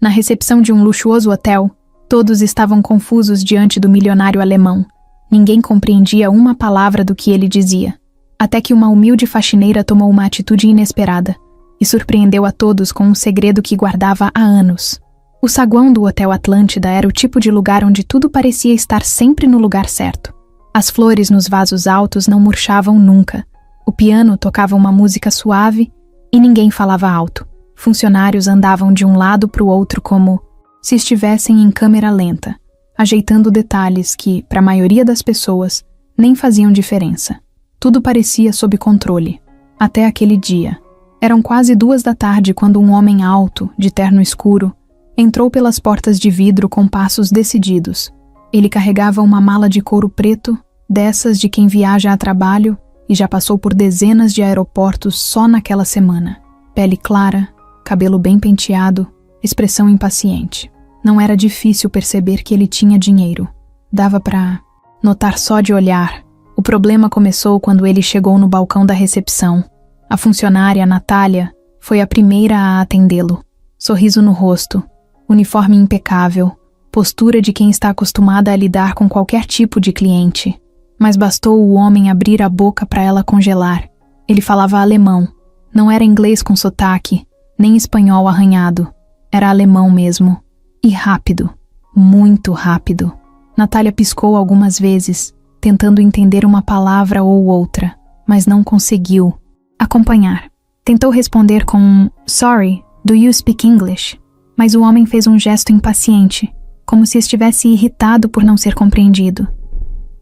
Na recepção de um luxuoso hotel, todos estavam confusos diante do milionário alemão. Ninguém compreendia uma palavra do que ele dizia. Até que uma humilde faxineira tomou uma atitude inesperada e surpreendeu a todos com um segredo que guardava há anos. O saguão do Hotel Atlântida era o tipo de lugar onde tudo parecia estar sempre no lugar certo. As flores nos vasos altos não murchavam nunca. O piano tocava uma música suave e ninguém falava alto. Funcionários andavam de um lado para o outro como se estivessem em câmera lenta, ajeitando detalhes que, para a maioria das pessoas, nem faziam diferença. Tudo parecia sob controle. Até aquele dia. Eram quase 2 da tarde quando um homem alto, de terno escuro, entrou pelas portas de vidro com passos decididos. Ele carregava uma mala de couro preto, dessas de quem viaja a trabalho e já passou por dezenas de aeroportos só naquela semana. Pele clara, cabelo bem penteado, expressão impaciente. Não era difícil perceber que ele tinha dinheiro. Dava para notar só de olhar. O problema começou quando ele chegou no balcão da recepção. A funcionária, Natália, foi a primeira a atendê-lo. Sorriso no rosto, uniforme impecável, postura de quem está acostumada a lidar com qualquer tipo de cliente. Mas bastou o homem abrir a boca para ela congelar. Ele falava alemão. Não era inglês com sotaque, nem espanhol arranhado. Era alemão mesmo. E rápido. Muito rápido. Natália piscou algumas vezes, tentando entender uma palavra ou outra, mas não conseguiu acompanhar. Tentou responder com um "Sorry, do you speak English?", mas o homem fez um gesto impaciente, como se estivesse irritado por não ser compreendido.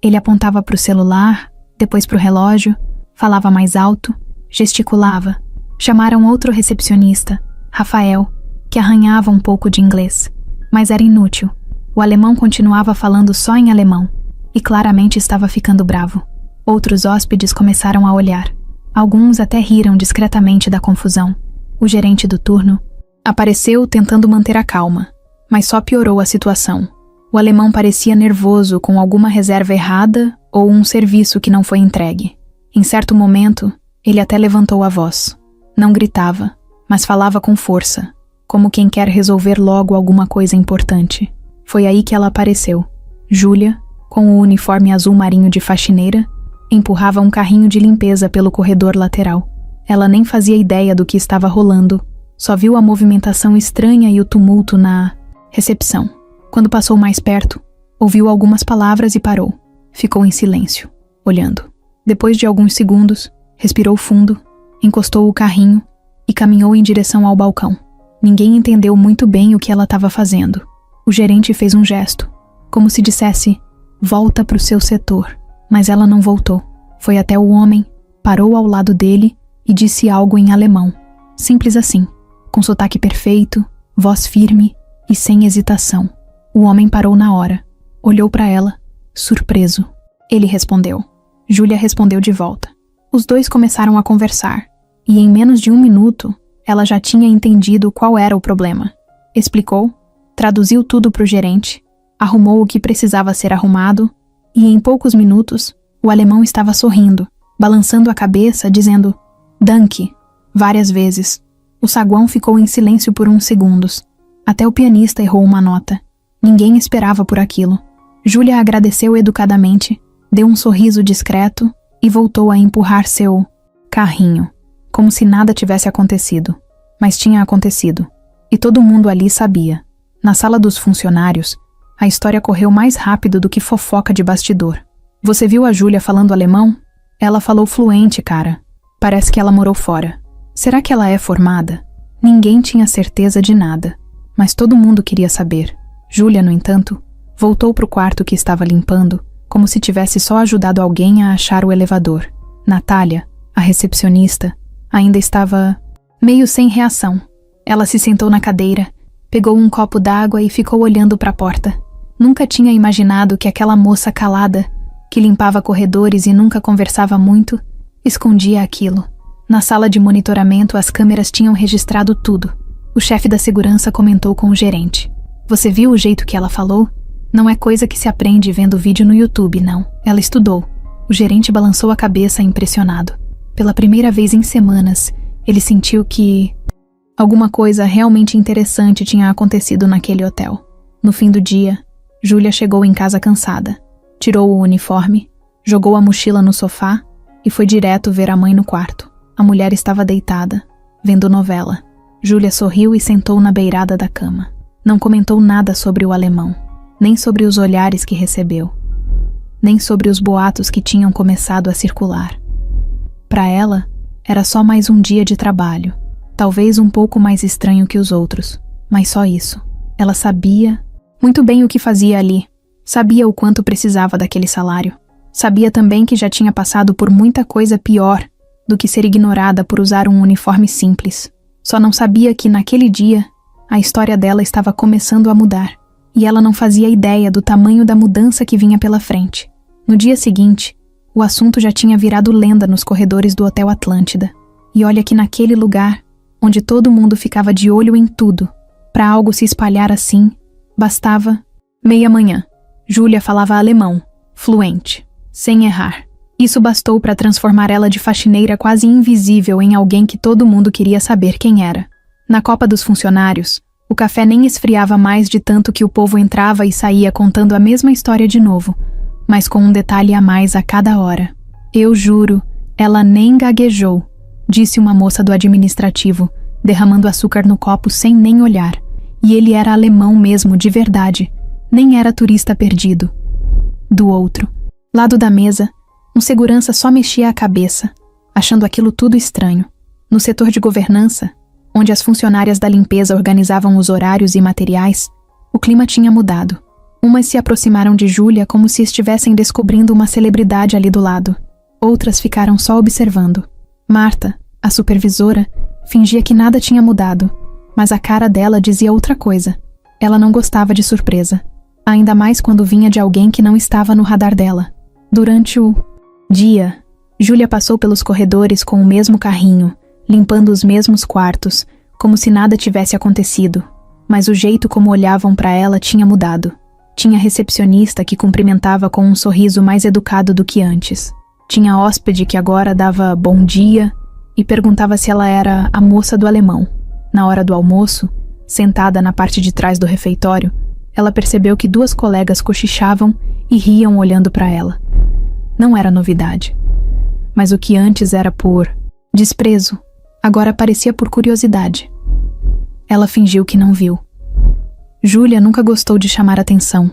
Ele apontava para o celular, depois para o relógio, falava mais alto, gesticulava. Chamaram outro recepcionista, Rafael, que arranhava um pouco de inglês, mas era inútil. O alemão continuava falando só em alemão, e claramente estava ficando bravo. Outros hóspedes começaram a olhar. Alguns até riram discretamente da confusão. O gerente do turno apareceu tentando manter a calma, mas só piorou a situação. O alemão parecia nervoso com alguma reserva errada ou um serviço que não foi entregue. Em certo momento, ele até levantou a voz. Não gritava, mas falava com força, como quem quer resolver logo alguma coisa importante. Foi aí que ela apareceu. Júlia, com o uniforme azul marinho de faxineira, empurrava um carrinho de limpeza pelo corredor lateral. Ela nem fazia ideia do que estava rolando, só viu a movimentação estranha e o tumulto na recepção. Quando passou mais perto, ouviu algumas palavras e parou. Ficou em silêncio, olhando. Depois de alguns segundos, respirou fundo, encostou o carrinho e caminhou em direção ao balcão. Ninguém entendeu muito bem o que ela estava fazendo. O gerente fez um gesto, como se dissesse, "Volta para o seu setor." Mas ela não voltou. Foi até o homem, parou ao lado dele e disse algo em alemão. Simples assim, com sotaque perfeito, voz firme e sem hesitação. O homem parou na hora, olhou para ela, surpreso. Ele respondeu. Júlia respondeu de volta. Os dois começaram a conversar, e em menos de 1 minuto, ela já tinha entendido qual era o problema. Explicou, traduziu tudo para o gerente, arrumou o que precisava ser arrumado, e em poucos minutos, o alemão estava sorrindo, balançando a cabeça, dizendo "Danke" várias vezes. O saguão ficou em silêncio por uns segundos. Até o pianista errou uma nota. Ninguém esperava por aquilo. Júlia agradeceu educadamente, deu um sorriso discreto e voltou a empurrar seu carrinho, como se nada tivesse acontecido. Mas tinha acontecido. E todo mundo ali sabia. Na sala dos funcionários, a história correu mais rápido do que fofoca de bastidor. Você viu a Júlia falando alemão? Ela falou fluente, cara. Parece que ela morou fora. Será que ela é formada? Ninguém tinha certeza de nada, mas todo mundo queria saber. Júlia, no entanto, voltou para o quarto que estava limpando, como se tivesse só ajudado alguém a achar o elevador. Natália, a recepcionista, ainda estava meio sem reação. Ela se sentou na cadeira, pegou um copo d'água e ficou olhando para a porta. Nunca tinha imaginado que aquela moça calada, que limpava corredores e nunca conversava muito, escondia aquilo. Na sala de monitoramento, as câmeras tinham registrado tudo. O chefe da segurança comentou com o gerente. Você viu o jeito que ela falou? Não é coisa que se aprende vendo vídeo no YouTube, não. Ela estudou. O gerente balançou a cabeça impressionado. Pela primeira vez em semanas, ele sentiu que Alguma coisa realmente interessante tinha acontecido naquele hotel. No fim do dia, Júlia chegou em casa cansada. Tirou o uniforme, jogou a mochila no sofá e foi direto ver a mãe no quarto. A mulher estava deitada, vendo novela. Júlia sorriu e sentou na beirada da cama. Não comentou nada sobre o alemão, nem sobre os olhares que recebeu, nem sobre os boatos que tinham começado a circular. Para ela, era só mais um dia de trabalho, talvez um pouco mais estranho que os outros, mas só isso. Ela sabia muito bem o que fazia ali, sabia o quanto precisava daquele salário. Sabia também que já tinha passado por muita coisa pior do que ser ignorada por usar um uniforme simples. Só não sabia que naquele dia a história dela estava começando a mudar, e ela não fazia ideia do tamanho da mudança que vinha pela frente. No dia seguinte, o assunto já tinha virado lenda nos corredores do Hotel Atlântida. E olha que naquele lugar, onde todo mundo ficava de olho em tudo, para algo se espalhar assim, bastava meia-manhã. Júlia falava alemão, fluente, sem errar. Isso bastou para transformar ela de faxineira quase invisível em alguém que todo mundo queria saber quem era. Na Copa dos Funcionários, o café nem esfriava mais de tanto que o povo entrava e saía contando a mesma história de novo, mas com um detalhe a mais a cada hora. Eu juro, ela nem gaguejou, disse uma moça do administrativo, derramando açúcar no copo sem nem olhar. E ele era alemão mesmo, de verdade. Nem era turista perdido. Do outro lado da mesa, um segurança só mexia a cabeça, achando aquilo tudo estranho. No setor de governança, onde as funcionárias da limpeza organizavam os horários e materiais, o clima tinha mudado. Umas se aproximaram de Júlia como se estivessem descobrindo uma celebridade ali do lado. Outras ficaram só observando. Marta, a supervisora, fingia que nada tinha mudado, mas a cara dela dizia outra coisa. Ela não gostava de surpresa, ainda mais quando vinha de alguém que não estava no radar dela. Durante o dia, Júlia passou pelos corredores com o mesmo carrinho, limpando os mesmos quartos, como se nada tivesse acontecido, mas o jeito como olhavam para ela tinha mudado. Tinha recepcionista que cumprimentava com um sorriso mais educado do que antes. Tinha hóspede que agora dava bom dia e perguntava se ela era a moça do alemão. Na hora do almoço, sentada na parte de trás do refeitório, ela percebeu que duas colegas cochichavam e riam olhando para ela. Não era novidade. Mas o que antes era por desprezo, agora parecia por curiosidade. Ela fingiu que não viu. Júlia nunca gostou de chamar atenção,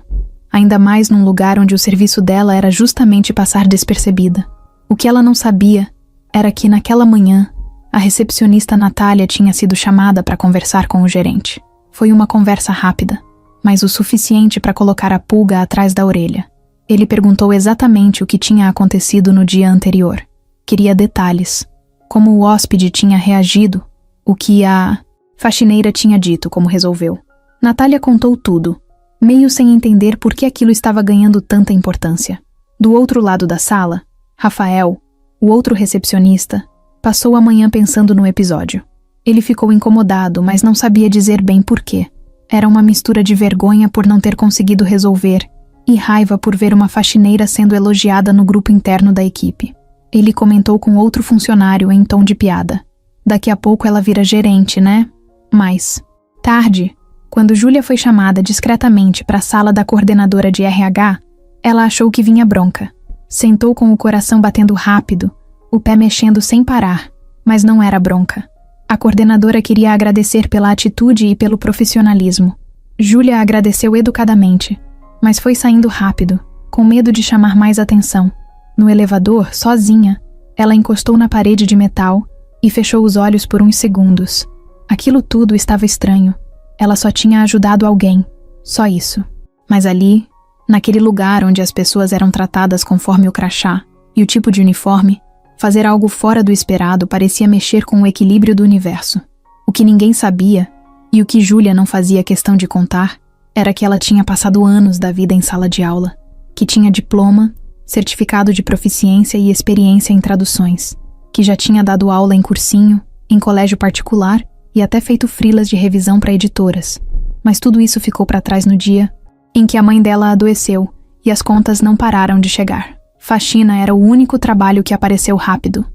ainda mais num lugar onde o serviço dela era justamente passar despercebida. O que ela não sabia era que naquela manhã, a recepcionista Natália tinha sido chamada para conversar com o gerente. Foi uma conversa rápida, mas o suficiente para colocar a pulga atrás da orelha. Ele perguntou exatamente o que tinha acontecido no dia anterior. Queria detalhes, como o hóspede tinha reagido, o que a faxineira tinha dito, como resolveu. Natália contou tudo, meio sem entender por que aquilo estava ganhando tanta importância. Do outro lado da sala, Rafael, o outro recepcionista, passou a manhã pensando no episódio. Ele ficou incomodado, mas não sabia dizer bem por quê. Era uma mistura de vergonha por não ter conseguido resolver e raiva por ver uma faxineira sendo elogiada no grupo interno da equipe. Ele comentou com outro funcionário em tom de piada. Daqui a pouco ela vira gerente, né? Mas, tarde, quando Júlia foi chamada discretamente para a sala da coordenadora de RH, ela achou que vinha bronca. Sentou com o coração batendo rápido, o pé mexendo sem parar, mas não era bronca. A coordenadora queria agradecer pela atitude e pelo profissionalismo. Júlia agradeceu educadamente, mas foi saindo rápido, com medo de chamar mais atenção. No elevador, sozinha, ela encostou na parede de metal e fechou os olhos por uns segundos. Aquilo tudo estava estranho. Ela só tinha ajudado alguém, só isso. Mas ali, naquele lugar onde as pessoas eram tratadas conforme o crachá e o tipo de uniforme, fazer algo fora do esperado parecia mexer com o equilíbrio do universo. O que ninguém sabia, e o que Júlia não fazia questão de contar, era que ela tinha passado anos da vida em sala de aula, que tinha diploma, certificado de proficiência e experiência em traduções, que já tinha dado aula em cursinho, em colégio particular e até feito freelas de revisão para editoras. Mas tudo isso ficou para trás no dia em que a mãe dela adoeceu e as contas não pararam de chegar. Faxina era o único trabalho que apareceu rápido.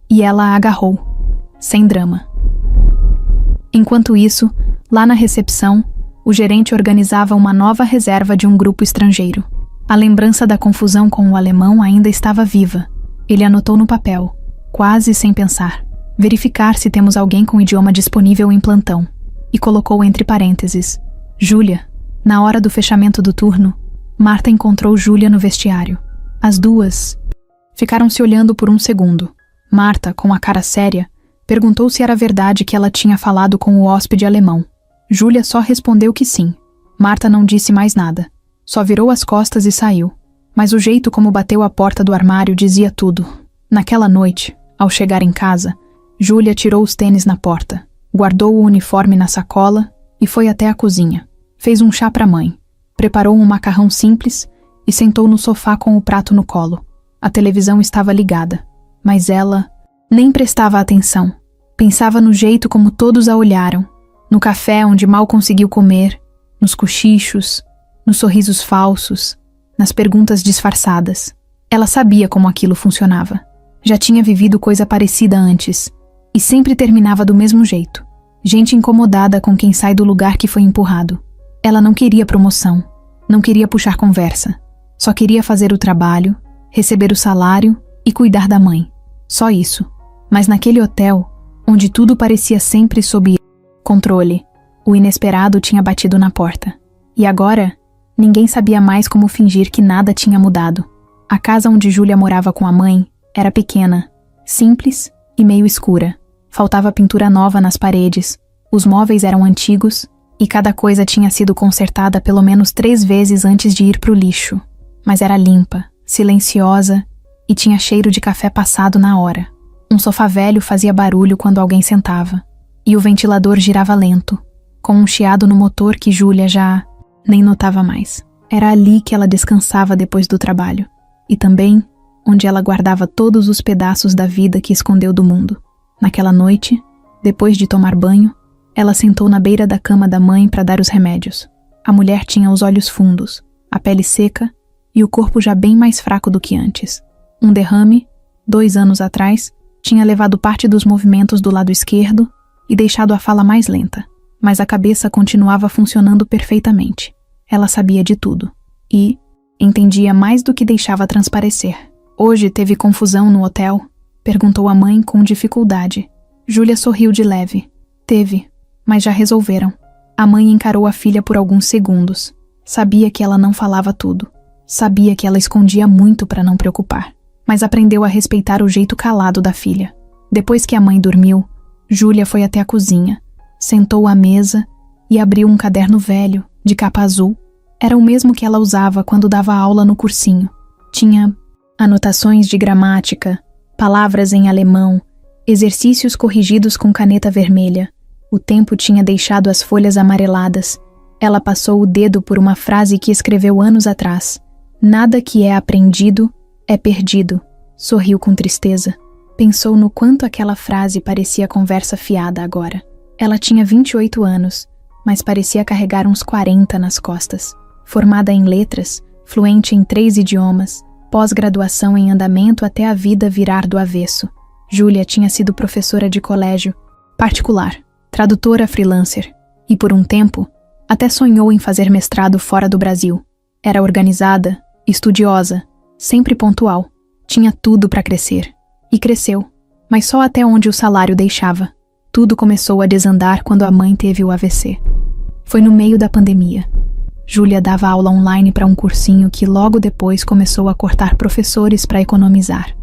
E ela a agarrou, sem drama. Enquanto isso, lá na recepção, o gerente organizava uma nova reserva de um grupo estrangeiro. A lembrança da confusão com o alemão ainda estava viva. Ele anotou no papel, quase sem pensar, verificar se temos alguém com idioma disponível em plantão, e colocou entre parênteses, Júlia. Na hora do fechamento do turno, Marta encontrou Júlia no vestiário. As duas ficaram se olhando por um segundo. Marta, com a cara séria, perguntou se era verdade que ela tinha falado com o hóspede alemão. Júlia só respondeu que sim. Marta não disse mais nada. Só virou as costas e saiu. Mas o jeito como bateu a porta do armário dizia tudo. Naquela noite, ao chegar em casa, Júlia tirou os tênis na porta, guardou o uniforme na sacola e foi até a cozinha. Fez um chá para a mãe, preparou um macarrão simples e sentou no sofá com o prato no colo. A televisão estava ligada, mas ela nem prestava atenção. Pensava no jeito como todos a olharam, no café onde mal conseguiu comer, nos cochichos, nos sorrisos falsos, nas perguntas disfarçadas. Ela sabia como aquilo funcionava. Já tinha vivido coisa parecida antes, e sempre terminava do mesmo jeito. Gente incomodada com quem sai do lugar que foi empurrado. Ela não queria promoção, não queria puxar conversa. Só queria fazer o trabalho, receber o salário e cuidar da mãe. Só isso. Mas naquele hotel, onde tudo parecia sempre sob controle, o inesperado tinha batido na porta. E agora, ninguém sabia mais como fingir que nada tinha mudado. A casa onde Júlia morava com a mãe era pequena, simples e meio escura. Faltava pintura nova nas paredes, os móveis eram antigos e cada coisa tinha sido consertada pelo menos 3 vezes antes de ir pro lixo. Mas era limpa, silenciosa e tinha cheiro de café passado na hora. Um sofá velho fazia barulho quando alguém sentava, e o ventilador girava lento, com um chiado no motor que Júlia já nem notava mais. Era ali que ela descansava depois do trabalho, e também onde ela guardava todos os pedaços da vida que escondeu do mundo. Naquela noite, depois de tomar banho, ela sentou na beira da cama da mãe para dar os remédios. A mulher tinha os olhos fundos, a pele seca e o corpo já bem mais fraco do que antes. Um derrame, 2 anos atrás, tinha levado parte dos movimentos do lado esquerdo e deixado a fala mais lenta, mas a cabeça continuava funcionando perfeitamente. Ela sabia de tudo e entendia mais do que deixava transparecer. Hoje teve confusão no hotel? Perguntou a mãe com dificuldade. Júlia sorriu de leve. Teve, mas já resolveram. A mãe encarou a filha por alguns segundos. Sabia que ela não falava tudo. Sabia que ela escondia muito para não preocupar. Mas aprendeu a respeitar o jeito calado da filha. Depois que a mãe dormiu, Júlia foi até a cozinha, sentou à mesa e abriu um caderno velho, de capa azul. Era o mesmo que ela usava quando dava aula no cursinho. Tinha anotações de gramática, palavras em alemão, exercícios corrigidos com caneta vermelha. O tempo tinha deixado as folhas amareladas. Ela passou o dedo por uma frase que escreveu anos atrás. Nada que é aprendido é perdido. Sorriu com tristeza. Pensou no quanto aquela frase parecia conversa fiada agora. Ela tinha 28 anos, mas parecia carregar uns 40 nas costas. Formada em letras, fluente em 3 idiomas, pós-graduação em andamento até a vida virar do avesso. Júlia tinha sido professora de colégio particular, tradutora freelancer, e por um tempo, até sonhou em fazer mestrado fora do Brasil. Era organizada, estudiosa, sempre pontual. Tinha tudo para crescer. E cresceu, mas só até onde o salário deixava. Tudo começou a desandar quando a mãe teve o AVC. Foi no meio da pandemia. Júlia dava aula online para um cursinho que logo depois começou a cortar professores para economizar.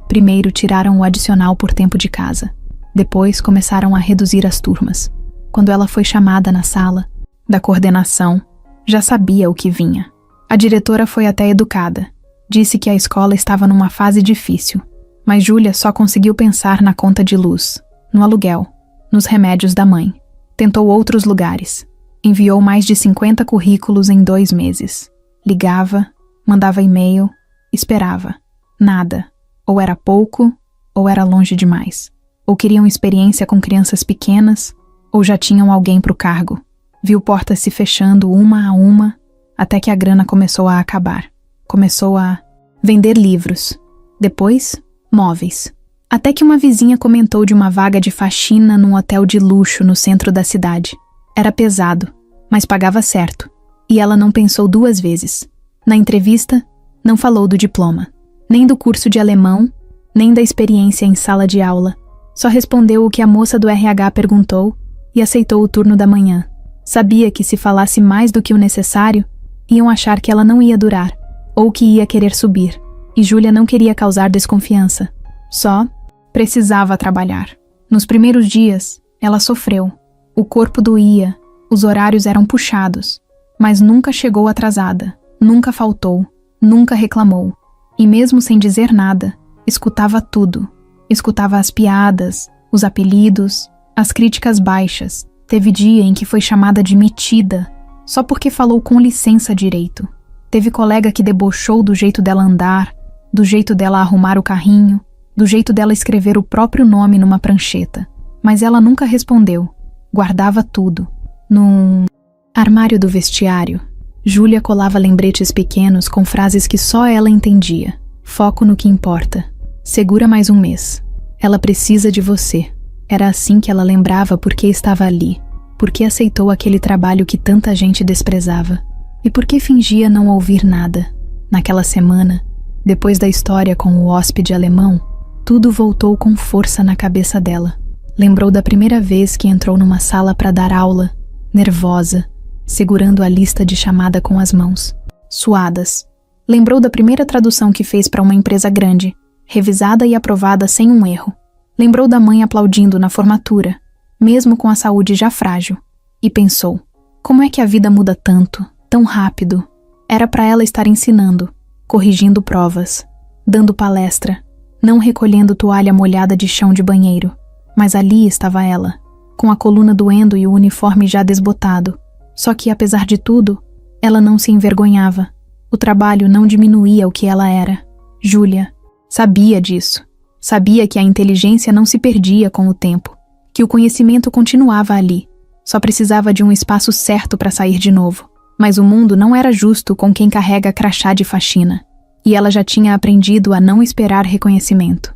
Primeiro tiraram o adicional por tempo de casa. Depois começaram a reduzir as turmas. Quando ela foi chamada na sala da coordenação, já sabia o que vinha. A diretora foi até educada. Disse que a escola estava numa fase difícil, mas Júlia só conseguiu pensar na conta de luz, no aluguel, nos remédios da mãe. Tentou outros lugares. Enviou mais de 50 currículos em 2 meses. Ligava, mandava e-mail, esperava. Nada. Ou era pouco, ou era longe demais. Ou queriam experiência com crianças pequenas, ou já tinham alguém para o cargo. Viu portas se fechando uma a uma, até que a grana começou a acabar. Começou a vender livros. Depois, móveis. Até que uma vizinha comentou de uma vaga de faxina num hotel de luxo no centro da cidade. Era pesado, mas pagava certo, e ela não pensou 2 vezes. Na entrevista, não falou do diploma, nem do curso de alemão, nem da experiência em sala de aula. Só respondeu o que a moça do RH perguntou e aceitou o turno da manhã. Sabia que se falasse mais do que o necessário, iam achar que ela não ia durar, ou que ia querer subir, e Júlia não queria causar desconfiança. Só precisava trabalhar. Nos primeiros dias, ela sofreu. O corpo doía, os horários eram puxados, mas nunca chegou atrasada, nunca faltou, nunca reclamou. E mesmo sem dizer nada, escutava tudo. Escutava as piadas, os apelidos, as críticas baixas. Teve dia em que foi chamada de metida, só porque falou com licença direito. Teve colega que debochou do jeito dela andar, do jeito dela arrumar o carrinho, do jeito dela escrever o próprio nome numa prancheta. Mas ela nunca respondeu. Guardava tudo. Num armário do vestiário, Júlia colava lembretes pequenos com frases que só ela entendia. Foco no que importa. Segura mais 1 mês. Ela precisa de você. Era assim que ela lembrava por que estava ali, por que aceitou aquele trabalho que tanta gente desprezava, e por que fingia não ouvir nada. Naquela semana, depois da história com o hóspede alemão, tudo voltou com força na cabeça dela. Lembrou da primeira vez que entrou numa sala para dar aula, nervosa, segurando a lista de chamada com as mãos, suadas. Lembrou da primeira tradução que fez para uma empresa grande, revisada e aprovada sem um erro. Lembrou da mãe aplaudindo na formatura, mesmo com a saúde já frágil, e pensou, como é que a vida muda tanto, tão rápido? Era para ela estar ensinando, corrigindo provas, dando palestra, não recolhendo toalha molhada de chão de banheiro. Mas ali estava ela, com a coluna doendo e o uniforme já desbotado. Só que, apesar de tudo, ela não se envergonhava. O trabalho não diminuía o que ela era. Júlia sabia disso. Sabia que a inteligência não se perdia com o tempo, que o conhecimento continuava ali. Só precisava de um espaço certo para sair de novo. Mas o mundo não era justo com quem carrega crachá de faxina. E ela já tinha aprendido a não esperar reconhecimento.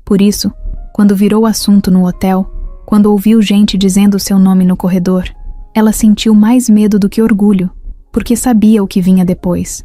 Por isso, quando virou assunto no hotel, quando ouviu gente dizendo seu nome no corredor, ela sentiu mais medo do que orgulho, porque sabia o que vinha depois.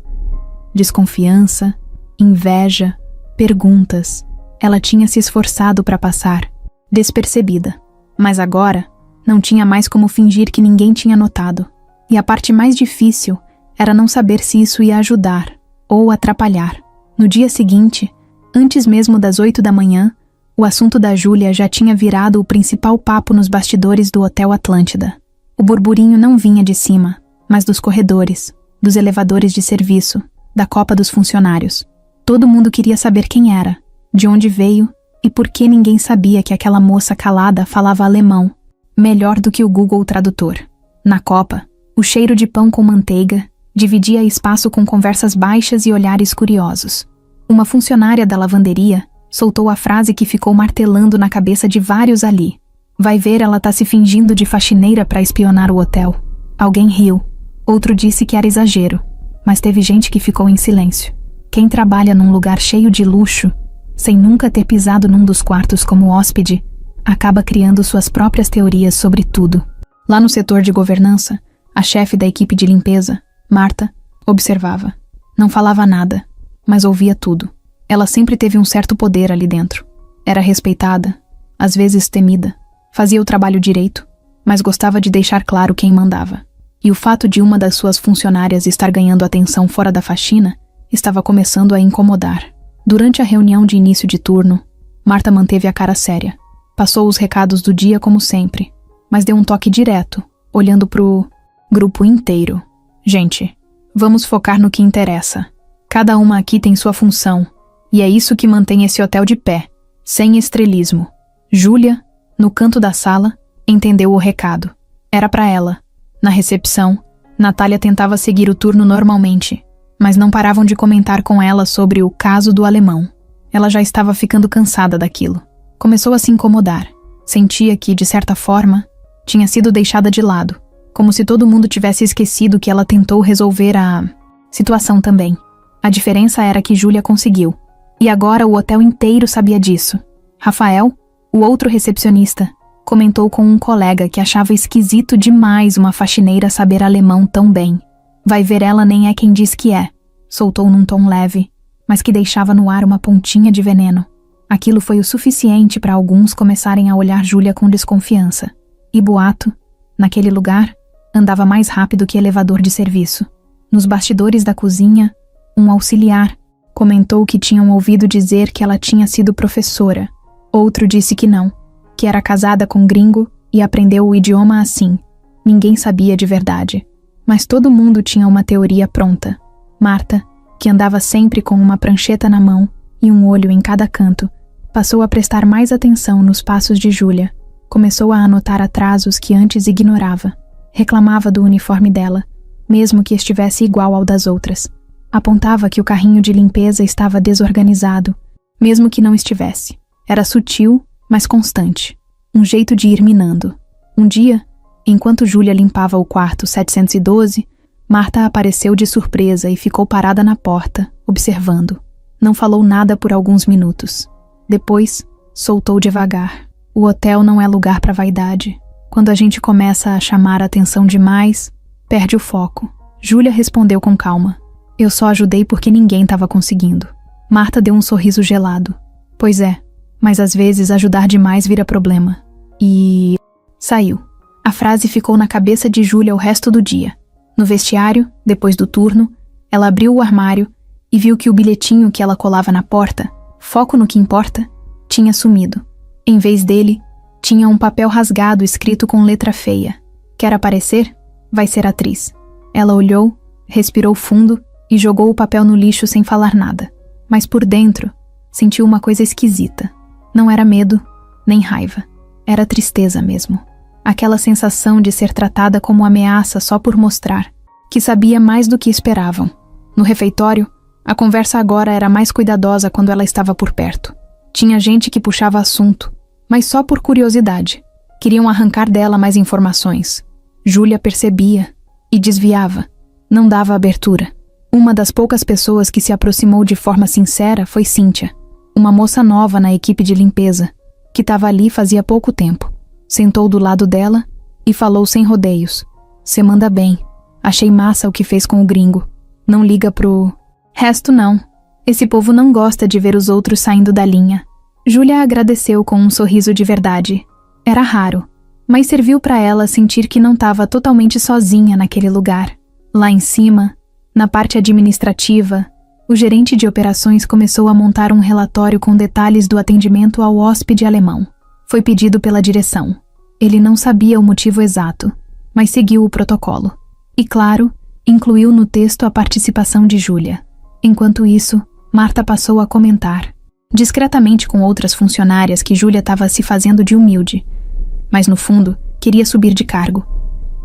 Desconfiança, inveja, perguntas. Ela tinha se esforçado para passar, despercebida. Mas agora, não tinha mais como fingir que ninguém tinha notado. E a parte mais difícil era não saber se isso ia ajudar ou atrapalhar. No dia seguinte, antes mesmo das 8 da manhã, o assunto da Júlia já tinha virado o principal papo nos bastidores do Hotel Atlântida. O burburinho não vinha de cima, mas dos corredores, dos elevadores de serviço, da copa dos funcionários. Todo mundo queria saber quem era, de onde veio e por que ninguém sabia que aquela moça calada falava alemão, melhor do que o Google Tradutor. Na copa, o cheiro de pão com manteiga dividia espaço com conversas baixas e olhares curiosos. Uma funcionária da lavanderia soltou a frase que ficou martelando na cabeça de vários ali. Vai ver, ela tá se fingindo de faxineira para espionar o hotel. Alguém riu. Outro disse que era exagero. Mas teve gente que ficou em silêncio. Quem trabalha num lugar cheio de luxo, sem nunca ter pisado num dos quartos como hóspede, acaba criando suas próprias teorias sobre tudo. Lá no setor de governança, a chefe da equipe de limpeza, Marta, observava. Não falava nada, mas ouvia tudo. Ela sempre teve um certo poder ali dentro. Era respeitada, às vezes temida. Fazia o trabalho direito, mas gostava de deixar claro quem mandava. E o fato de uma das suas funcionárias estar ganhando atenção fora da faxina estava começando a incomodar. Durante a reunião de início de turno, Marta manteve a cara séria. Passou os recados do dia como sempre, mas deu um toque direto, olhando pro grupo inteiro. Gente, vamos focar no que interessa. Cada uma aqui tem sua função. E é isso que mantém esse hotel de pé, sem estrelismo. Júlia, no canto da sala, entendeu o recado. Era para ela. Na recepção, Natália tentava seguir o turno normalmente, mas não paravam de comentar com ela sobre o caso do alemão. Ela já estava ficando cansada daquilo. Começou a se incomodar. Sentia que, de certa forma, tinha sido deixada de lado, como se todo mundo tivesse esquecido que ela tentou resolver a situação também. A diferença era que Júlia conseguiu. E agora o hotel inteiro sabia disso. Rafael, o outro recepcionista, comentou com um colega que achava esquisito demais uma faxineira saber alemão tão bem. Vai ver, ela nem é quem diz que é, soltou num tom leve, mas que deixava no ar uma pontinha de veneno. Aquilo foi o suficiente para alguns começarem a olhar Júlia com desconfiança. E boato, naquele lugar, andava mais rápido que elevador de serviço. Nos bastidores da cozinha, um auxiliar comentou que tinham ouvido dizer que ela tinha sido professora. Outro disse que não, que era casada com gringo e aprendeu o idioma assim. Ninguém sabia de verdade. Mas todo mundo tinha uma teoria pronta. Marta, que andava sempre com uma prancheta na mão e um olho em cada canto, passou a prestar mais atenção nos passos de Júlia. Começou a anotar atrasos que antes ignorava. Reclamava do uniforme dela, mesmo que estivesse igual ao das outras. Apontava que o carrinho de limpeza estava desorganizado, mesmo que não estivesse. Era sutil, mas constante. Um jeito de ir minando. Um dia, enquanto Júlia limpava o quarto 712, Marta apareceu de surpresa e ficou parada na porta, observando. Não falou nada por alguns minutos. Depois, soltou devagar. O hotel não é lugar para vaidade. Quando a gente começa a chamar a atenção demais, perde o foco. Júlia respondeu com calma. Eu só ajudei porque ninguém estava conseguindo. Marta deu um sorriso gelado. Pois é, mas às vezes ajudar demais vira problema. E... saiu. A frase ficou na cabeça de Júlia o resto do dia. No vestiário, depois do turno, ela abriu o armário e viu que o bilhetinho que ela colava na porta, foco no que importa, tinha sumido. Em vez dele, tinha um papel rasgado escrito com letra feia. Quer aparecer? Vai ser atriz. Ela olhou, respirou fundo e jogou o papel no lixo sem falar nada. Mas por dentro, sentiu uma coisa esquisita. Não era medo, nem raiva. Era tristeza mesmo. Aquela sensação de ser tratada como ameaça só por mostrar, que sabia mais do que esperavam. No refeitório, a conversa agora era mais cuidadosa quando ela estava por perto. Tinha gente que puxava assunto, mas só por curiosidade. Queriam arrancar dela mais informações. Júlia percebia e desviava. Não dava abertura. Uma das poucas pessoas que se aproximou de forma sincera foi Cíntia, uma moça nova na equipe de limpeza, que estava ali fazia pouco tempo. Sentou do lado dela e falou sem rodeios. Cê manda bem. Achei massa o que fez com o gringo. Não liga pro... resto não. Esse povo não gosta de ver os outros saindo da linha. Júlia agradeceu com um sorriso de verdade. Era raro, mas serviu para ela sentir que não estava totalmente sozinha naquele lugar. Lá em cima, na parte administrativa, o gerente de operações começou a montar um relatório com detalhes do atendimento ao hóspede alemão. Foi pedido pela direção. Ele não sabia o motivo exato, mas seguiu o protocolo. E, claro, incluiu no texto a participação de Júlia. Enquanto isso, Marta passou a comentar, discretamente com outras funcionárias, que Júlia estava se fazendo de humilde, mas no fundo queria subir de cargo.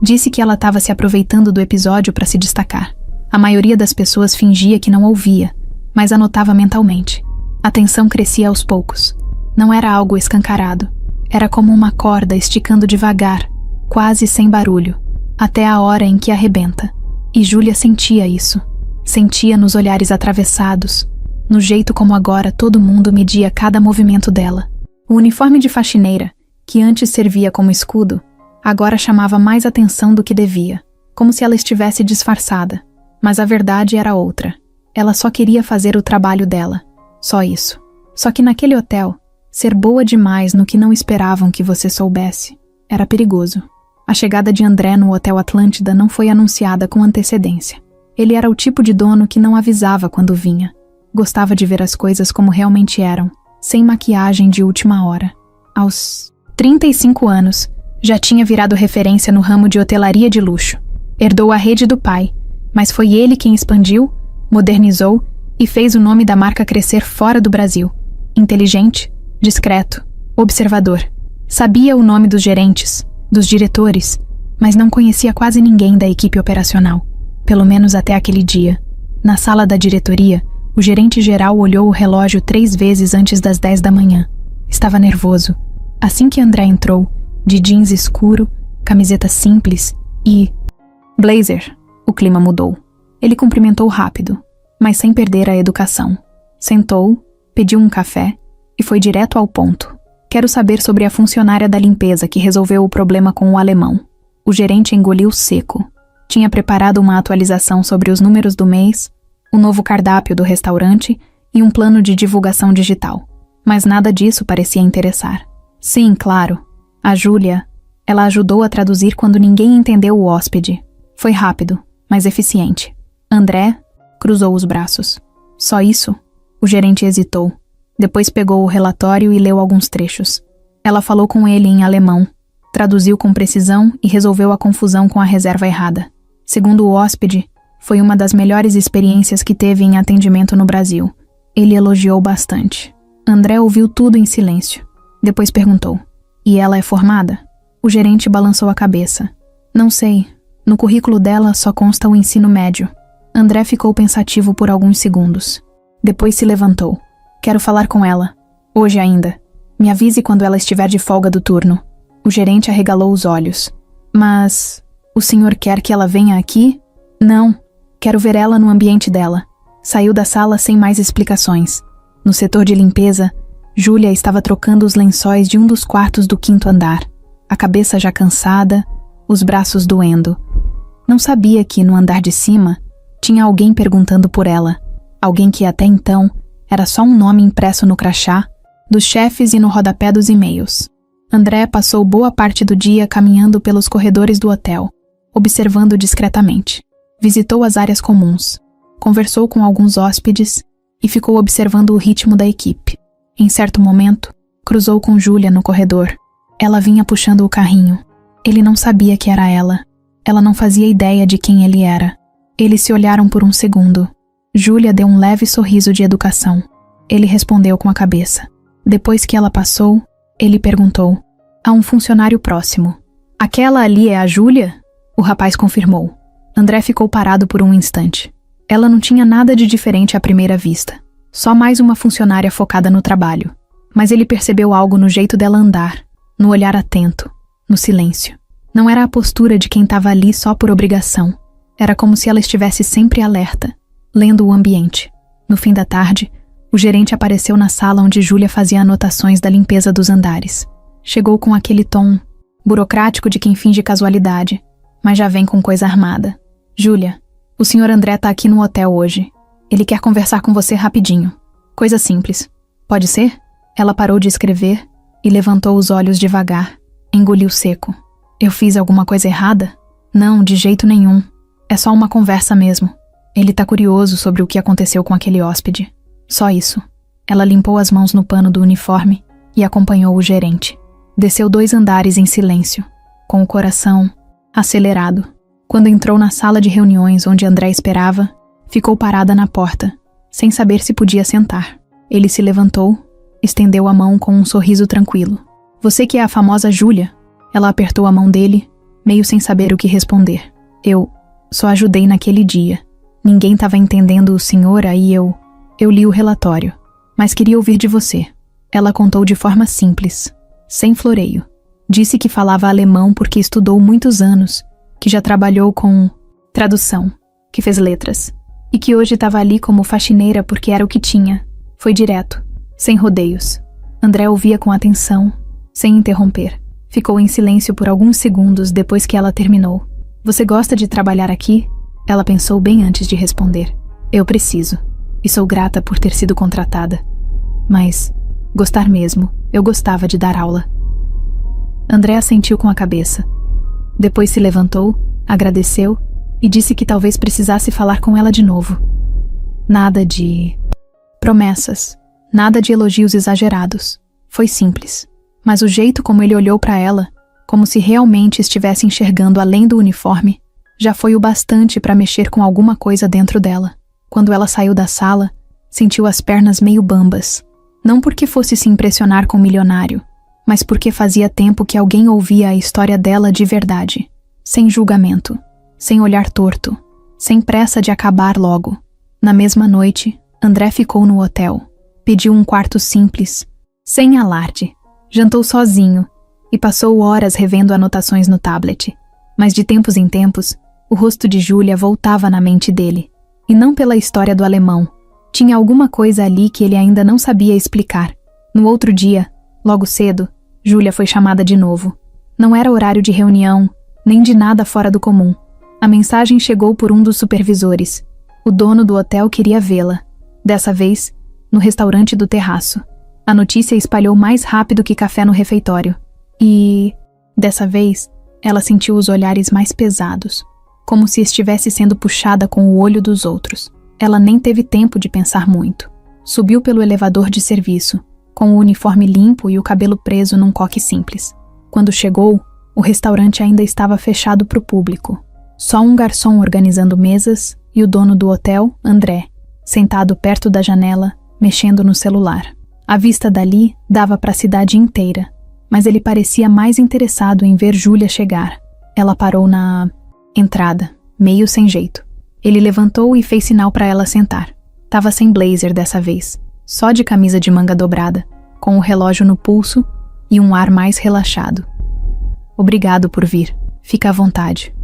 Disse que ela estava se aproveitando do episódio para se destacar. A maioria das pessoas fingia que não ouvia, mas anotava mentalmente. A tensão crescia aos poucos. Não era algo escancarado. Era como uma corda esticando devagar, quase sem barulho, até a hora em que arrebenta. E Júlia sentia isso. Sentia nos olhares atravessados, no jeito como agora todo mundo media cada movimento dela. O uniforme de faxineira, que antes servia como escudo, agora chamava mais atenção do que devia, como se ela estivesse disfarçada. Mas a verdade era outra. Ela só queria fazer o trabalho dela. Só isso. Só que naquele hotel, ser boa demais no que não esperavam que você soubesse era perigoso. A chegada de André no Hotel Atlântida não foi anunciada com antecedência. Ele era o tipo de dono que não avisava quando vinha. Gostava de ver as coisas como realmente eram, sem maquiagem de última hora. Aos 35 anos, já tinha virado referência no ramo de hotelaria de luxo. Herdou a rede do pai, mas foi ele quem expandiu, modernizou e fez o nome da marca crescer fora do Brasil. Inteligente, discreto, observador. Sabia o nome dos gerentes, dos diretores, mas não conhecia quase ninguém da equipe operacional. Pelo menos até aquele dia. Na sala da diretoria, o gerente geral olhou o relógio 3 vezes antes das 10 da manhã. Estava nervoso. Assim que André entrou, de jeans escuro, camiseta simples e... blazer. O clima mudou. Ele cumprimentou rápido, mas sem perder a educação. Sentou, pediu um café e foi direto ao ponto. Quero saber sobre a funcionária da limpeza que resolveu o problema com o alemão. O gerente engoliu seco. Tinha preparado uma atualização sobre os números do mês, o novo cardápio do restaurante e um plano de divulgação digital. Mas nada disso parecia interessar. Sim, claro. A Júlia, ela ajudou a traduzir quando ninguém entendeu o hóspede. Foi rápido, mas eficiente. André cruzou os braços. Só isso? O gerente hesitou. Depois pegou o relatório e leu alguns trechos. Ela falou com ele em alemão, traduziu com precisão e resolveu a confusão com a reserva errada. Segundo o hóspede, foi uma das melhores experiências que teve em atendimento no Brasil. Ele elogiou bastante. André ouviu tudo em silêncio. Depois perguntou: "E ela é formada?" O gerente balançou a cabeça. "Não sei. No currículo dela só consta o ensino médio." André ficou pensativo por alguns segundos. Depois se levantou. "Quero falar com ela. Hoje ainda. Me avise quando ela estiver de folga do turno." O gerente arregalou os olhos. "Mas o senhor quer que ela venha aqui?" "Não. Quero ver ela no ambiente dela." Saiu da sala sem mais explicações. No setor de limpeza, Júlia estava trocando os lençóis de um dos quartos do 5º andar. A cabeça já cansada, os braços doendo. Não sabia que, no andar de cima, tinha alguém perguntando por ela. Alguém que até então era só um nome impresso no crachá, dos chefes e no rodapé dos e-mails. André passou boa parte do dia caminhando pelos corredores do hotel, observando discretamente. Visitou as áreas comuns, conversou com alguns hóspedes e ficou observando o ritmo da equipe. Em certo momento, cruzou com Júlia no corredor. Ela vinha puxando o carrinho. Ele não sabia que era ela. Ela não fazia ideia de quem ele era. Eles se olharam por um segundo. Júlia deu um leve sorriso de educação. Ele respondeu com a cabeça. Depois que ela passou, ele perguntou: "Há um funcionário próximo." "Aquela ali é a Júlia?" O rapaz confirmou. André ficou parado por um instante. Ela não tinha nada de diferente à primeira vista. Só mais uma funcionária focada no trabalho. Mas ele percebeu algo no jeito dela andar, no olhar atento, no silêncio. Não era a postura de quem estava ali só por obrigação. Era como se ela estivesse sempre alerta, lendo o ambiente. No fim da tarde, o gerente apareceu na sala onde Júlia fazia anotações da limpeza dos andares. Chegou com aquele tom burocrático de quem finge casualidade, mas já vem com coisa armada. "Júlia, o senhor André tá aqui no hotel hoje. Ele quer conversar com você rapidinho. Coisa simples. Pode ser?" Ela parou de escrever e levantou os olhos devagar. Engoliu seco. "Eu fiz alguma coisa errada?" "Não, de jeito nenhum. É só uma conversa mesmo. Ele tá curioso sobre o que aconteceu com aquele hóspede. Só isso." Ela limpou as mãos no pano do uniforme e acompanhou o gerente. Desceu 2 andares em silêncio, com o coração acelerado. Quando entrou na sala de reuniões onde André esperava, ficou parada na porta, sem saber se podia sentar. Ele se levantou, estendeu a mão com um sorriso tranquilo. "Você que é a famosa Júlia?" Ela apertou a mão dele, meio sem saber o que responder. Eu só ajudei naquele dia. Ninguém estava entendendo o senhor, aí eu li o relatório. Mas queria ouvir de você." Ela contou de forma simples, sem floreio. Disse que falava alemão porque estudou muitos anos, que já trabalhou com tradução, que fez letras, e que hoje estava ali como faxineira porque era o que tinha. Foi direto, sem rodeios. André ouvia com atenção, sem interromper. Ficou em silêncio por alguns segundos depois que ela terminou. "Você gosta de trabalhar aqui?" Ela pensou bem antes de responder. "Eu preciso, e sou grata por ter sido contratada. Mas, gostar mesmo, eu gostava de dar aula." André assentiu com a cabeça. Depois se levantou, agradeceu e disse que talvez precisasse falar com ela de novo. Nada de promessas, nada de elogios exagerados. Foi simples. Mas o jeito como ele olhou para ela, como se realmente estivesse enxergando além do uniforme, já foi o bastante para mexer com alguma coisa dentro dela. Quando ela saiu da sala, sentiu as pernas meio bambas. Não porque fosse se impressionar com o milionário, mas porque fazia tempo que alguém ouvia a história dela de verdade, sem julgamento, sem olhar torto, sem pressa de acabar logo. Na mesma noite, André ficou no hotel, pediu um quarto simples, sem alarde, jantou sozinho e passou horas revendo anotações no tablet. Mas de tempos em tempos, o rosto de Júlia voltava na mente dele, e não pela história do alemão. Tinha alguma coisa ali que ele ainda não sabia explicar. No outro dia, logo cedo, Júlia foi chamada de novo. Não era horário de reunião, nem de nada fora do comum. A mensagem chegou por um dos supervisores. O dono do hotel queria vê-la. Dessa vez, no restaurante do terraço. A notícia espalhou mais rápido que café no refeitório. E, dessa vez, ela sentiu os olhares mais pesados, como se estivesse sendo puxada com o olho dos outros. Ela nem teve tempo de pensar muito. Subiu pelo elevador de serviço, com o uniforme limpo e o cabelo preso num coque simples. Quando chegou, o restaurante ainda estava fechado para o público. Só um garçom organizando mesas e o dono do hotel, André, sentado perto da janela, mexendo no celular. A vista dali dava para a cidade inteira, mas ele parecia mais interessado em ver Júlia chegar. Ela parou na entrada, meio sem jeito. Ele levantou e fez sinal para ela sentar. Tava sem blazer dessa vez, só de camisa de manga dobrada, com o relógio no pulso e um ar mais relaxado. Obrigado por vir. Fica à vontade.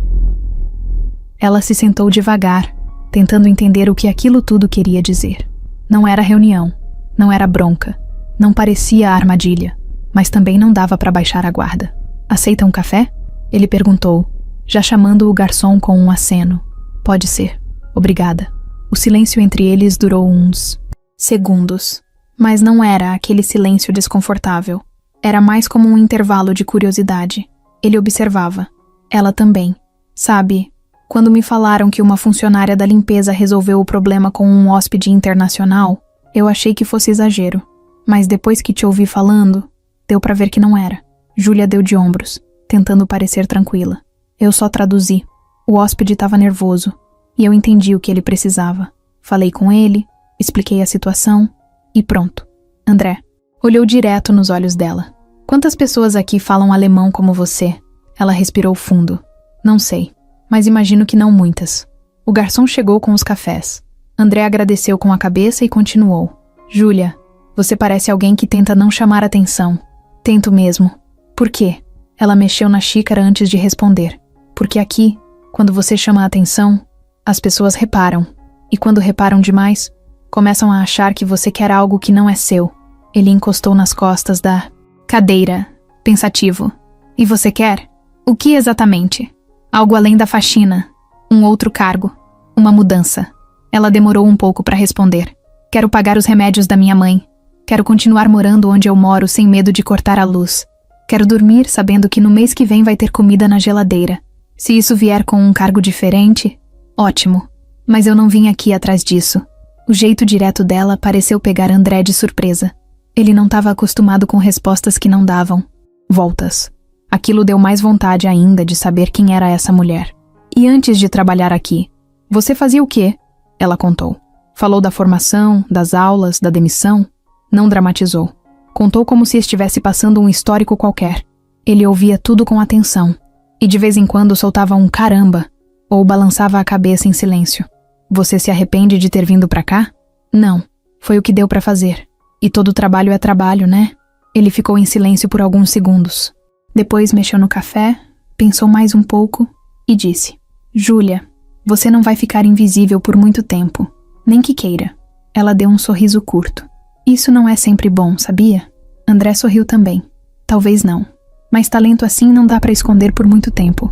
Ela se sentou devagar, tentando entender o que aquilo tudo queria dizer. Não era reunião, não era bronca, não parecia armadilha, mas também não dava para baixar a guarda. Aceita um café? Ele perguntou, já chamando o garçom com um aceno. Pode ser. Obrigada. O silêncio entre eles durou uns segundos, mas não era aquele silêncio desconfortável. Era mais como um intervalo de curiosidade. Ele observava. Ela também. Sabe, quando me falaram que uma funcionária da limpeza resolveu o problema com um hóspede internacional, eu achei que fosse exagero. Mas depois que te ouvi falando, deu pra ver que não era. Júlia deu de ombros, tentando parecer tranquila. Eu só traduzi. O hóspede estava nervoso, e eu entendi o que ele precisava. Falei com ele, expliquei a situação, e pronto. André olhou direto nos olhos dela. Quantas pessoas aqui falam alemão como você? Ela respirou fundo. Não sei, mas imagino que não muitas. O garçom chegou com os cafés. André agradeceu com a cabeça e continuou. Júlia, você parece alguém que tenta não chamar atenção. Tento mesmo. Por quê? Ela mexeu na xícara antes de responder. Porque aqui, quando você chama a atenção, as pessoas reparam. E quando reparam demais, começam a achar que você quer algo que não é seu. Ele encostou nas costas da cadeira, pensativo. E você quer? O que exatamente? Algo além da faxina. Um outro cargo. Uma mudança. Ela demorou um pouco para responder. Quero pagar os remédios da minha mãe. Quero continuar morando onde eu moro sem medo de cortar a luz. Quero dormir sabendo que no mês que vem vai ter comida na geladeira. Se isso vier com um cargo diferente, ótimo. Mas eu não vim aqui atrás disso. O jeito direto dela pareceu pegar André de surpresa. Ele não estava acostumado com respostas que não davam voltas. Aquilo deu mais vontade ainda de saber quem era essa mulher. E antes de trabalhar aqui, você fazia o quê? Ela contou. Falou da formação, das aulas, da demissão. Não dramatizou. Contou como se estivesse passando um histórico qualquer. Ele ouvia tudo com atenção. E de vez em quando soltava um caramba, ou balançava a cabeça em silêncio. Você se arrepende de ter vindo pra cá? Não. Foi o que deu pra fazer. E todo trabalho é trabalho, né? Ele ficou em silêncio por alguns segundos. Depois mexeu no café, pensou mais um pouco e disse: Júlia, você não vai ficar invisível por muito tempo. Nem que queira. Ela deu um sorriso curto. Isso não é sempre bom, sabia? André sorriu também. Talvez não. Mas talento assim não dá pra esconder por muito tempo.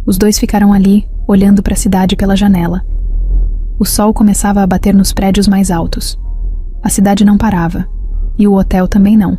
Os dois ficaram ali, olhando para a cidade pela janela. O sol começava a bater nos prédios mais altos. A cidade não parava, e o hotel também não.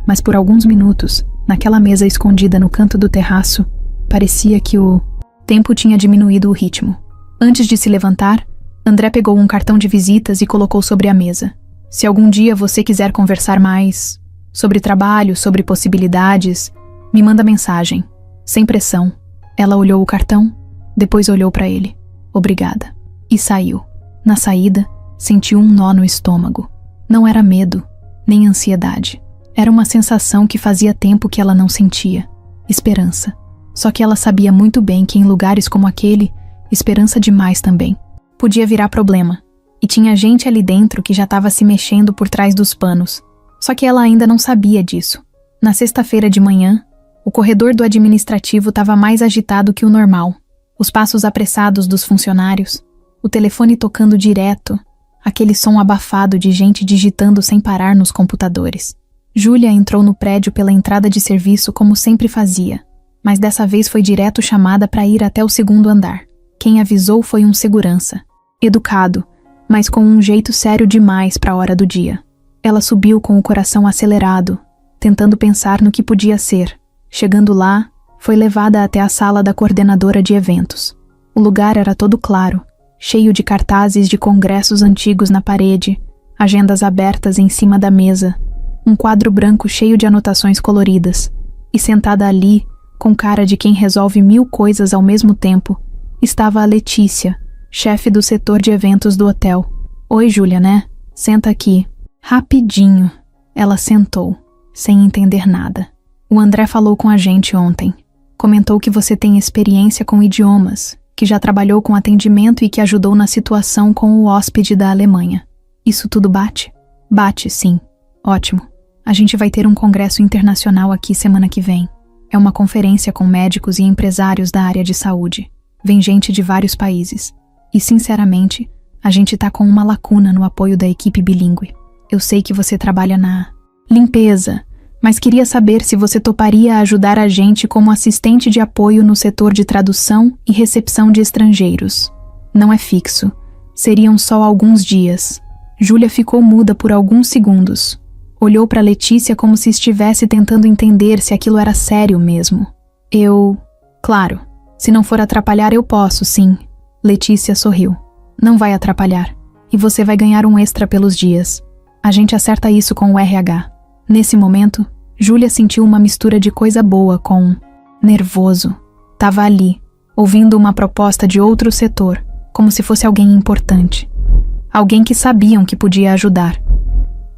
Mas por alguns minutos, naquela mesa escondida no canto do terraço, parecia que o tempo tinha diminuído o ritmo. Antes de se levantar, André pegou um cartão de visitas e colocou sobre a mesa. Se algum dia você quiser conversar mais sobre trabalho, sobre possibilidades, me manda mensagem. Sem pressão. Ela olhou o cartão, depois olhou para ele. Obrigada. E saiu. Na saída, sentiu um nó no estômago. Não era medo, nem ansiedade. Era uma sensação que fazia tempo que ela não sentia. Esperança. Só que ela sabia muito bem que em lugares como aquele, esperança demais também podia virar problema. E tinha gente ali dentro que já estava se mexendo por trás dos panos. Só que ela ainda não sabia disso. Na sexta-feira de manhã, o corredor do administrativo estava mais agitado que o normal. Os passos apressados dos funcionários, o telefone tocando direto, aquele som abafado de gente digitando sem parar nos computadores. Júlia entrou no prédio pela entrada de serviço como sempre fazia, mas dessa vez foi direto chamada para ir até o segundo andar. Quem avisou foi um segurança, educado, mas com um jeito sério demais para a hora do dia. Ela subiu com o coração acelerado, tentando pensar no que podia ser. Chegando lá, foi levada até a sala da coordenadora de eventos. O lugar era todo claro, cheio de cartazes de congressos antigos na parede, agendas abertas em cima da mesa, um quadro branco cheio de anotações coloridas, e sentada ali, com cara de quem resolve 1000 coisas ao mesmo tempo, estava a Letícia, chefe do setor de eventos do hotel. Oi, Júlia, né? Senta aqui. Rapidinho. Ela sentou, sem entender nada. O André falou com a gente ontem. Comentou que você tem experiência com idiomas, que já trabalhou com atendimento e que ajudou na situação com o hóspede da Alemanha. Isso tudo bate? Bate, sim. Ótimo. A gente vai ter um congresso internacional aqui semana que vem. É uma conferência com médicos e empresários da área de saúde. Vem gente de vários países. E, sinceramente, a gente tá com uma lacuna no apoio da equipe bilíngue. Eu sei que você trabalha na limpeza, mas queria saber se você toparia ajudar a gente como assistente de apoio no setor de tradução e recepção de estrangeiros. Não é fixo. Seriam só alguns dias. Júlia ficou muda por alguns segundos. Olhou para Letícia como se estivesse tentando entender se aquilo era sério mesmo. Claro, se não for atrapalhar eu posso, sim. Letícia sorriu. Não vai atrapalhar. E você vai ganhar um extra pelos dias. A gente acerta isso com o RH. Nesse momento, Júlia sentiu uma mistura de coisa boa com nervoso. Tava ali, ouvindo uma proposta de outro setor, como se fosse alguém importante. Alguém que sabiam que podia ajudar.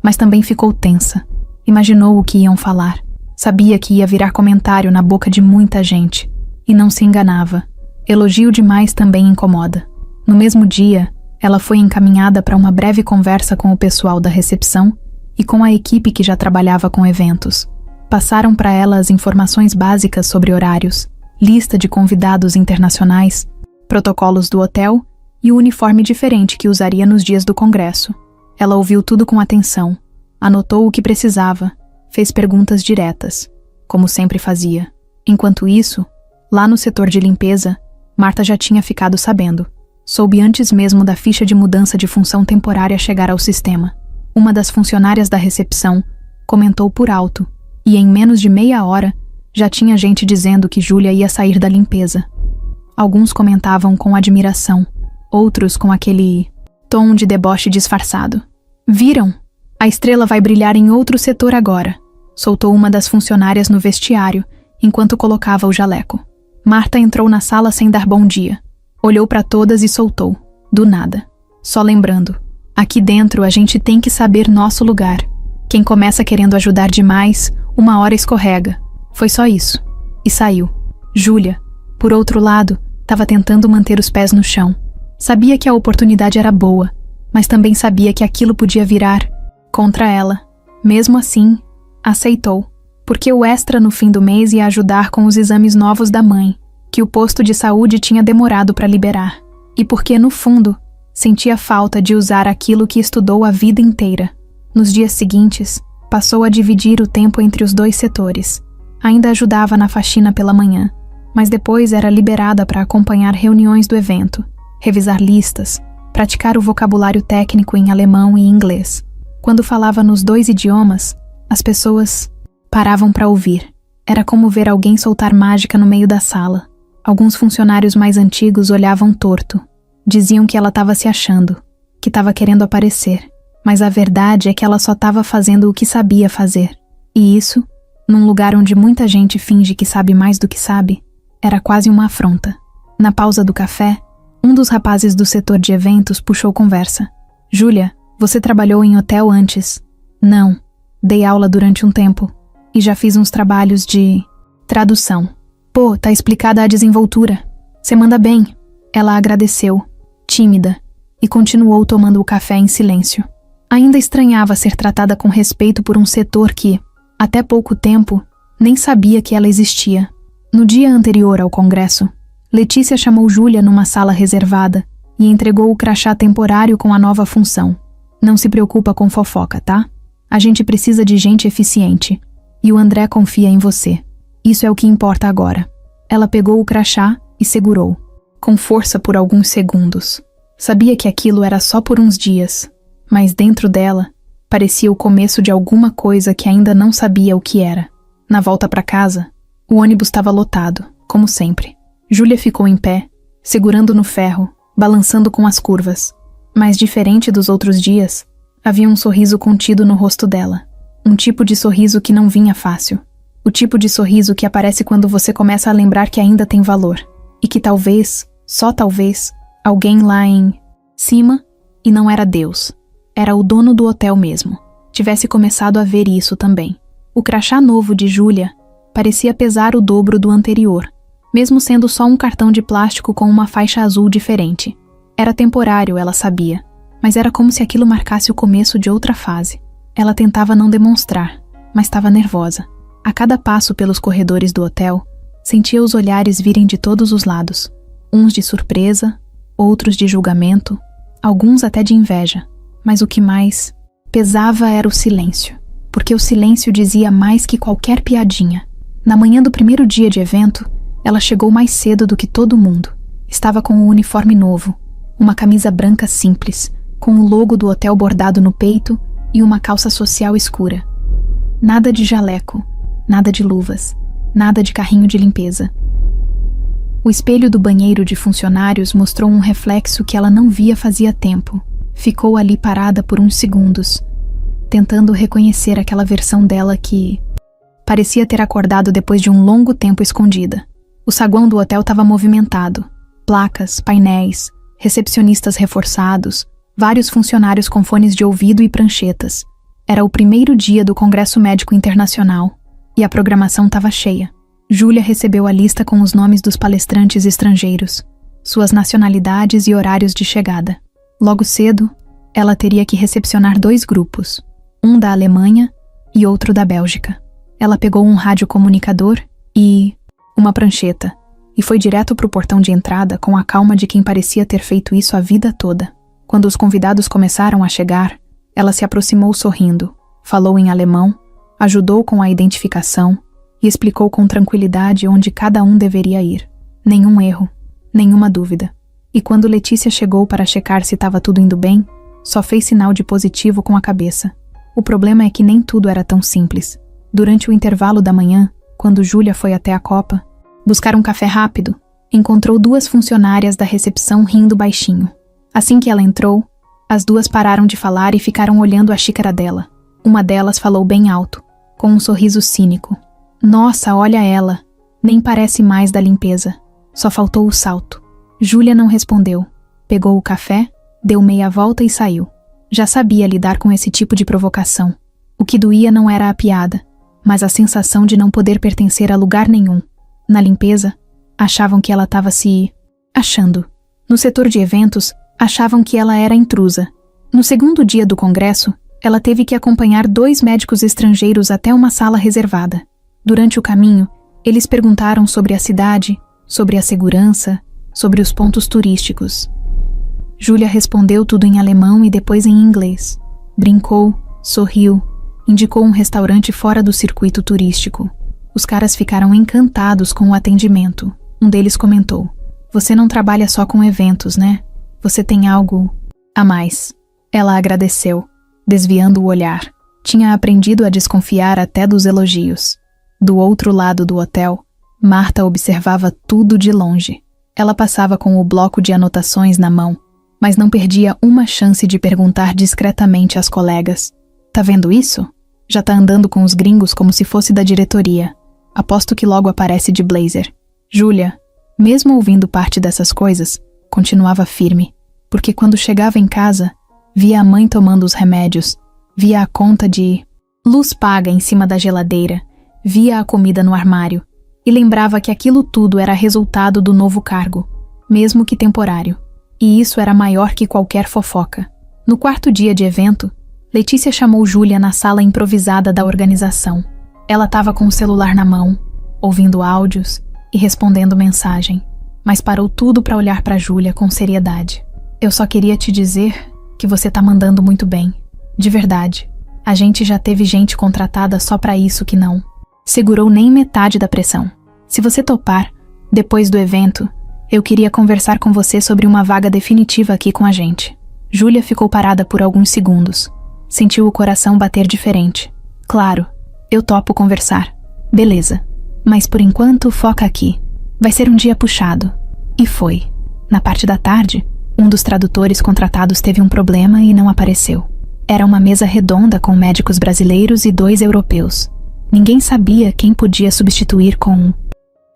Mas também ficou tensa. Imaginou o que iam falar. Sabia que ia virar comentário na boca de muita gente. E não se enganava. Elogio demais também incomoda. No mesmo dia, ela foi encaminhada para uma breve conversa com o pessoal da recepção e com a equipe que já trabalhava com eventos. Passaram para ela as informações básicas sobre horários, lista de convidados internacionais, protocolos do hotel e o uniforme diferente que usaria nos dias do congresso. Ela ouviu tudo com atenção, anotou o que precisava, fez perguntas diretas, como sempre fazia. Enquanto isso, lá no setor de limpeza, Marta já tinha ficado sabendo. Soube antes mesmo da ficha de mudança de função temporária chegar ao sistema. Uma das funcionárias da recepção comentou por alto, e em menos de meia hora já tinha gente dizendo que Júlia ia sair da limpeza. Alguns comentavam com admiração, outros com aquele tom de deboche disfarçado. Viram? A estrela vai brilhar em outro setor agora, soltou uma das funcionárias no vestiário, enquanto colocava o jaleco. Marta entrou na sala sem dar bom dia. Olhou para todas e soltou, do nada. Só lembrando, aqui dentro a gente tem que saber nosso lugar. Quem começa querendo ajudar demais, uma hora escorrega. Foi só isso. E saiu. Júlia, por outro lado, estava tentando manter os pés no chão. Sabia que a oportunidade era boa, mas também sabia que aquilo podia virar contra ela. Mesmo assim, aceitou, porque o extra no fim do mês ia ajudar com os exames novos da mãe, que o posto de saúde tinha demorado para liberar, e porque, no fundo, sentia falta de usar aquilo que estudou a vida inteira. Nos dias seguintes, passou a dividir o tempo entre os dois setores. Ainda ajudava na faxina pela manhã, mas depois era liberada para acompanhar reuniões do evento, revisar listas, praticar o vocabulário técnico em alemão e inglês. Quando falava nos dois idiomas, as pessoas paravam para ouvir. Era como ver alguém soltar mágica no meio da sala. Alguns funcionários mais antigos olhavam torto. Diziam que ela estava se achando, que estava querendo aparecer. Mas a verdade é que ela só estava fazendo o que sabia fazer. E isso, num lugar onde muita gente finge que sabe mais do que sabe, era quase uma afronta. Na pausa do café, um dos rapazes do setor de eventos puxou conversa. Júlia, você trabalhou em hotel antes? Não. Dei aula durante um tempo. E já fiz uns trabalhos de tradução. Pô, tá explicada a desenvoltura. Você manda bem. Ela agradeceu, tímida, e continuou tomando o café em silêncio. Ainda estranhava ser tratada com respeito por um setor que, até pouco tempo, nem sabia que ela existia. No dia anterior ao congresso, Letícia chamou Júlia numa sala reservada e entregou o crachá temporário com a nova função. Não se preocupa com fofoca, tá? A gente precisa de gente eficiente. E o André confia em você. Isso é o que importa agora. Ela pegou o crachá e segurou, com força por alguns segundos. Sabia que aquilo era só por uns dias, mas dentro dela parecia o começo de alguma coisa que ainda não sabia o que era. Na volta para casa, o ônibus estava lotado, como sempre. Júlia ficou em pé, segurando no ferro, balançando com as curvas. Mas diferente dos outros dias, havia um sorriso contido no rosto dela. Um tipo de sorriso que não vinha fácil. O tipo de sorriso que aparece quando você começa a lembrar que ainda tem valor. E que talvez, só talvez, alguém lá em cima, e não era Deus, era o dono do hotel mesmo, tivesse começado a ver isso também. O crachá novo de Júlia parecia pesar o dobro do anterior, mesmo sendo só um cartão de plástico com uma faixa azul diferente. Era temporário, ela sabia, mas era como se aquilo marcasse o começo de outra fase. Ela tentava não demonstrar, mas estava nervosa. A cada passo pelos corredores do hotel, sentia os olhares virem de todos os lados, uns de surpresa, outros de julgamento, alguns até de inveja, mas o que mais pesava era o silêncio, porque o silêncio dizia mais que qualquer piadinha. Na manhã do primeiro dia de evento, ela chegou mais cedo do que todo mundo. Estava com um uniforme novo, uma camisa branca simples, com o logo do hotel bordado no peito e uma calça social escura. Nada de jaleco, nada de luvas, nada de carrinho de limpeza. O espelho do banheiro de funcionários mostrou um reflexo que ela não via fazia tempo. Ficou ali parada por uns segundos, tentando reconhecer aquela versão dela que parecia ter acordado depois de um longo tempo escondida. O saguão do hotel estava movimentado. Placas, painéis, recepcionistas reforçados, vários funcionários com fones de ouvido e pranchetas. Era o primeiro dia do Congresso Médico Internacional e a programação estava cheia. Júlia recebeu a lista com os nomes dos palestrantes estrangeiros, suas nacionalidades e horários de chegada. Logo cedo, ela teria que recepcionar 2 grupos, um da Alemanha e outro da Bélgica. Ela pegou um radiocomunicador e uma prancheta e foi direto para o portão de entrada com a calma de quem parecia ter feito isso a vida toda. Quando os convidados começaram a chegar, ela se aproximou sorrindo, falou em alemão, ajudou com a identificação e explicou com tranquilidade onde cada um deveria ir. Nenhum erro, nenhuma dúvida. E quando Letícia chegou para checar se estava tudo indo bem, só fez sinal de positivo com a cabeça. O problema é que nem tudo era tão simples. Durante o intervalo da manhã, quando Júlia foi até a copa, buscar um café rápido, encontrou 2 funcionárias da recepção rindo baixinho. Assim que ela entrou, as 2 pararam de falar e ficaram olhando a xícara dela. Uma delas falou bem alto, com um sorriso cínico. Nossa, olha ela! Nem parece mais da limpeza. Só faltou o salto. Júlia não respondeu. Pegou o café, deu meia volta e saiu. Já sabia lidar com esse tipo de provocação. O que doía não era a piada, mas a sensação de não poder pertencer a lugar nenhum. Na limpeza, achavam que ela estava se achando. No setor de eventos, achavam que ela era intrusa. No segundo dia do congresso, ela teve que acompanhar 2 médicos estrangeiros até uma sala reservada. Durante o caminho, eles perguntaram sobre a cidade, sobre a segurança, sobre os pontos turísticos. Júlia respondeu tudo em alemão e depois em inglês. Brincou, sorriu, indicou um restaurante fora do circuito turístico. Os caras ficaram encantados com o atendimento. Um deles comentou: "Você não trabalha só com eventos, né? Você tem algo a mais." Ela agradeceu, desviando o olhar. Tinha aprendido a desconfiar até dos elogios. Do outro lado do hotel, Marta observava tudo de longe. Ela passava com o bloco de anotações na mão, mas não perdia uma chance de perguntar discretamente às colegas: "Tá vendo isso? Já tá andando com os gringos como se fosse da diretoria. Aposto que logo aparece de blazer." Júlia, mesmo ouvindo parte dessas coisas, continuava firme, porque quando chegava em casa, via a mãe tomando os remédios, via a conta de luz paga em cima da geladeira, via a comida no armário, e lembrava que aquilo tudo era resultado do novo cargo, mesmo que temporário. E isso era maior que qualquer fofoca. No 4º dia de evento, Letícia chamou Júlia na sala improvisada da organização. Ela estava com o celular na mão, ouvindo áudios e respondendo mensagem, mas parou tudo para olhar para Júlia com seriedade. Eu só queria te dizer que você tá mandando muito bem. De verdade. A gente já teve gente contratada só pra isso que não segurou nem metade da pressão. Se você topar, depois do evento, eu queria conversar com você sobre uma vaga definitiva aqui com a gente. Júlia ficou parada por alguns segundos. Sentiu o coração bater diferente. Claro, eu topo conversar. Beleza. Mas por enquanto, foca aqui. Vai ser um dia puxado. E foi. Na parte da tarde, um dos tradutores contratados teve um problema e não apareceu. Era uma mesa redonda com médicos brasileiros e 2 europeus. Ninguém sabia quem podia substituir com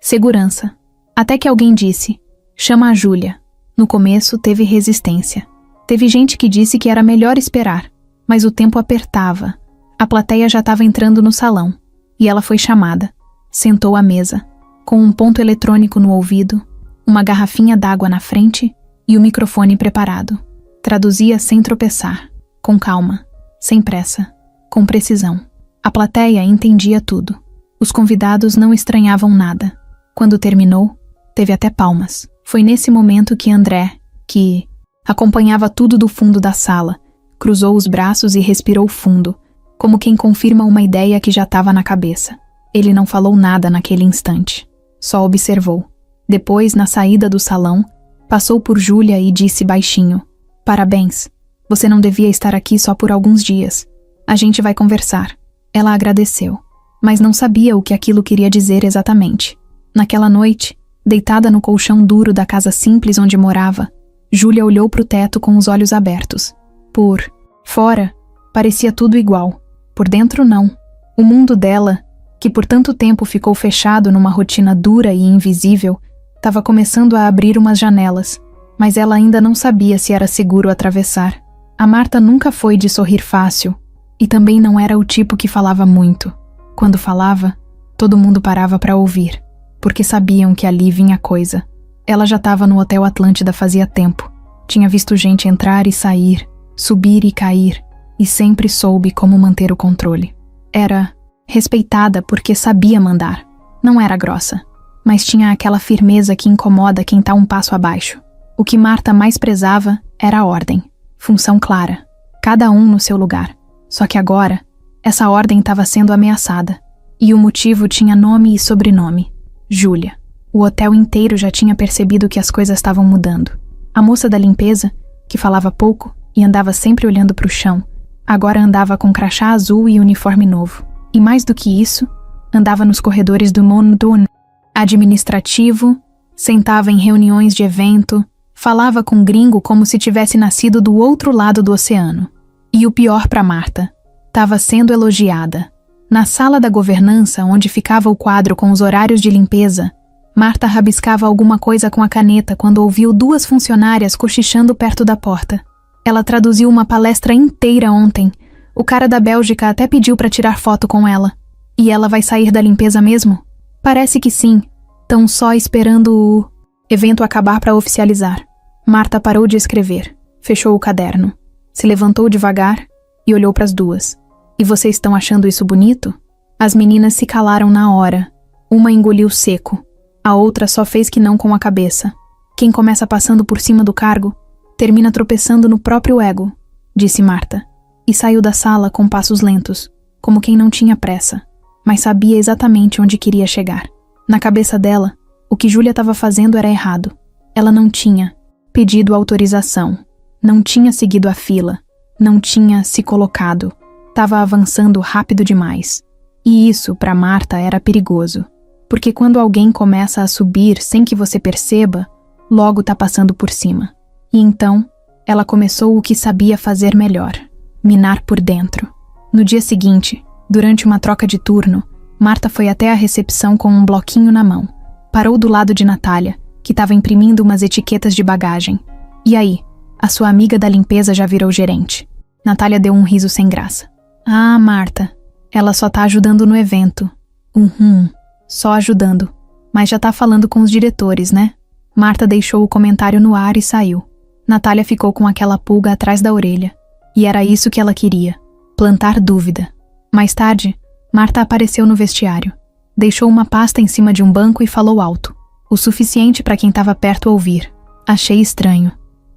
segurança. Até que alguém disse, chama a Júlia. No começo teve resistência. Teve gente que disse que era melhor esperar, mas o tempo apertava. A plateia já estava entrando no salão, e ela foi chamada. Sentou à mesa, com um ponto eletrônico no ouvido, uma garrafinha d'água na frente e o microfone preparado. Traduzia sem tropeçar, com calma, sem pressa, com precisão. A plateia entendia tudo. Os convidados não estranhavam nada. Quando terminou, teve até palmas. Foi nesse momento que André, que acompanhava tudo do fundo da sala, cruzou os braços e respirou fundo, como quem confirma uma ideia que já estava na cabeça. Ele não falou nada naquele instante. Só observou. Depois, na saída do salão, passou por Júlia e disse baixinho, parabéns. Você não devia estar aqui só por alguns dias. A gente vai conversar. Ela agradeceu, mas não sabia o que aquilo queria dizer exatamente. Naquela noite, deitada no colchão duro da casa simples onde morava, Júlia olhou para o teto com os olhos abertos. Por fora, parecia tudo igual. Por dentro, não. O mundo dela, que por tanto tempo ficou fechado numa rotina dura e invisível, estava começando a abrir umas janelas, mas ela ainda não sabia se era seguro atravessar. A Marta nunca foi de sorrir fácil, e também não era o tipo que falava muito. Quando falava, todo mundo parava para ouvir, porque sabiam que ali vinha coisa. Ela já estava no Hotel Atlântida fazia tempo. Tinha visto gente entrar e sair, subir e cair, e sempre soube como manter o controle. Era respeitada porque sabia mandar. Não era grossa, mas tinha aquela firmeza que incomoda quem está um passo abaixo. O que Marta mais prezava era a ordem, função clara, cada um no seu lugar. Só que agora, essa ordem estava sendo ameaçada, e o motivo tinha nome e sobrenome: Júlia. O hotel inteiro já tinha percebido que as coisas estavam mudando. A moça da limpeza, que falava pouco e andava sempre olhando para o chão, agora andava com crachá azul e uniforme novo. E mais do que isso, andava nos corredores do mundo administrativo, sentava em reuniões de evento, falava com gringo como se tivesse nascido do outro lado do oceano. E o pior para Marta, estava sendo elogiada. Na sala da governança, onde ficava o quadro com os horários de limpeza, Marta rabiscava alguma coisa com a caneta quando ouviu 2 funcionárias cochichando perto da porta. Ela traduziu uma palestra inteira ontem. O cara da Bélgica até pediu para tirar foto com ela. E ela vai sair da limpeza mesmo? Parece que sim. Tão só esperando o evento acabar para oficializar. Marta parou de escrever. Fechou o caderno. Se levantou devagar e olhou para as 2. E vocês estão achando isso bonito? As meninas se calaram na hora. Uma engoliu seco. A outra só fez que não com a cabeça. Quem começa passando por cima do cargo, termina tropeçando no próprio ego, disse Marta. E saiu da sala com passos lentos, como quem não tinha pressa, mas sabia exatamente onde queria chegar. Na cabeça dela, o que Júlia estava fazendo era errado. Ela não tinha pedido autorização, não tinha seguido a fila, não tinha se colocado. Estava avançando rápido demais. E isso, para Marta, era perigoso. Porque quando alguém começa a subir sem que você perceba, logo está passando por cima. E então, ela começou o que sabia fazer melhor: minar por dentro. No dia seguinte, durante uma troca de turno, Marta foi até a recepção com um bloquinho na mão. Parou do lado de Natália, que estava imprimindo umas etiquetas de bagagem. E aí, a sua amiga da limpeza já virou gerente. Natália deu um riso sem graça. Ah, Marta, ela só tá ajudando no evento. Só ajudando. Mas já tá falando com os diretores, né? Marta deixou o comentário no ar e saiu. Natália ficou com aquela pulga atrás da orelha. E era isso que ela queria: plantar dúvida. Mais tarde, Marta apareceu no vestiário. Deixou uma pasta em cima de um banco e falou alto, o suficiente para quem estava perto ouvir. Achei estranho.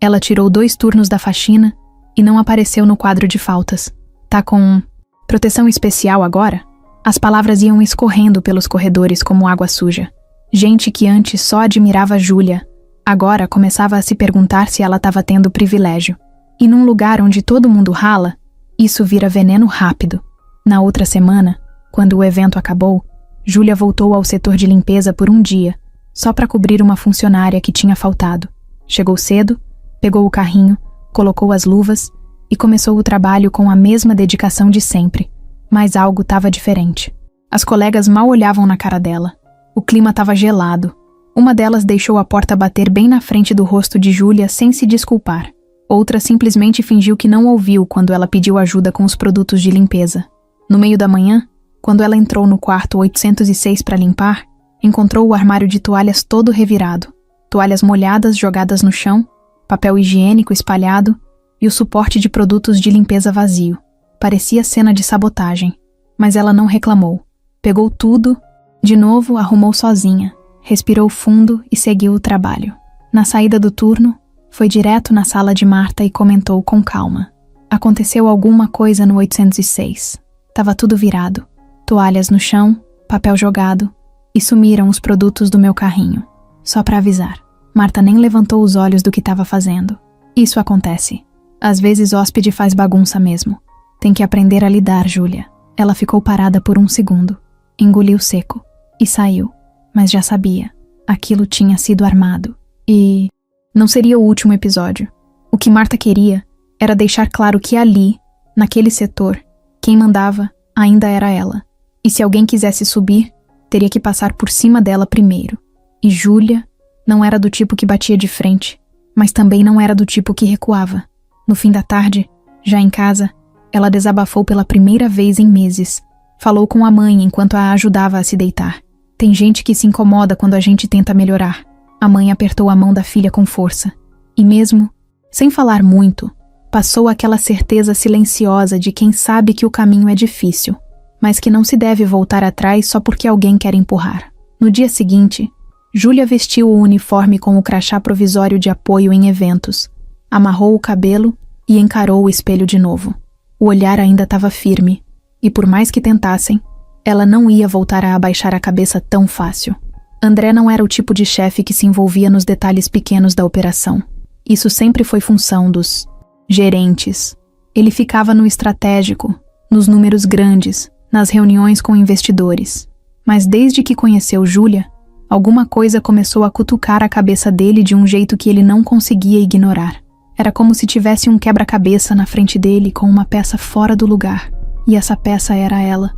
Ela tirou 2 turnos da faxina e não apareceu no quadro de faltas. Tá com proteção especial agora? As palavras iam escorrendo pelos corredores como água suja. Gente que antes só admirava Júlia, agora começava a se perguntar se ela estava tendo privilégio. E num lugar onde todo mundo rala, isso vira veneno rápido. Na outra semana, quando o evento acabou, Júlia voltou ao setor de limpeza por um dia, só para cobrir uma funcionária que tinha faltado. Chegou cedo, pegou o carrinho, colocou as luvas e começou o trabalho com a mesma dedicação de sempre. Mas algo estava diferente. As colegas mal olhavam na cara dela. O clima estava gelado. Uma delas deixou a porta bater bem na frente do rosto de Júlia sem se desculpar. Outra simplesmente fingiu que não ouviu quando ela pediu ajuda com os produtos de limpeza. No meio da manhã, quando ela entrou no quarto 806 para limpar, encontrou o armário de toalhas todo revirado. Toalhas molhadas jogadas no chão, papel higiênico espalhado e o suporte de produtos de limpeza vazio. Parecia cena de sabotagem, mas ela não reclamou. Pegou tudo, de novo arrumou sozinha, respirou fundo e seguiu o trabalho. Na saída do turno, foi direto na sala de Marta e comentou com calma. Aconteceu alguma coisa no 806. Tava tudo virado. Toalhas no chão, papel jogado, e sumiram os produtos do meu carrinho. Só para avisar. Marta nem levantou os olhos do que estava fazendo. Isso acontece. Às vezes hóspede faz bagunça mesmo. Tem que aprender a lidar, Júlia. Ela ficou parada por um segundo. Engoliu seco. E saiu. Mas já sabia. Aquilo tinha sido armado. E não seria o último episódio. O que Marta queria era deixar claro que ali, naquele setor, quem mandava ainda era ela. E se alguém quisesse subir, teria que passar por cima dela primeiro. E Júlia não era do tipo que batia de frente, mas também não era do tipo que recuava. No fim da tarde, já em casa, ela desabafou pela primeira vez em meses. Falou com a mãe enquanto a ajudava a se deitar. Tem gente que se incomoda quando a gente tenta melhorar. A mãe apertou a mão da filha com força. E mesmo, sem falar muito, passou aquela certeza silenciosa de quem sabe que o caminho é difícil, mas que não se deve voltar atrás só porque alguém quer empurrar. No dia seguinte, Júlia vestiu o uniforme com o crachá provisório de apoio em eventos, amarrou o cabelo e encarou o espelho de novo. O olhar ainda estava firme, e por mais que tentassem, ela não ia voltar a abaixar a cabeça tão fácil. André não era o tipo de chefe que se envolvia nos detalhes pequenos da operação. Isso sempre foi função dos gerentes. Ele ficava no estratégico, nos números grandes, nas reuniões com investidores. Mas desde que conheceu Júlia, alguma coisa começou a cutucar a cabeça dele de um jeito que ele não conseguia ignorar. Era como se tivesse um quebra-cabeça na frente dele com uma peça fora do lugar, e essa peça era ela.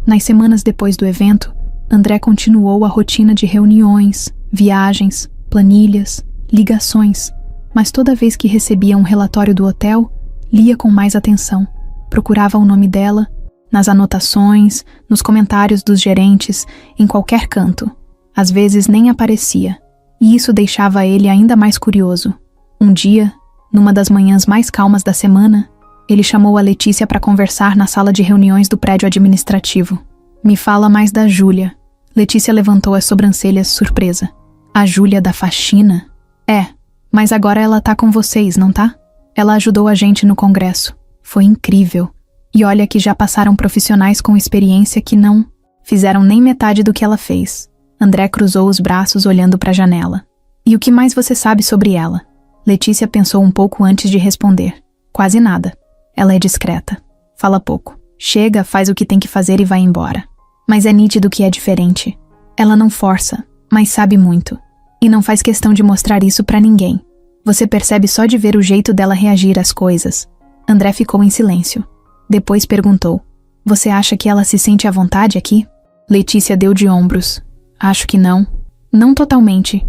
Nas semanas depois do evento, André continuou a rotina de reuniões, viagens, planilhas, ligações, mas toda vez que recebia um relatório do hotel, lia com mais atenção, procurava o nome dela, nas anotações, nos comentários dos gerentes, em qualquer canto. Às vezes nem aparecia, e isso deixava ele ainda mais curioso. Um dia, numa das manhãs mais calmas da semana, ele chamou a Letícia para conversar na sala de reuniões do prédio administrativo. Me fala mais da Júlia. Letícia levantou as sobrancelhas, surpresa. A Júlia da faxina? É, mas agora ela tá com vocês, não tá? Ela ajudou a gente no congresso. Foi incrível. E olha que já passaram profissionais com experiência que não fizeram nem metade do que ela fez. André cruzou os braços olhando para a janela. E o que mais você sabe sobre ela? Letícia pensou um pouco antes de responder. Quase nada. Ela é discreta. Fala pouco. Chega, faz o que tem que fazer e vai embora. Mas é nítido que é diferente. Ela não força, mas sabe muito. E não faz questão de mostrar isso pra ninguém. Você percebe só de ver o jeito dela reagir às coisas. André ficou em silêncio. Depois perguntou. Você acha que ela se sente à vontade aqui? Letícia deu de ombros. Acho que não. Não totalmente.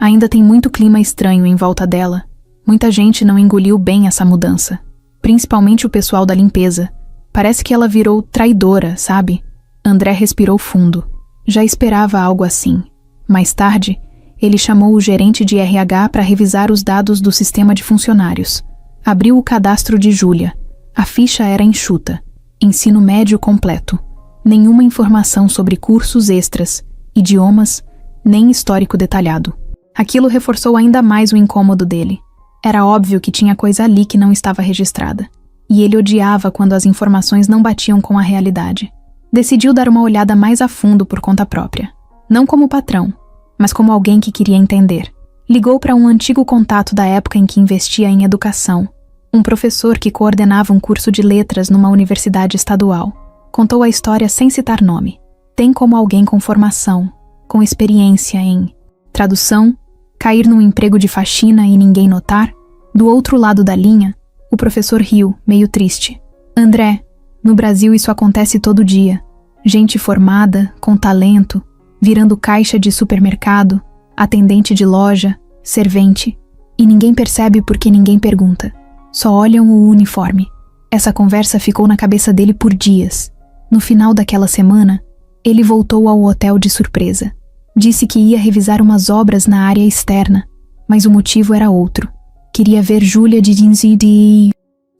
Ainda tem muito clima estranho em volta dela. Muita gente não engoliu bem essa mudança. Principalmente o pessoal da limpeza. Parece que ela virou traidora, sabe? André respirou fundo. Já esperava algo assim. Mais tarde, ele chamou o gerente de RH para revisar os dados do sistema de funcionários. Abriu o cadastro de Júlia. A ficha era enxuta. Ensino médio completo. Nenhuma informação sobre cursos extras, idiomas, nem histórico detalhado. Aquilo reforçou ainda mais o incômodo dele. Era óbvio que tinha coisa ali que não estava registrada. E ele odiava quando as informações não batiam com a realidade. Decidiu dar uma olhada mais a fundo por conta própria. Não como patrão, mas como alguém que queria entender. Ligou para um antigo contato da época em que investia em educação. Um professor que coordenava um curso de letras numa universidade estadual. Contou a história sem citar nome. Tem como alguém com formação, com experiência em tradução, cair num emprego de faxina e ninguém notar? Do outro lado da linha, o professor riu, meio triste. André, no Brasil isso acontece todo dia. Gente formada, com talento, virando caixa de supermercado, atendente de loja, servente. E ninguém percebe porque ninguém pergunta. Só olham o uniforme. Essa conversa ficou na cabeça dele por dias. No final daquela semana, ele voltou ao hotel de surpresa. Disse que ia revisar umas obras na área externa, mas o motivo era outro. Queria ver Júlia de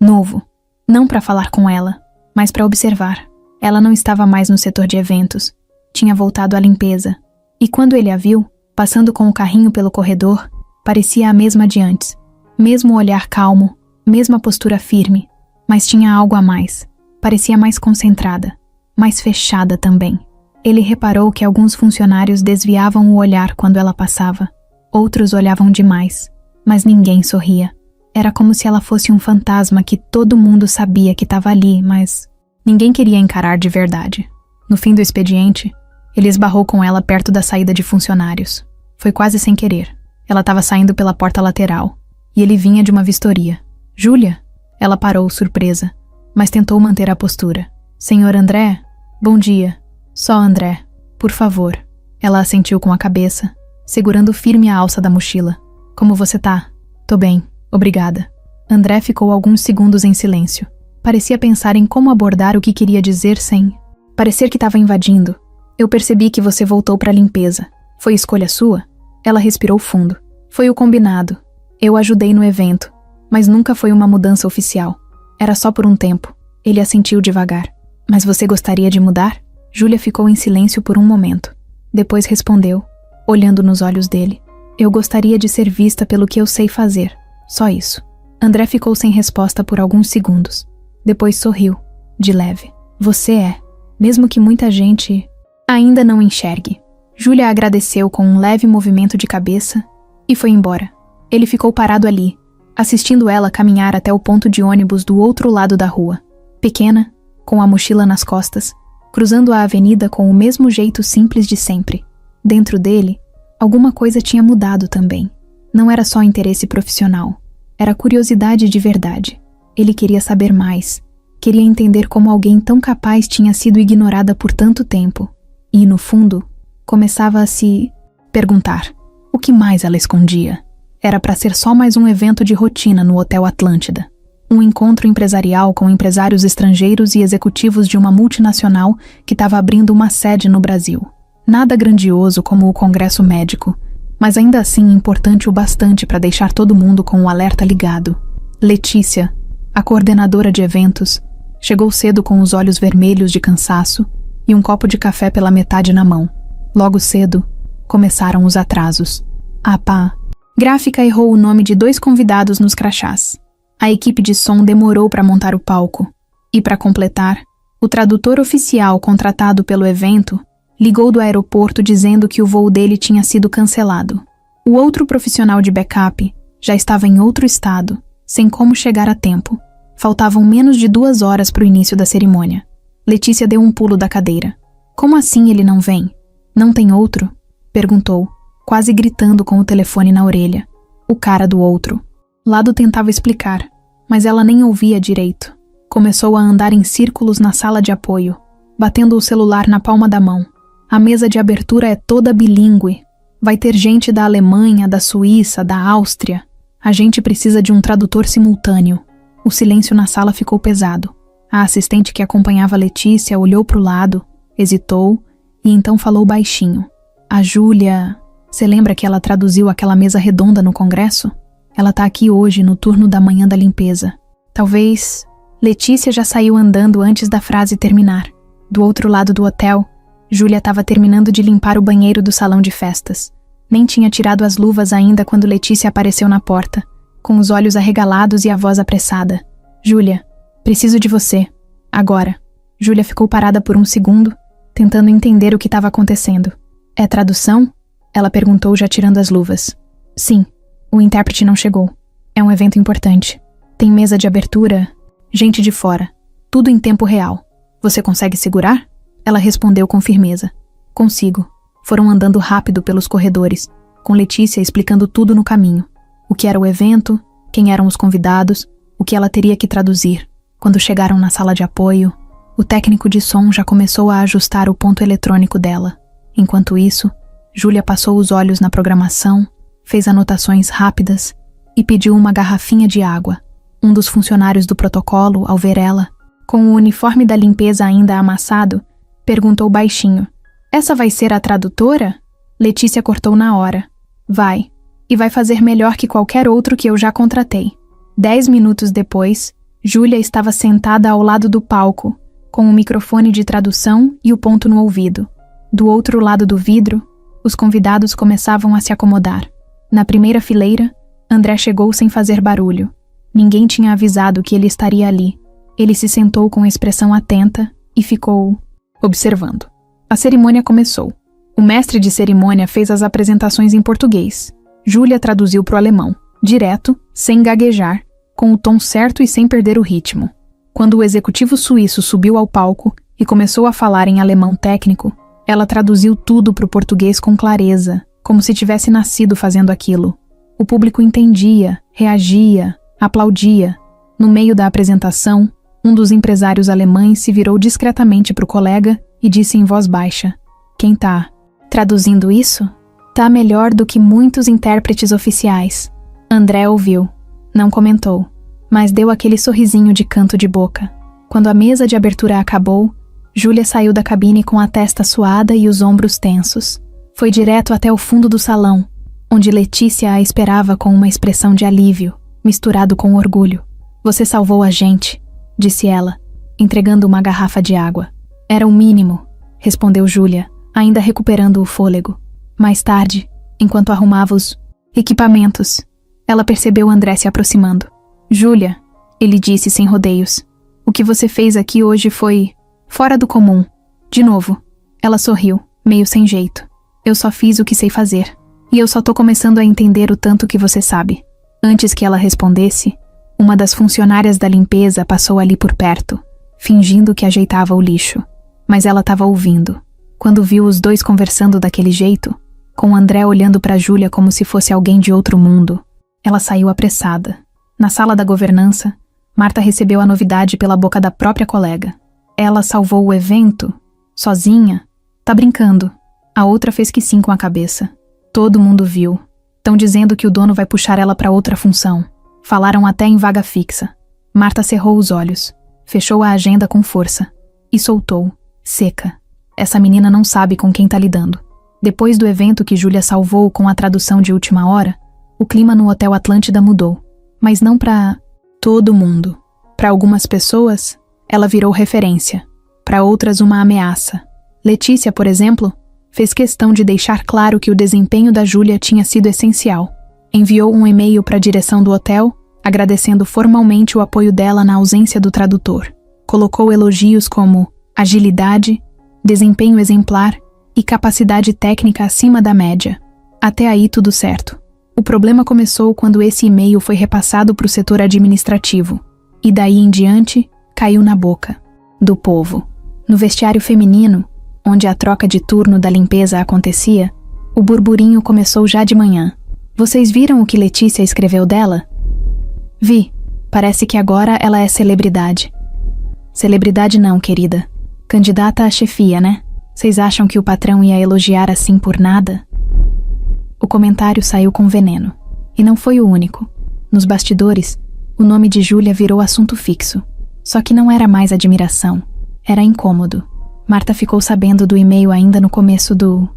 novo. Não para falar com ela, mas para observar. Ela não estava mais no setor de eventos. Tinha voltado à limpeza. E quando ele a viu, passando com o carrinho pelo corredor, parecia a mesma de antes. Mesmo olhar calmo, mesma postura firme, mas tinha algo a mais. Parecia mais concentrada, mais fechada também. Ele reparou que alguns funcionários desviavam o olhar quando ela passava. Outros olhavam demais, mas ninguém sorria. Era como se ela fosse um fantasma que todo mundo sabia que estava ali, mas ninguém queria encarar de verdade. No fim do expediente, ele esbarrou com ela perto da saída de funcionários. Foi quase sem querer. Ela estava saindo pela porta lateral, e ele vinha de uma vistoria. Júlia? Ela parou, surpresa, mas tentou manter a postura. Senhor André? Bom dia. Só André. Por favor. Ela assentiu com a cabeça, segurando firme a alça da mochila. Como você tá? Tô bem, obrigada. André ficou alguns segundos em silêncio. Parecia pensar em como abordar o que queria dizer sem parecer que estava invadindo. Eu percebi que você voltou para a limpeza. Foi escolha sua? Ela respirou fundo. Foi o combinado. Eu ajudei no evento, mas nunca foi uma mudança oficial. Era só por um tempo. Ele assentiu devagar. Mas você gostaria de mudar? Júlia ficou em silêncio por um momento. Depois respondeu, olhando nos olhos dele. Eu gostaria de ser vista pelo que eu sei fazer. Só isso. André ficou sem resposta por alguns segundos. Depois sorriu, de leve. Você é. Mesmo que muita gente ainda não enxergue. Júlia agradeceu com um leve movimento de cabeça e foi embora. Ele ficou parado ali, assistindo ela caminhar até o ponto de ônibus do outro lado da rua. Pequena, com a mochila nas costas, cruzando a avenida com o mesmo jeito simples de sempre. Dentro dele, alguma coisa tinha mudado também. Não era só interesse profissional, era curiosidade de verdade. Ele queria saber mais, queria entender como alguém tão capaz tinha sido ignorada por tanto tempo. E, no fundo, começava a se perguntar o que mais ela escondia. Era para ser só mais um evento de rotina no Hotel Atlântida. Um encontro empresarial com empresários estrangeiros e executivos de uma multinacional que estava abrindo uma sede no Brasil. Nada grandioso como o Congresso Médico, mas ainda assim importante o bastante para deixar todo mundo com o alerta ligado. Letícia, a coordenadora de eventos, chegou cedo com os olhos vermelhos de cansaço e um copo de café pela metade na mão. Logo cedo, começaram os atrasos. A pá. Gráfica errou o nome de 2 convidados nos crachás. A equipe de som demorou para montar o palco. E, para completar, o tradutor oficial contratado pelo evento ligou do aeroporto dizendo que o voo dele tinha sido cancelado. O outro profissional de backup já estava em outro estado, sem como chegar a tempo. Faltavam menos de 2 horas para o início da cerimônia. Letícia deu um pulo da cadeira. Como assim ele não vem? Não tem outro? Perguntou, quase gritando com o telefone na orelha. O cara do outro. Lado tentava explicar, mas ela nem ouvia direito. Começou a andar em círculos na sala de apoio, batendo o celular na palma da mão. A mesa de abertura é toda bilíngue. Vai ter gente da Alemanha, da Suíça, da Áustria. A gente precisa de um tradutor simultâneo. O silêncio na sala ficou pesado. A assistente que acompanhava Letícia olhou para o lado, hesitou e então falou baixinho. A Júlia... Você lembra que ela traduziu aquela mesa redonda no congresso? Ela tá aqui hoje, no turno da manhã da limpeza. Talvez... Letícia já saiu andando antes da frase terminar. Do outro lado do hotel, Júlia estava terminando de limpar o banheiro do salão de festas. Nem tinha tirado as luvas ainda quando Letícia apareceu na porta. com os olhos arregalados e a voz apressada. Júlia, preciso de você. Agora. Júlia ficou parada por um segundo, tentando entender o que estava acontecendo. É tradução? Ela perguntou, já tirando as luvas. Sim, o intérprete não chegou. É um evento importante. Tem mesa de abertura, gente de fora. Tudo em tempo real. Você consegue segurar? Ela respondeu com firmeza. Consigo. Foram andando rápido pelos corredores, com Letícia explicando tudo no caminho. O que era o evento, quem eram os convidados, o que ela teria que traduzir. Quando chegaram na sala de apoio, o técnico de som já começou a ajustar o ponto eletrônico dela. Enquanto isso, Júlia passou os olhos na programação, fez anotações rápidas e pediu uma garrafinha de água. Um dos funcionários do protocolo, ao ver ela, com o uniforme da limpeza ainda amassado, perguntou baixinho: Essa vai ser a tradutora? Letícia cortou na hora. Vai. E vai fazer melhor que qualquer outro que eu já contratei. 10 minutos depois, Júlia estava sentada ao lado do palco, com o microfone de tradução e o ponto no ouvido. Do outro lado do vidro, os convidados começavam a se acomodar. Na primeira fileira, André chegou sem fazer barulho. Ninguém tinha avisado que ele estaria ali. Ele se sentou com expressão atenta e ficou observando. A cerimônia começou. O mestre de cerimônia fez as apresentações em português. Júlia traduziu para o alemão, direto, sem gaguejar, com o tom certo e sem perder o ritmo. Quando o executivo suíço subiu ao palco e começou a falar em alemão técnico, ela traduziu tudo para o português com clareza, como se tivesse nascido fazendo aquilo. O público entendia, reagia, aplaudia. No meio da apresentação, um dos empresários alemães se virou discretamente para o colega e disse em voz baixa: Quem tá traduzindo isso? Tá melhor do que muitos intérpretes oficiais. André ouviu. Não comentou, mas deu aquele sorrisinho de canto de boca. Quando a mesa de abertura acabou, Júlia saiu da cabine com a testa suada e os ombros tensos. Foi direto até o fundo do salão, onde Letícia a esperava com uma expressão de alívio, misturado com orgulho. Você salvou a gente, disse ela, entregando uma garrafa de água. Era o mínimo, respondeu Júlia, ainda recuperando o fôlego. Mais tarde, enquanto arrumava os equipamentos, ela percebeu André se aproximando. Júlia, ele disse sem rodeios, o que você fez aqui hoje foi fora do comum. De novo. Ela sorriu, meio sem jeito. Eu só fiz o que sei fazer. E eu só tô começando a entender o tanto que você sabe. Antes que ela respondesse, uma das funcionárias da limpeza passou ali por perto, fingindo que ajeitava o lixo. Mas ela estava ouvindo. Quando viu os dois conversando daquele jeito, com André olhando para Júlia como se fosse alguém de outro mundo, ela saiu apressada. Na sala da governança, Marta recebeu a novidade pela boca da própria colega. Ela salvou o evento? Sozinha? Tá brincando. A outra fez que sim com a cabeça. Todo mundo viu. Tão dizendo que o dono vai puxar ela para outra função. Falaram até em vaga fixa. Marta cerrou os olhos, fechou a agenda com força e soltou, seca. Essa menina não sabe com quem tá lidando. Depois do evento que Júlia salvou com a tradução de última hora, o clima no Hotel Atlântida mudou. Mas não para todo mundo. Para algumas pessoas, ela virou referência. Para outras, uma ameaça. Letícia, por exemplo, fez questão de deixar claro que o desempenho da Júlia tinha sido essencial. Enviou um e-mail para a direção do hotel, agradecendo formalmente o apoio dela na ausência do tradutor. Colocou elogios como agilidade, desempenho exemplar e capacidade técnica acima da média. Até aí tudo certo. O problema começou quando esse e-mail foi repassado para o setor administrativo, e daí em diante caiu na boca do povo. No vestiário feminino, onde a troca de turno da limpeza acontecia, o burburinho começou já de manhã. Vocês viram o que Letícia escreveu dela? Vi. Parece que agora ela é celebridade. Celebridade não, querida. Candidata à chefia, né? Vocês acham que o patrão ia elogiar assim por nada? O comentário saiu com veneno. E não foi o único. Nos bastidores, o nome de Júlia virou assunto fixo. Só que não era mais admiração. Era incômodo. Marta ficou sabendo do e-mail ainda no começo do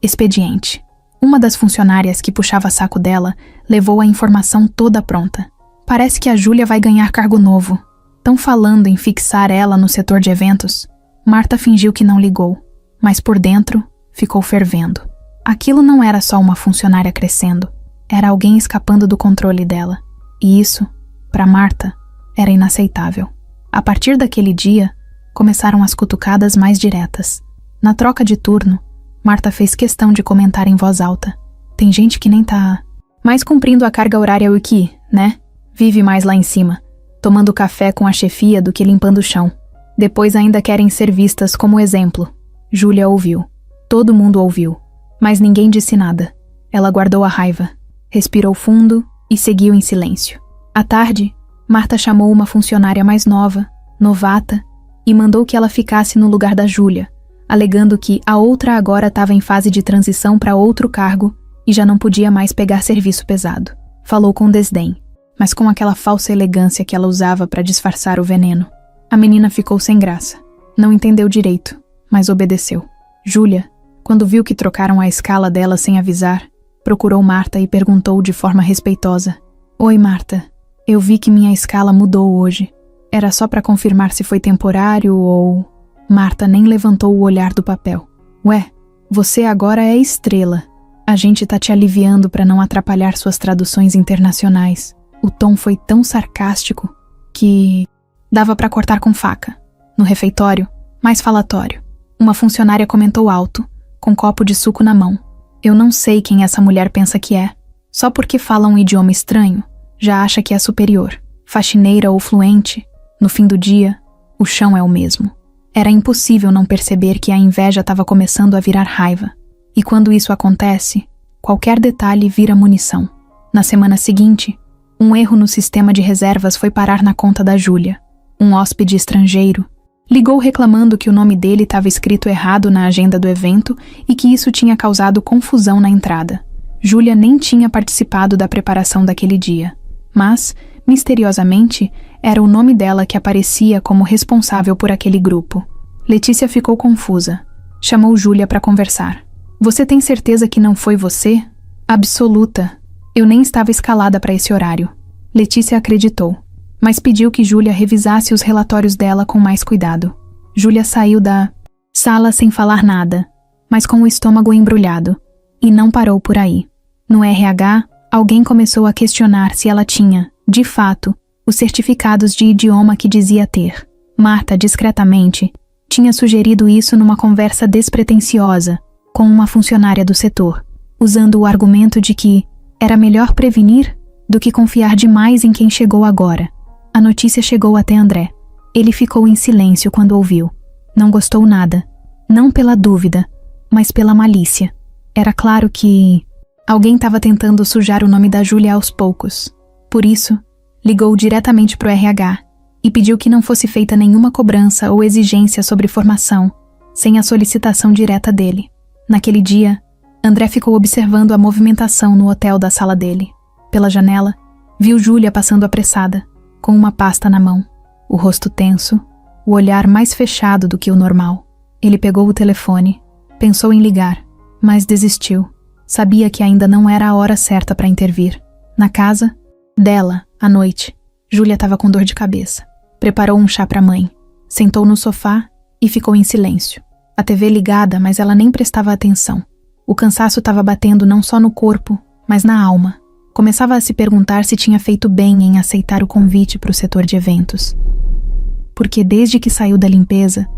expediente. Uma das funcionárias que puxava saco dela levou a informação toda pronta. Parece que a Júlia vai ganhar cargo novo. Tão falando em fixar ela no setor de eventos. Marta fingiu que não ligou, mas por dentro ficou fervendo. Aquilo não era só uma funcionária crescendo. Era alguém escapando do controle dela. E isso, para Marta, era inaceitável. A partir daquele dia, começaram as cutucadas mais diretas. Na troca de turno, Marta fez questão de comentar em voz alta. Tem gente que nem tá mais cumprindo a carga horária o que, né? Vive mais lá em cima, tomando café com a chefia do que limpando o chão. Depois ainda querem ser vistas como exemplo. Júlia ouviu. Todo mundo ouviu. Mas ninguém disse nada. Ela guardou a raiva, respirou fundo e seguiu em silêncio. À tarde, Marta chamou uma funcionária mais nova, novata, e mandou que ela ficasse no lugar da Júlia, alegando que a outra agora estava em fase de transição para outro cargo e já não podia mais pegar serviço pesado. Falou com desdém, mas com aquela falsa elegância que ela usava para disfarçar o veneno. A menina ficou sem graça. Não entendeu direito, mas obedeceu. Júlia, quando viu que trocaram a escala dela sem avisar, procurou Marta e perguntou de forma respeitosa. Oi, Marta. Eu vi que minha escala mudou hoje. Era só para confirmar se foi temporário ou... Marta nem levantou o olhar do papel. Ué, você agora é estrela. A gente tá te aliviando para não atrapalhar suas traduções internacionais. O tom foi tão sarcástico que... dava para cortar com faca. No refeitório, mais falatório. Uma funcionária comentou alto, com um copo de suco na mão. Eu não sei quem essa mulher pensa que é. Só porque fala um idioma estranho, já acha que é superior. Faxineira ou fluente, no fim do dia, o chão é o mesmo. Era impossível não perceber que a inveja estava começando a virar raiva. E quando isso acontece, qualquer detalhe vira munição. Na semana seguinte, um erro no sistema de reservas foi parar na conta da Júlia. Um hóspede estrangeiro ligou reclamando que o nome dele estava escrito errado na agenda do evento e que isso tinha causado confusão na entrada. Júlia nem tinha participado da preparação daquele dia, mas, misteriosamente, era o nome dela que aparecia como responsável por aquele grupo. Letícia ficou confusa. Chamou Júlia para conversar. Você tem certeza que não foi você? Absoluta. Eu nem estava escalada para esse horário. Letícia acreditou, mas pediu que Júlia revisasse os relatórios dela com mais cuidado. Júlia saiu da sala sem falar nada, mas com o estômago embrulhado, e não parou por aí. No RH, alguém começou a questionar se ela tinha, de fato, os certificados de idioma que dizia ter. Marta, discretamente, tinha sugerido isso numa conversa despretensiosa com uma funcionária do setor, usando o argumento de que era melhor prevenir do que confiar demais em quem chegou agora. A notícia chegou até André. Ele ficou em silêncio quando ouviu. Não gostou nada. Não pela dúvida, mas pela malícia. Era claro que alguém estava tentando sujar o nome da Júlia aos poucos. Por isso, ligou diretamente para o RH e pediu que não fosse feita nenhuma cobrança ou exigência sobre formação, sem a solicitação direta dele. Naquele dia, André ficou observando a movimentação no hotel da sala dele. Pela janela, viu Júlia passando apressada, com uma pasta na mão, o rosto tenso, o olhar mais fechado do que o normal. Ele pegou o telefone, pensou em ligar, mas desistiu. Sabia que ainda não era a hora certa para intervir. Na casa dela, à noite, Júlia estava com dor de cabeça. Preparou um chá para a mãe, sentou no sofá e ficou em silêncio. A TV ligada, mas ela nem prestava atenção. O cansaço estava batendo não só no corpo, mas na alma. Começava a se perguntar se tinha feito bem em aceitar o convite para o setor de eventos. Porque desde que saiu da limpeza,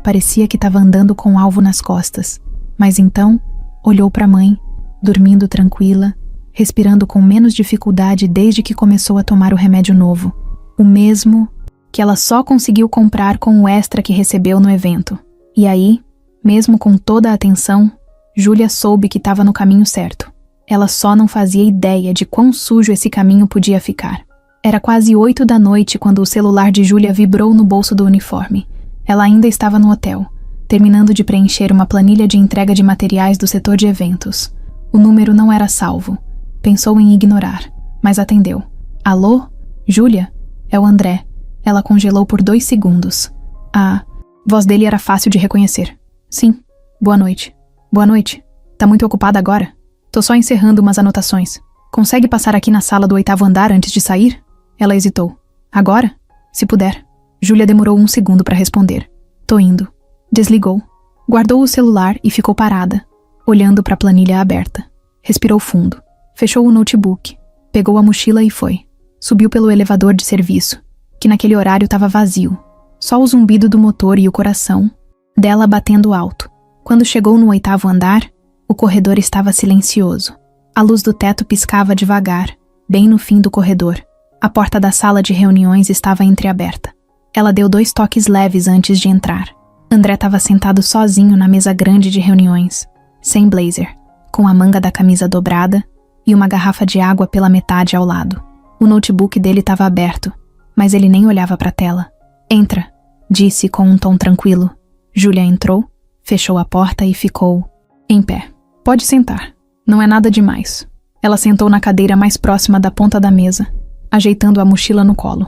parecia que estava andando com o alvo nas costas. Mas então, olhou para a mãe, dormindo tranquila, respirando com menos dificuldade desde que começou a tomar o remédio novo. O mesmo que ela só conseguiu comprar com o extra que recebeu no evento. E aí, mesmo com toda a atenção, Júlia soube que estava no caminho certo. Ela só não fazia ideia de quão sujo esse caminho podia ficar. Era quase 8 da noite quando o celular de Júlia vibrou no bolso do uniforme. Ela ainda estava no hotel, terminando de preencher uma planilha de entrega de materiais do setor de eventos. O número não era salvo. Pensou em ignorar, mas atendeu. Alô? Júlia? É o André. Ela congelou por 2 segundos. A voz dele era fácil de reconhecer. Sim. Boa noite. Boa noite. Tá muito ocupada agora? Tô só encerrando umas anotações. Consegue passar aqui na sala do 8º andar antes de sair? Ela hesitou. Agora? Se puder. Júlia demorou 1 segundo para responder. Tô indo. Desligou. Guardou o celular e ficou parada, olhando para a planilha aberta. Respirou fundo. Fechou o notebook. Pegou a mochila e foi. Subiu pelo elevador de serviço, que naquele horário estava vazio. Só o zumbido do motor e o coração dela batendo alto. Quando chegou no 8º andar, o corredor estava silencioso. A luz do teto piscava devagar, bem no fim do corredor. A porta da sala de reuniões estava entreaberta. Ela deu 2 toques leves antes de entrar. André estava sentado sozinho na mesa grande de reuniões, sem blazer, com a manga da camisa dobrada e uma garrafa de água pela metade ao lado. O notebook dele estava aberto, mas ele nem olhava para a tela. "Entra", disse com um tom tranquilo. Júlia entrou, fechou a porta e ficou em pé. "Pode sentar. Não é nada demais." Ela sentou na cadeira mais próxima da ponta da mesa, ajeitando a mochila no colo.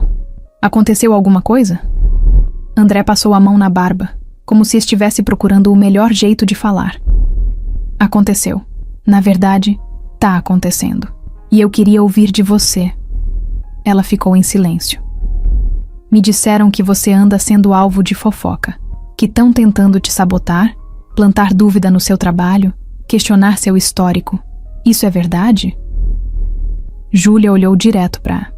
"Aconteceu alguma coisa?" André passou a mão na barba, como se estivesse procurando o melhor jeito de falar. "Aconteceu. Na verdade, tá acontecendo. E eu queria ouvir de você." Ela ficou em silêncio. "Me disseram que você anda sendo alvo de fofoca, que estão tentando te sabotar, plantar dúvida no seu trabalho, questionar seu histórico. Isso é verdade?" Júlia olhou direto para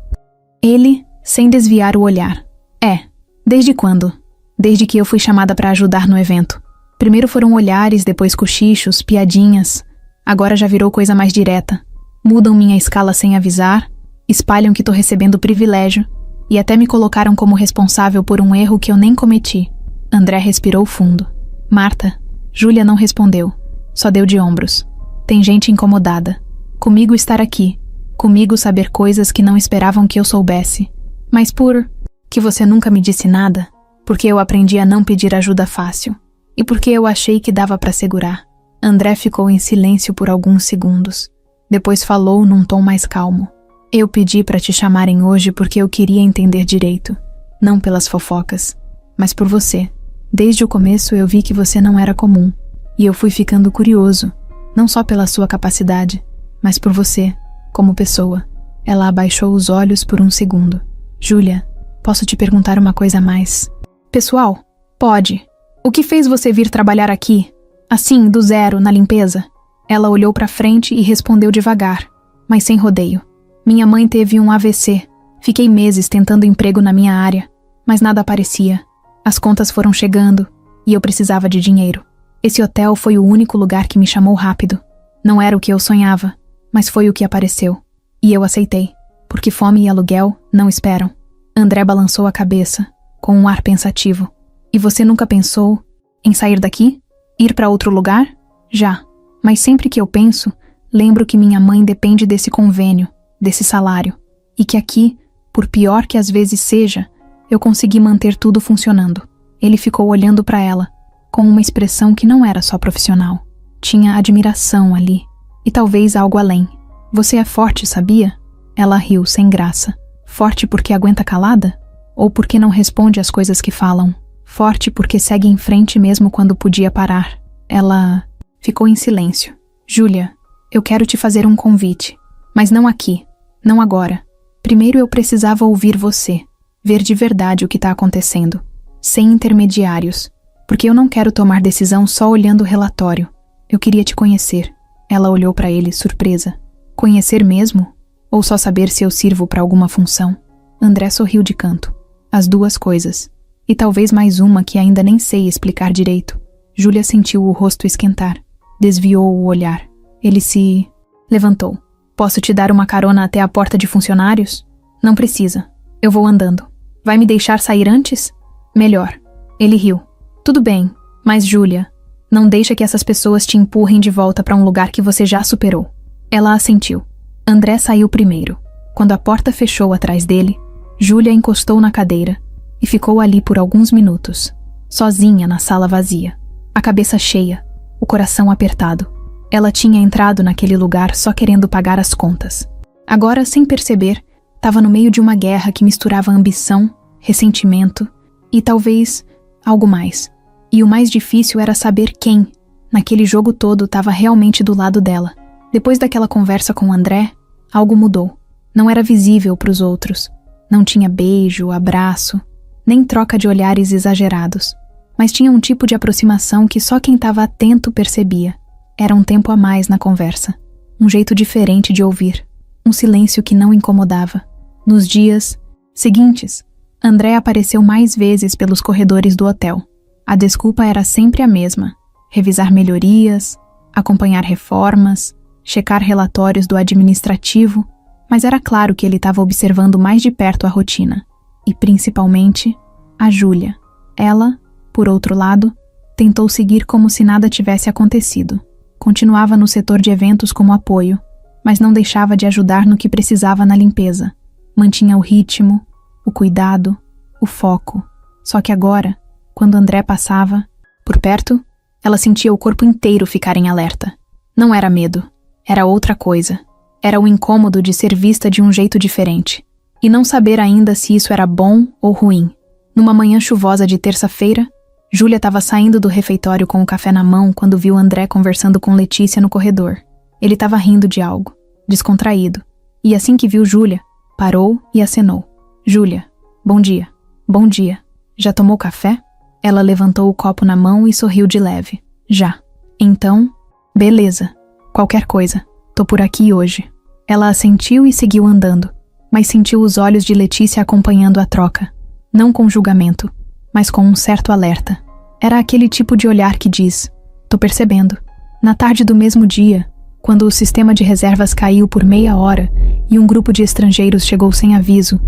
ele, sem desviar o olhar. "É. Desde quando?" "Desde que eu fui chamada para ajudar no evento. Primeiro foram olhares, depois cochichos, piadinhas. Agora já virou coisa mais direta. Mudam minha escala sem avisar, espalham que tô recebendo privilégio e até me colocaram como responsável por um erro que eu nem cometi." André respirou fundo. "Marta." Júlia não respondeu, só deu de ombros. "Tem gente incomodada. Comigo estar aqui. Comigo saber coisas que não esperavam que eu soubesse. Mas por que você nunca me disse nada? Porque eu aprendi a não pedir ajuda fácil. E porque eu achei que dava para segurar." André ficou em silêncio por alguns segundos. Depois falou num tom mais calmo. "Eu pedi para te chamarem hoje porque eu queria entender direito. Não pelas fofocas, mas por você. Desde o começo eu vi que você não era comum. E eu fui ficando curioso, não só pela sua capacidade, mas por você, como pessoa." Ela abaixou os olhos por um segundo. "Júlia, posso te perguntar uma coisa a mais?" "Pessoal?" "Pode. O que fez você vir trabalhar aqui? Assim, do zero, na limpeza?" Ela olhou para frente e respondeu devagar, mas sem rodeio. "Minha mãe teve um AVC. Fiquei meses tentando emprego na minha área, mas nada aparecia. As contas foram chegando e eu precisava de dinheiro. Esse hotel foi o único lugar que me chamou rápido. Não era o que eu sonhava, mas foi o que apareceu. E eu aceitei, porque fome e aluguel não esperam." André balançou a cabeça, com um ar pensativo. "E você nunca pensou em sair daqui? Ir para outro lugar?" "Já. Mas sempre que eu penso, lembro que minha mãe depende desse convênio, desse salário. E que aqui, por pior que às vezes seja, eu consegui manter tudo funcionando." Ele ficou olhando para ela, com uma expressão que não era só profissional. Tinha admiração ali, e talvez algo além. "Você é forte, sabia?" Ela riu, sem graça. "Forte porque aguenta calada? Ou porque não responde às coisas que falam? Forte porque segue em frente mesmo quando podia parar?" Ela ficou em silêncio. "Júlia, eu quero te fazer um convite. Mas não aqui, não agora. Primeiro eu precisava ouvir você, ver de verdade o que está acontecendo, sem intermediários, porque eu não quero tomar decisão só olhando o relatório. Eu queria te conhecer." Ela olhou para ele, surpresa. "Conhecer mesmo? Ou só saber se eu sirvo para alguma função?" André sorriu de canto. "As duas coisas. E talvez mais uma que ainda nem sei explicar direito." Júlia sentiu o rosto esquentar. Desviou o olhar. Ele se levantou. "Posso te dar uma carona até a porta de funcionários?" "Não precisa. Eu vou andando." "Vai me deixar sair antes?" "Melhor." Ele riu. "Tudo bem, mas Júlia, não deixa que essas pessoas te empurrem de volta para um lugar que você já superou." Ela assentiu. André saiu primeiro. Quando a porta fechou atrás dele, Júlia encostou na cadeira e ficou ali por alguns minutos, sozinha na sala vazia, a cabeça cheia, o coração apertado. Ela tinha entrado naquele lugar só querendo pagar as contas. Agora, sem perceber, estava no meio de uma guerra que misturava ambição, ressentimento e talvez algo mais. E o mais difícil era saber quem, naquele jogo todo, estava realmente do lado dela. Depois daquela conversa com André, algo mudou. Não era visível para os outros. Não tinha beijo, abraço, nem troca de olhares exagerados. Mas tinha um tipo de aproximação que só quem estava atento percebia. Era um tempo a mais na conversa. Um jeito diferente de ouvir. Um silêncio que não incomodava. Nos dias seguintes, André apareceu mais vezes pelos corredores do hotel. A desculpa era sempre a mesma: revisar melhorias, acompanhar reformas, checar relatórios do administrativo, mas era claro que ele estava observando mais de perto a rotina. E principalmente, a Júlia. Ela, por outro lado, tentou seguir como se nada tivesse acontecido. Continuava no setor de eventos como apoio, mas não deixava de ajudar no que precisava na limpeza. Mantinha o ritmo, o cuidado, o foco. Só que agora, quando André passava por perto, ela sentia o corpo inteiro ficar em alerta. Não era medo, era outra coisa. Era o incômodo de ser vista de um jeito diferente, e não saber ainda se isso era bom ou ruim. Numa manhã chuvosa de terça-feira, Júlia estava saindo do refeitório com o café na mão quando viu André conversando com Letícia no corredor. Ele estava rindo de algo, descontraído, e assim que viu Júlia, parou e acenou. Júlia, bom dia. Bom dia. Já tomou café? Ela levantou o copo na mão e sorriu de leve. Já. Então, beleza. Qualquer coisa. Tô por aqui hoje. Ela assentiu e seguiu andando, mas sentiu os olhos de Letícia acompanhando a troca. Não com julgamento, mas com um certo alerta. Era aquele tipo de olhar que diz: tô percebendo. Na tarde do mesmo dia, quando o sistema de reservas caiu por meia hora e um grupo de estrangeiros chegou sem aviso,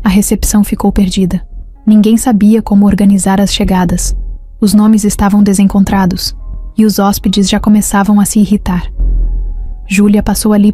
a recepção ficou perdida. Ninguém sabia como organizar as chegadas. Os nomes estavam desencontrados e os hóspedes já começavam a se irritar. Júlia passou ali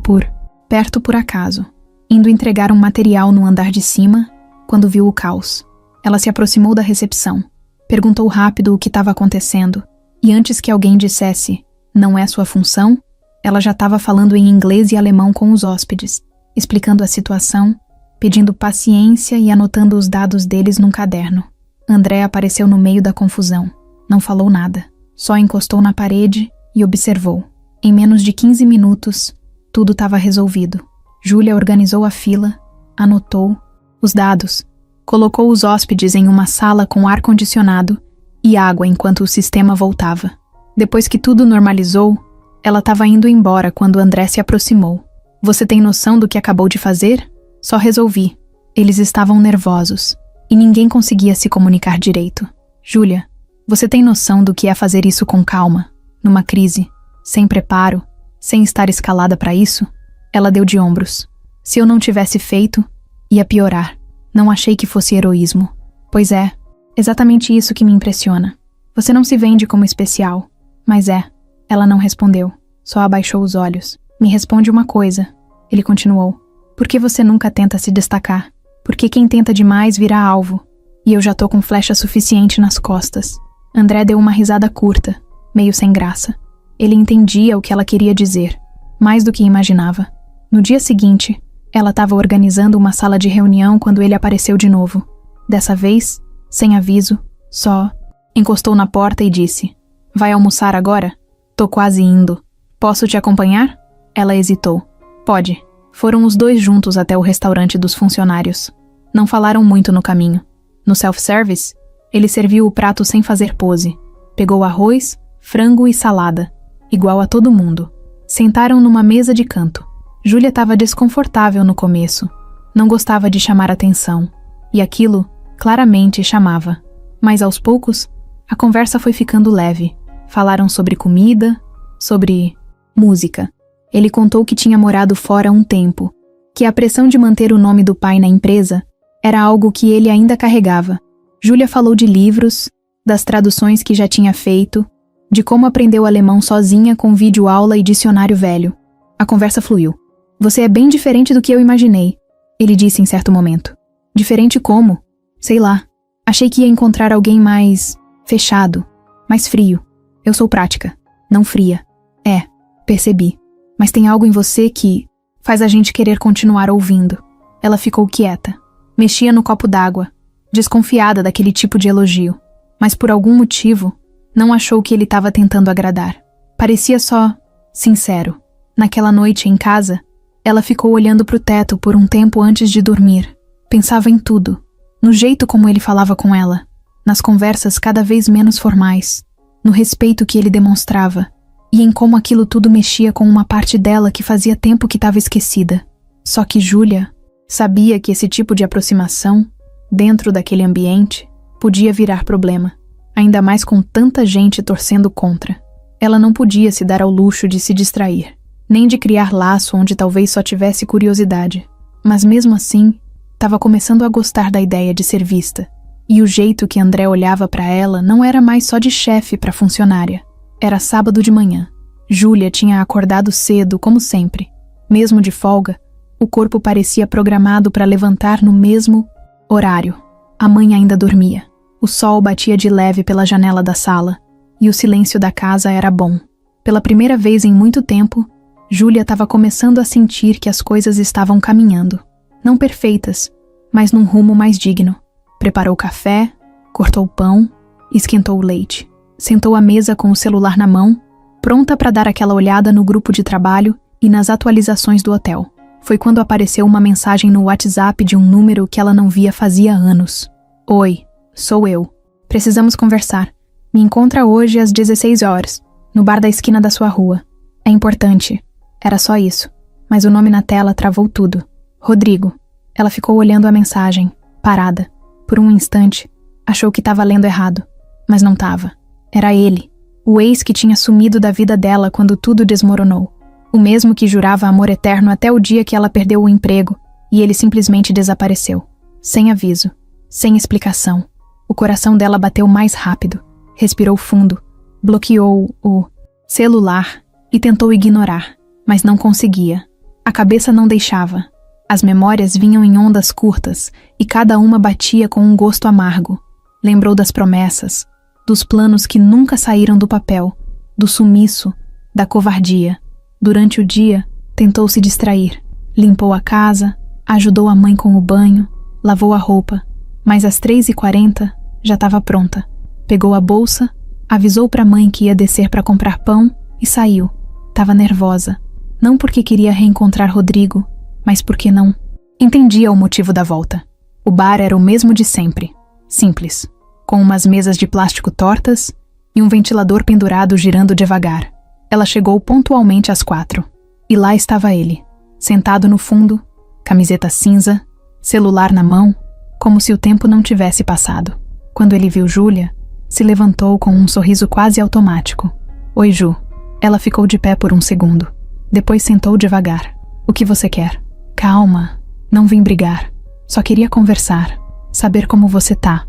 perto por acaso, indo entregar um material no andar de cima, quando viu o caos. Ela se aproximou da recepção, perguntou rápido o que estava acontecendo, e antes que alguém dissesse "não é sua função", ela já estava falando em inglês e alemão com os hóspedes, explicando a situação, pedindo paciência e anotando os dados deles num caderno. André apareceu no meio da confusão. Não falou nada, só encostou na parede e observou. Em menos de 15 minutos, tudo estava resolvido. Júlia organizou a fila, anotou os dados, colocou os hóspedes em uma sala com ar-condicionado e água enquanto o sistema voltava. Depois que tudo normalizou, ela estava indo embora quando André se aproximou. Você tem noção do que acabou de fazer? Só resolvi. Eles estavam nervosos e ninguém conseguia se comunicar direito. Júlia, você tem noção do que é fazer isso com calma, numa crise, sem preparo, sem estar escalada para isso? Ela deu de ombros. Se eu não tivesse feito, ia piorar. Não achei que fosse heroísmo. Pois é, exatamente isso que me impressiona. Você não se vende como especial, mas é. Ela não respondeu, só abaixou os olhos. Me responde uma coisa, ele continuou. Por que você nunca tenta se destacar? Porque quem tenta demais vira alvo. E eu já tô com flecha suficiente nas costas. André deu uma risada curta, meio sem graça. Ele entendia o que ela queria dizer, mais do que imaginava. No dia seguinte, ela estava organizando uma sala de reunião quando ele apareceu de novo. Dessa vez, sem aviso, só encostou na porta e disse: vai almoçar agora? Tô quase indo. Posso te acompanhar? Ela hesitou. Pode. Foram os dois juntos até o restaurante dos funcionários. Não falaram muito no caminho. No self-service, ele serviu o prato sem fazer pose. Pegou arroz, frango e salada, igual a todo mundo. Sentaram numa mesa de canto. Júlia estava desconfortável no começo. Não gostava de chamar atenção. E aquilo, claramente, chamava. Mas aos poucos, a conversa foi ficando leve. Falaram sobre comida, sobre música. Ele contou que tinha morado fora um tempo, que a pressão de manter o nome do pai na empresa era algo que ele ainda carregava. Júlia falou de livros, das traduções que já tinha feito, de como aprendeu alemão sozinha com videoaula e dicionário velho. A conversa fluiu. Você é bem diferente do que eu imaginei, ele disse em certo momento. Diferente como? Sei lá. Achei que ia encontrar alguém mais fechado, mais frio. Eu sou prática, não fria. É, percebi. Mas tem algo em você que faz a gente querer continuar ouvindo. Ela ficou quieta. Mexia no copo d'água, desconfiada daquele tipo de elogio. Mas por algum motivo, não achou que ele estava tentando agradar. Parecia só sincero. Naquela noite em casa, ela ficou olhando para o teto por um tempo antes de dormir. Pensava em tudo. No jeito como ele falava com ela. Nas conversas cada vez menos formais. No respeito que ele demonstrava. E em como aquilo tudo mexia com uma parte dela que fazia tempo que estava esquecida. Só que Júlia Sabia que esse tipo de aproximação, dentro daquele ambiente, podia virar problema, ainda mais com tanta gente torcendo contra. Ela não podia se dar ao luxo de se distrair, nem de criar laço onde talvez só tivesse curiosidade. Mas mesmo assim, estava começando a gostar da ideia de ser vista. E o jeito que André olhava para ela não era mais só de chefe para funcionária. Era sábado de manhã. Júlia tinha acordado cedo, como sempre. Mesmo de folga, o corpo parecia programado para levantar no mesmo horário. A mãe ainda dormia. O sol batia de leve pela janela da sala, e o silêncio da casa era bom. Pela primeira vez em muito tempo, Júlia estava começando a sentir que as coisas estavam caminhando. Não perfeitas, mas num rumo mais digno. Preparou café, cortou o pão, esquentou o leite. Sentou à mesa com o celular na mão, pronta para dar aquela olhada no grupo de trabalho e nas atualizações do hotel. Foi quando apareceu uma mensagem no WhatsApp de um número que ela não via fazia anos. Oi, sou eu. Precisamos conversar. Me encontra hoje às 16 horas, no bar da esquina da sua rua. É importante. Era só isso. Mas o nome na tela travou tudo. Rodrigo. Ela ficou olhando a mensagem, parada. Por um instante, achou que estava lendo errado. Mas não estava. Era ele. O ex que tinha sumido da vida dela quando tudo desmoronou. O mesmo que jurava amor eterno até o dia que ela perdeu o emprego e ele simplesmente desapareceu. Sem aviso. Sem explicação. O coração dela bateu mais rápido. Respirou fundo. Bloqueou o celular e tentou ignorar, mas não conseguia. A cabeça não deixava. As memórias vinham em ondas curtas e cada uma batia com um gosto amargo. Lembrou das promessas, dos planos que nunca saíram do papel, do sumiço, da covardia. Durante o dia, tentou se distrair. Limpou a casa, ajudou a mãe com o banho, lavou a roupa, mas às 3h40 já estava pronta. Pegou a bolsa, avisou para a mãe que ia descer para comprar pão e saiu. Tava nervosa. Não porque queria reencontrar Rodrigo, mas porque não entendia o motivo da volta. O bar era o mesmo de sempre. Simples. Com umas mesas de plástico tortas e um ventilador pendurado girando devagar. Ela chegou pontualmente às 4. E lá estava ele, sentado no fundo, camiseta cinza, celular na mão, como se o tempo não tivesse passado. Quando ele viu Júlia, se levantou com um sorriso quase automático. Oi, Ju. Ela ficou de pé por um segundo. Depois sentou devagar. O que você quer? Calma. Não vim brigar. Só queria conversar. Saber como você tá.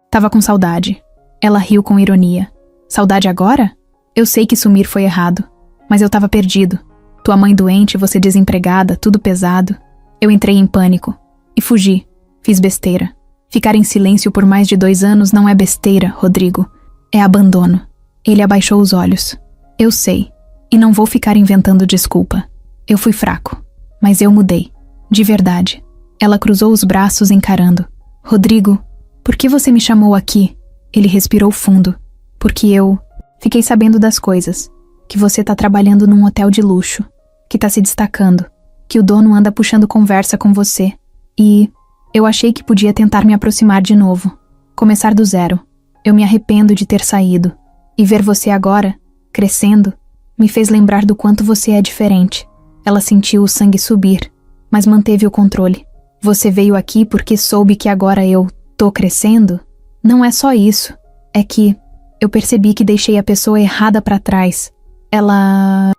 Tava com saudade. Ela riu com ironia. Saudade agora? Eu sei que sumir foi errado. Mas eu tava perdido. Tua mãe doente, você desempregada, tudo pesado. Eu entrei em pânico. E fugi. Fiz besteira. Ficar em silêncio por mais de 2 anos não é besteira, Rodrigo. É abandono. Ele abaixou os olhos. Eu sei. E não vou ficar inventando desculpa. Eu fui fraco. Mas eu mudei. De verdade. Ela cruzou os braços encarando. Rodrigo, por que você me chamou aqui? Ele respirou fundo. Porque eu fiquei sabendo das coisas. Que você tá trabalhando num hotel de luxo. Que tá se destacando. Que o dono anda puxando conversa com você. E eu achei que podia tentar me aproximar de novo. Começar do zero. Eu me arrependo de ter saído. E ver você agora, crescendo, me fez lembrar do quanto você é diferente. Ela sentiu o sangue subir, mas manteve o controle. Você veio aqui porque soube que agora eu tô crescendo? Não é só isso. É que eu percebi que deixei a pessoa errada pra trás. Ela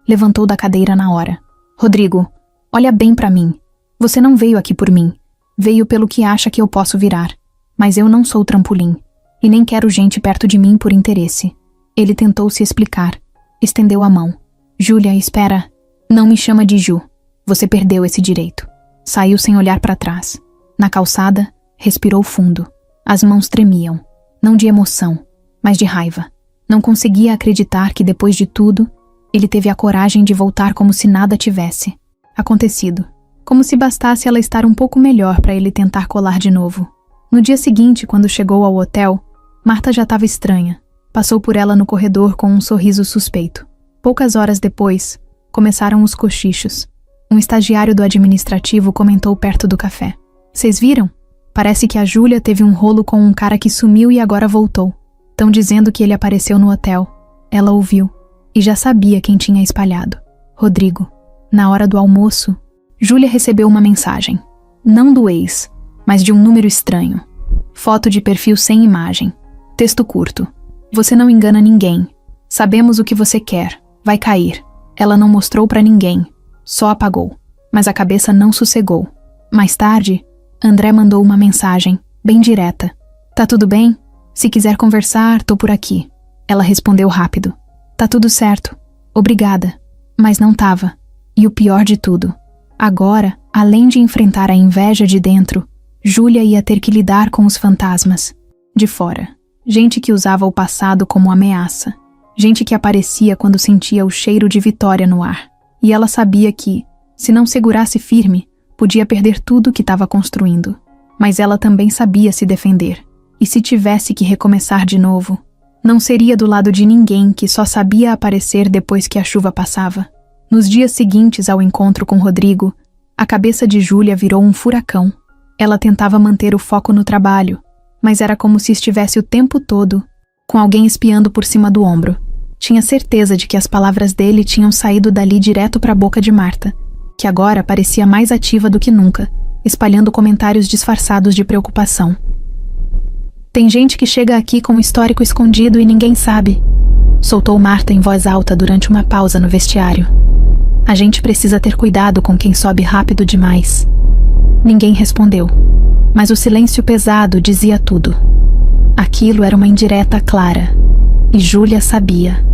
levantou da cadeira na hora. Rodrigo, olha bem pra mim. Você não veio aqui por mim. Veio pelo que acha que eu posso virar. Mas eu não sou trampolim. E nem quero gente perto de mim por interesse. Ele tentou se explicar. Estendeu a mão. Júlia, espera. Não me chama de Ju. Você perdeu esse direito. Saiu sem olhar para trás. Na calçada, respirou fundo. As mãos tremiam. Não de emoção, mas de raiva. Não conseguia acreditar que depois de tudo, ele teve a coragem de voltar como se nada tivesse acontecido. Como se bastasse ela estar um pouco melhor para ele tentar colar de novo. No dia seguinte, quando chegou ao hotel, Marta já estava estranha. Passou por ela no corredor com um sorriso suspeito. Poucas horas depois, começaram os cochichos. Um estagiário do administrativo comentou perto do café. Vocês viram? Parece que a Júlia teve um rolo com um cara que sumiu e agora voltou. Tão dizendo que ele apareceu no hotel. Ela ouviu. E já sabia quem tinha espalhado. Rodrigo. Na hora do almoço, Júlia recebeu uma mensagem. Não do ex, mas de um número estranho. Foto de perfil sem imagem. Texto curto. Você não engana ninguém. Sabemos o que você quer. Vai cair. Ela não mostrou pra ninguém. Só apagou. Mas a cabeça não sossegou. Mais tarde, André mandou uma mensagem, bem direta. Tá tudo bem? Se quiser conversar, tô por aqui. Ela respondeu rápido. Tá tudo certo. Obrigada. Mas não tava. E o pior de tudo. Agora, além de enfrentar a inveja de dentro, Júlia ia ter que lidar com os fantasmas. De fora. Gente que usava o passado como ameaça. Gente que aparecia quando sentia o cheiro de vitória no ar. E ela sabia que, se não segurasse firme, podia perder tudo que estava construindo. Mas ela também sabia se defender. E se tivesse que recomeçar de novo, não seria do lado de ninguém que só sabia aparecer depois que a chuva passava. Nos dias seguintes ao encontro com Rodrigo, a cabeça de Júlia virou um furacão. Ela tentava manter o foco no trabalho, mas era como se estivesse o tempo todo com alguém espiando por cima do ombro. Tinha certeza de que as palavras dele tinham saído dali direto para a boca de Marta, que agora parecia mais ativa do que nunca, espalhando comentários disfarçados de preocupação. Tem gente que chega aqui com um histórico escondido e ninguém sabe, soltou Marta em voz alta durante uma pausa no vestiário. A gente precisa ter cuidado com quem sobe rápido demais. Ninguém respondeu, mas o silêncio pesado dizia tudo. Aquilo era uma indireta clara, e Júlia sabia.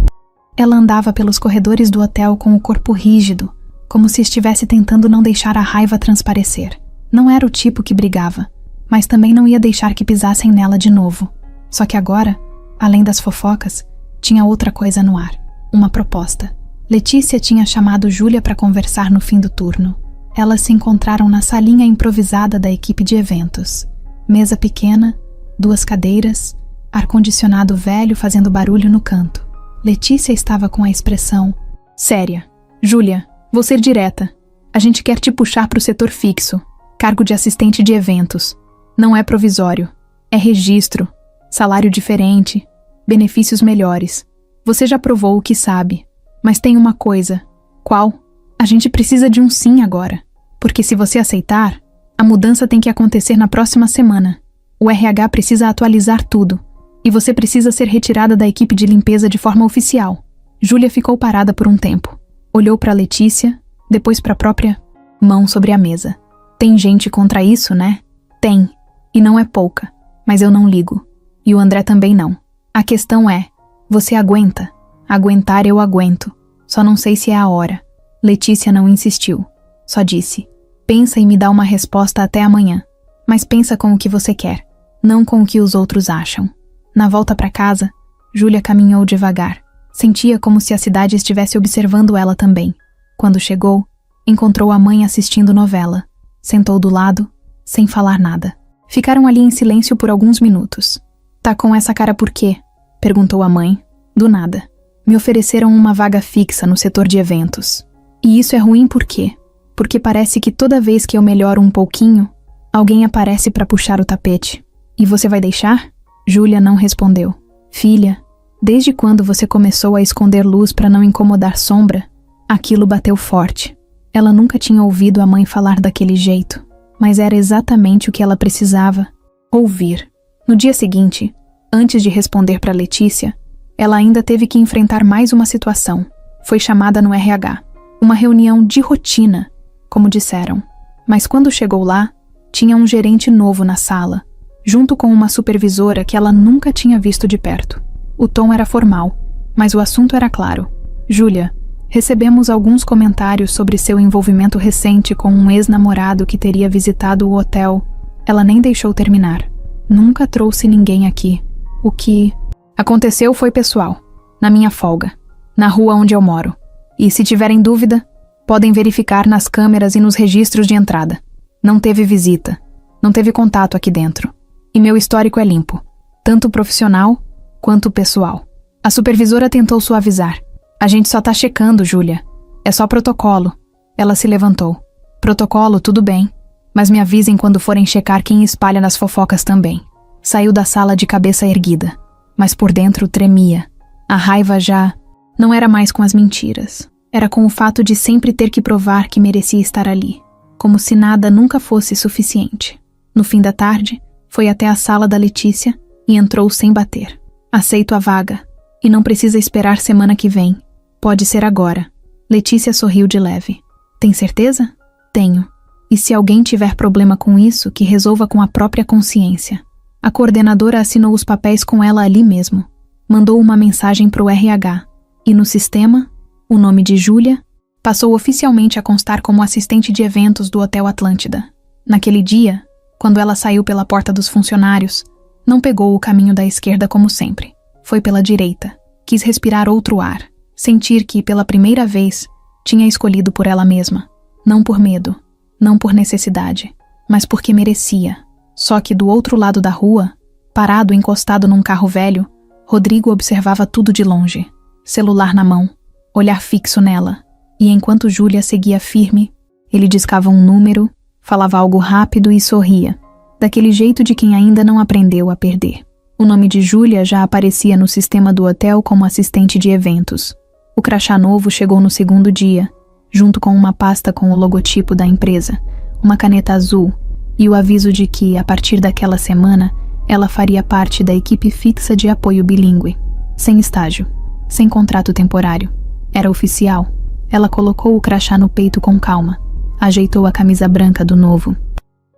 Ela andava pelos corredores do hotel com o corpo rígido, como se estivesse tentando não deixar a raiva transparecer. Não era o tipo que brigava, mas também não ia deixar que pisassem nela de novo. Só que agora, além das fofocas, tinha outra coisa no ar, uma proposta. Letícia tinha chamado Júlia para conversar no fim do turno. Elas se encontraram na salinha improvisada da equipe de eventos. Mesa pequena, 2 cadeiras, ar-condicionado velho fazendo barulho no canto. Letícia estava com a expressão séria. Júlia, vou ser direta. A gente quer te puxar para o setor fixo, cargo de assistente de eventos. Não é provisório, é registro, salário diferente, benefícios melhores. Você já provou o que sabe, mas tem uma coisa. Qual? A gente precisa de um sim agora, porque se você aceitar, a mudança tem que acontecer na próxima semana. O RH precisa atualizar tudo, e você precisa ser retirada da equipe de limpeza de forma oficial. Júlia ficou parada por um tempo. Olhou para Letícia, depois para a própria mão sobre a mesa. Tem gente contra isso, né? Tem. E não é pouca. Mas eu não ligo. E o André também não. A questão é, você aguenta? Aguentar eu aguento. Só não sei se é a hora. Letícia não insistiu. Só disse, pensa e me dá uma resposta até amanhã. Mas pensa com o que você quer, não com o que os outros acham. Na volta para casa, Júlia caminhou devagar. Sentia como se a cidade estivesse observando ela também. Quando chegou, encontrou a mãe assistindo novela. Sentou do lado, sem falar nada. Ficaram ali em silêncio por alguns minutos. Tá com essa cara por quê? Perguntou a mãe, do nada. Me ofereceram uma vaga fixa no setor de eventos. E isso é ruim por quê? Porque parece que toda vez que eu melhoro um pouquinho, alguém aparece para puxar o tapete. E você vai deixar? Júlia não respondeu. Filha, desde quando você começou a esconder luz para não incomodar sombra? Aquilo bateu forte. Ela nunca tinha ouvido a mãe falar daquele jeito, mas era exatamente o que ela precisava ouvir. No dia seguinte, antes de responder para Letícia, ela ainda teve que enfrentar mais uma situação. Foi chamada no RH. Uma reunião de rotina, como disseram. Mas quando chegou lá, tinha um gerente novo na sala, junto com uma supervisora que ela nunca tinha visto de perto. O tom era formal, mas o assunto era claro. Júlia, recebemos alguns comentários sobre seu envolvimento recente com um ex-namorado que teria visitado o hotel. Ela nem deixou terminar. Nunca trouxe ninguém aqui. O que aconteceu foi pessoal, na minha folga, na rua onde eu moro. E se tiverem dúvida, podem verificar nas câmeras e nos registros de entrada. Não teve visita, não teve contato aqui dentro. E meu histórico é limpo, tanto profissional quanto pessoal. A supervisora tentou suavizar. A gente só tá checando, Júlia. É só protocolo. Ela se levantou. Protocolo, tudo bem. Mas me avisem quando forem checar quem espalha nas fofocas também. Saiu da sala de cabeça erguida, mas por dentro tremia. A raiva já não era mais com as mentiras. Era com o fato de sempre ter que provar que merecia estar ali. como se nada nunca fosse suficiente. No fim da tarde, foi até a sala da Letícia e entrou sem bater. Aceito a vaga. E não precisa esperar semana que vem. Pode ser agora. Letícia sorriu de leve. Tem certeza? Tenho. E se alguém tiver problema com isso, que resolva com a própria consciência. A coordenadora assinou os papéis com ela ali mesmo. Mandou uma mensagem para o RH. E no sistema, o nome de Júlia passou oficialmente a constar como assistente de eventos do Hotel Atlântida. Naquele dia, quando ela saiu pela porta dos funcionários, não pegou o caminho da esquerda como sempre. Foi pela direita. Quis respirar outro ar. Sentir que, pela primeira vez, tinha escolhido por ela mesma. Não por medo, não por necessidade, mas porque merecia. Só que do outro lado da rua, parado encostado num carro velho, Rodrigo observava tudo de longe. Celular na mão, olhar fixo nela. E enquanto Júlia seguia firme, ele discava um número, falava algo rápido e sorria, daquele jeito de quem ainda não aprendeu a perder. O nome de Júlia já aparecia no sistema do hotel como assistente de eventos. O crachá novo chegou no segundo dia, junto com uma pasta com o logotipo da empresa, uma caneta azul e o aviso de que, a partir daquela semana, ela faria parte da equipe fixa de apoio bilíngue. Sem estágio, sem contrato temporário. Era oficial. Ela colocou o crachá no peito com calma, ajeitou a camisa branca do novo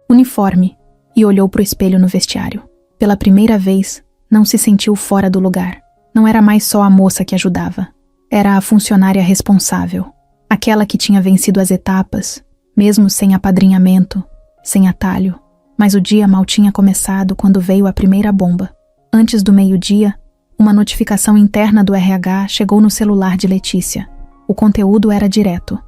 uniforme e olhou para o espelho no vestiário. Pela primeira vez, não se sentiu fora do lugar. Não era mais só a moça que ajudava. Era a funcionária responsável. Aquela que tinha vencido as etapas, mesmo sem apadrinhamento, sem atalho. Mas o dia mal tinha começado quando veio a primeira bomba. Antes do meio-dia, uma notificação interna do RH chegou no celular de Letícia. O conteúdo era direto.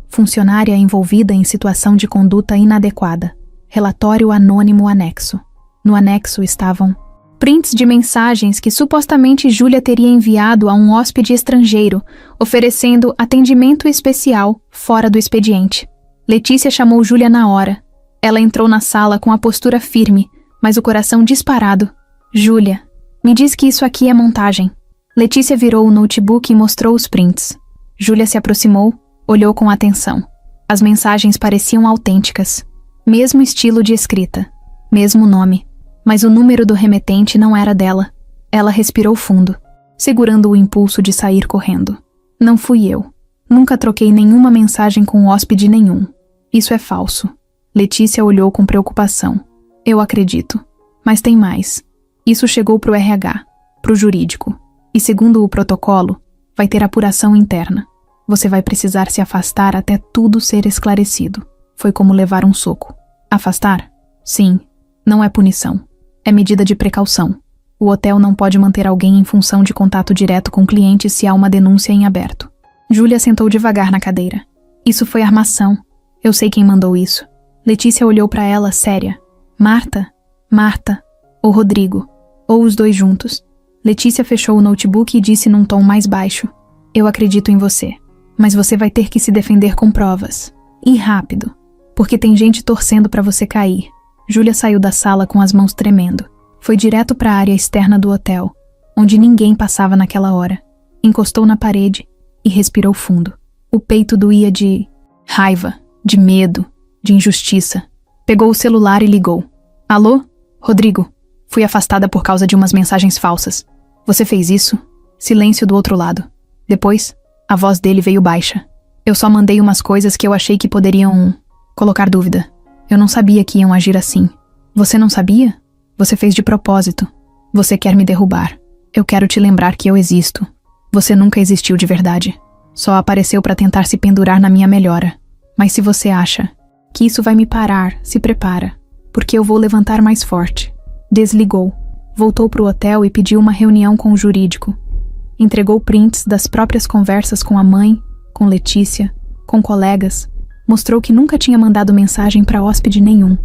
Funcionária envolvida em situação de conduta inadequada. Relatório anônimo anexo. No anexo estavam prints de mensagens que supostamente Júlia teria enviado a um hóspede estrangeiro, oferecendo atendimento especial fora do expediente. Letícia chamou Júlia na hora. Ela entrou na sala com a postura firme, mas o coração disparado. Júlia, me diz que isso aqui é montagem. Letícia virou o notebook e mostrou os prints. Júlia se aproximou, olhou com atenção. As mensagens pareciam autênticas. Mesmo estilo de escrita, mesmo nome. Mas o número do remetente não era dela. Ela respirou fundo, segurando o impulso de sair correndo. Não fui eu. Nunca troquei nenhuma mensagem com hóspede nenhum. Isso é falso. Letícia olhou com preocupação. Eu acredito. Mas tem mais. Isso chegou pro RH, pro jurídico. E segundo o protocolo, vai ter apuração interna. Você vai precisar se afastar até tudo ser esclarecido. Foi como levar um soco. Afastar? Sim. Não é punição. É medida de precaução. O hotel não pode manter alguém em função de contato direto com clientes se há uma denúncia em aberto. Júlia sentou devagar na cadeira. Isso foi armação. Eu sei quem mandou isso. Letícia olhou para ela, séria. Marta? Marta. Ou Rodrigo. Ou os dois juntos. Letícia fechou o notebook e disse num tom mais baixo. Eu acredito em você. Mas você vai ter que se defender com provas. E rápido. Porque tem gente torcendo para você cair. Júlia saiu da sala com as mãos tremendo. Foi direto para a área externa do hotel, onde ninguém passava naquela hora. Encostou na parede e respirou fundo. O peito doía de raiva, de medo, de injustiça. Pegou o celular e ligou. Alô? Rodrigo, fui afastada por causa de umas mensagens falsas. Você fez isso? Silêncio do outro lado. Depois, a voz dele veio baixa. Eu só mandei umas coisas que eu achei que poderiam colocar dúvida. Eu não sabia que iam agir assim. Você não sabia? Você fez de propósito. Você quer me derrubar. Eu quero te lembrar que eu existo. Você nunca existiu de verdade. Só apareceu para tentar se pendurar na minha melhora. Mas se você acha que isso vai me parar, se prepara. Porque eu vou levantar mais forte. Desligou. Voltou pro hotel e pediu uma reunião com o jurídico. Entregou prints das próprias conversas com a mãe, com Letícia, com colegas. Mostrou que nunca tinha mandado mensagem para hóspede nenhum.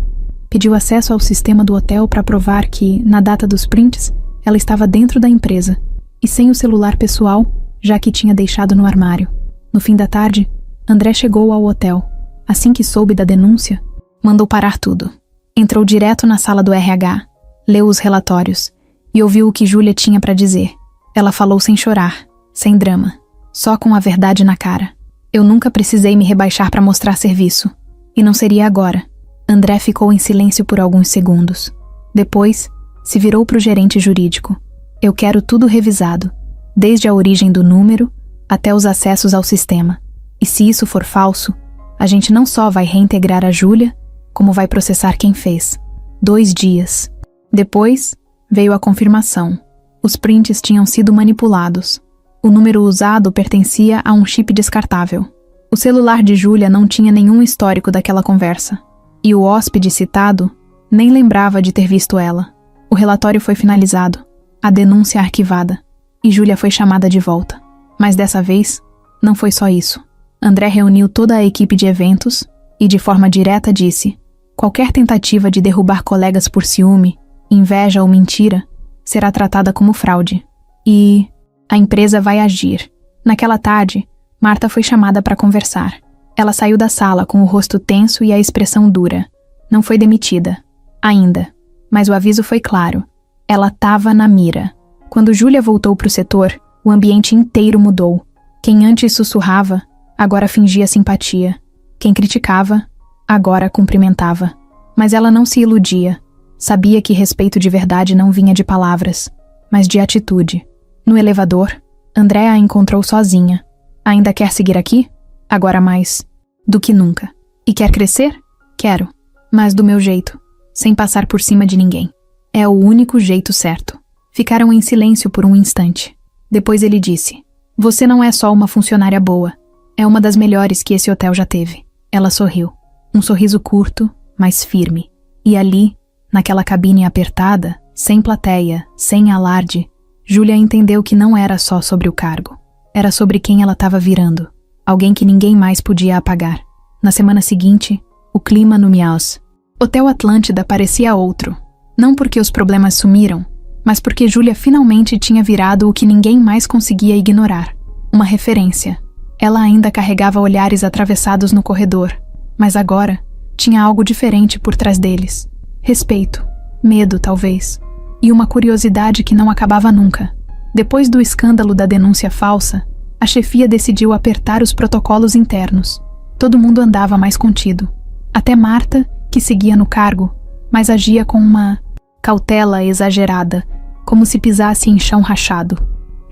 Pediu acesso ao sistema do hotel para provar que, na data dos prints, ela estava dentro da empresa e sem o celular pessoal, já que tinha deixado no armário. No fim da tarde, André chegou ao hotel. Assim que soube da denúncia, mandou parar tudo. Entrou direto na sala do RH, leu os relatórios e ouviu o que Júlia tinha para dizer. Ela falou sem chorar, sem drama, só com a verdade na cara. Eu nunca precisei me rebaixar para mostrar serviço. E não seria agora. André ficou em silêncio por alguns segundos. Depois, se virou para o gerente jurídico. Eu quero tudo revisado, desde a origem do número até os acessos ao sistema. E se isso for falso, a gente não só vai reintegrar a Júlia, como vai processar quem fez. 2 dias. Depois, veio a confirmação. Os prints tinham sido manipulados. O número usado pertencia a um chip descartável. O celular de Júlia não tinha nenhum histórico daquela conversa. E o hóspede citado nem lembrava de ter visto ela. O relatório foi finalizado, a denúncia arquivada, e Júlia foi chamada de volta. Mas dessa vez, não foi só isso. André reuniu toda a equipe de eventos e, de forma direta, disse: qualquer tentativa de derrubar colegas por ciúme, inveja ou mentira será tratada como fraude. E a empresa vai agir. Naquela tarde, Marta foi chamada para conversar. Ela saiu da sala com o rosto tenso e a expressão dura. Não foi demitida. Ainda. Mas o aviso foi claro. Ela estava na mira. Quando Júlia voltou para o setor, o ambiente inteiro mudou. Quem antes sussurrava, agora fingia simpatia. Quem criticava, agora cumprimentava. Mas ela não se iludia. Sabia que respeito de verdade não vinha de palavras, mas de atitude. No elevador, André a encontrou sozinha. Ainda quer seguir aqui? Agora mais do que nunca. E quer crescer? Quero. Mas do meu jeito, sem passar por cima de ninguém. É o único jeito certo. Ficaram em silêncio por um instante. Depois ele disse: você não é só uma funcionária boa. É uma das melhores que esse hotel já teve. Ela sorriu. Um sorriso curto, mas firme. E ali, naquela cabine apertada, sem plateia, sem alarde, Júlia entendeu que não era só sobre o cargo. Era sobre quem ela estava virando. Alguém que ninguém mais podia apagar. Na semana seguinte, o clima no Miaus. Hotel Atlântida parecia outro. Não porque os problemas sumiram, mas porque Júlia finalmente tinha virado o que ninguém mais conseguia ignorar. Uma referência. Ela ainda carregava olhares atravessados no corredor, mas agora tinha algo diferente por trás deles. Respeito, medo talvez, e uma curiosidade que não acabava nunca. Depois do escândalo da denúncia falsa, a chefia decidiu apertar os protocolos internos. Todo mundo andava mais contido. Até Marta, que seguia no cargo, mas agia com uma cautela exagerada, como se pisasse em chão rachado.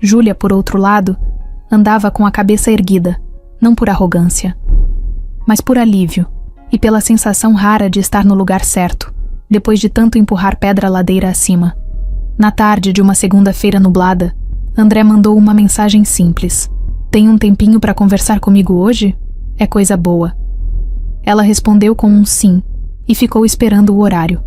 Júlia, por outro lado, andava com a cabeça erguida, não por arrogância, mas por alívio e pela sensação rara de estar no lugar certo, depois de tanto empurrar pedra ladeira acima. Na tarde de uma segunda-feira nublada, André mandou uma mensagem simples: tem um tempinho para conversar comigo hoje? É coisa boa. Ela respondeu com um sim e ficou esperando o horário.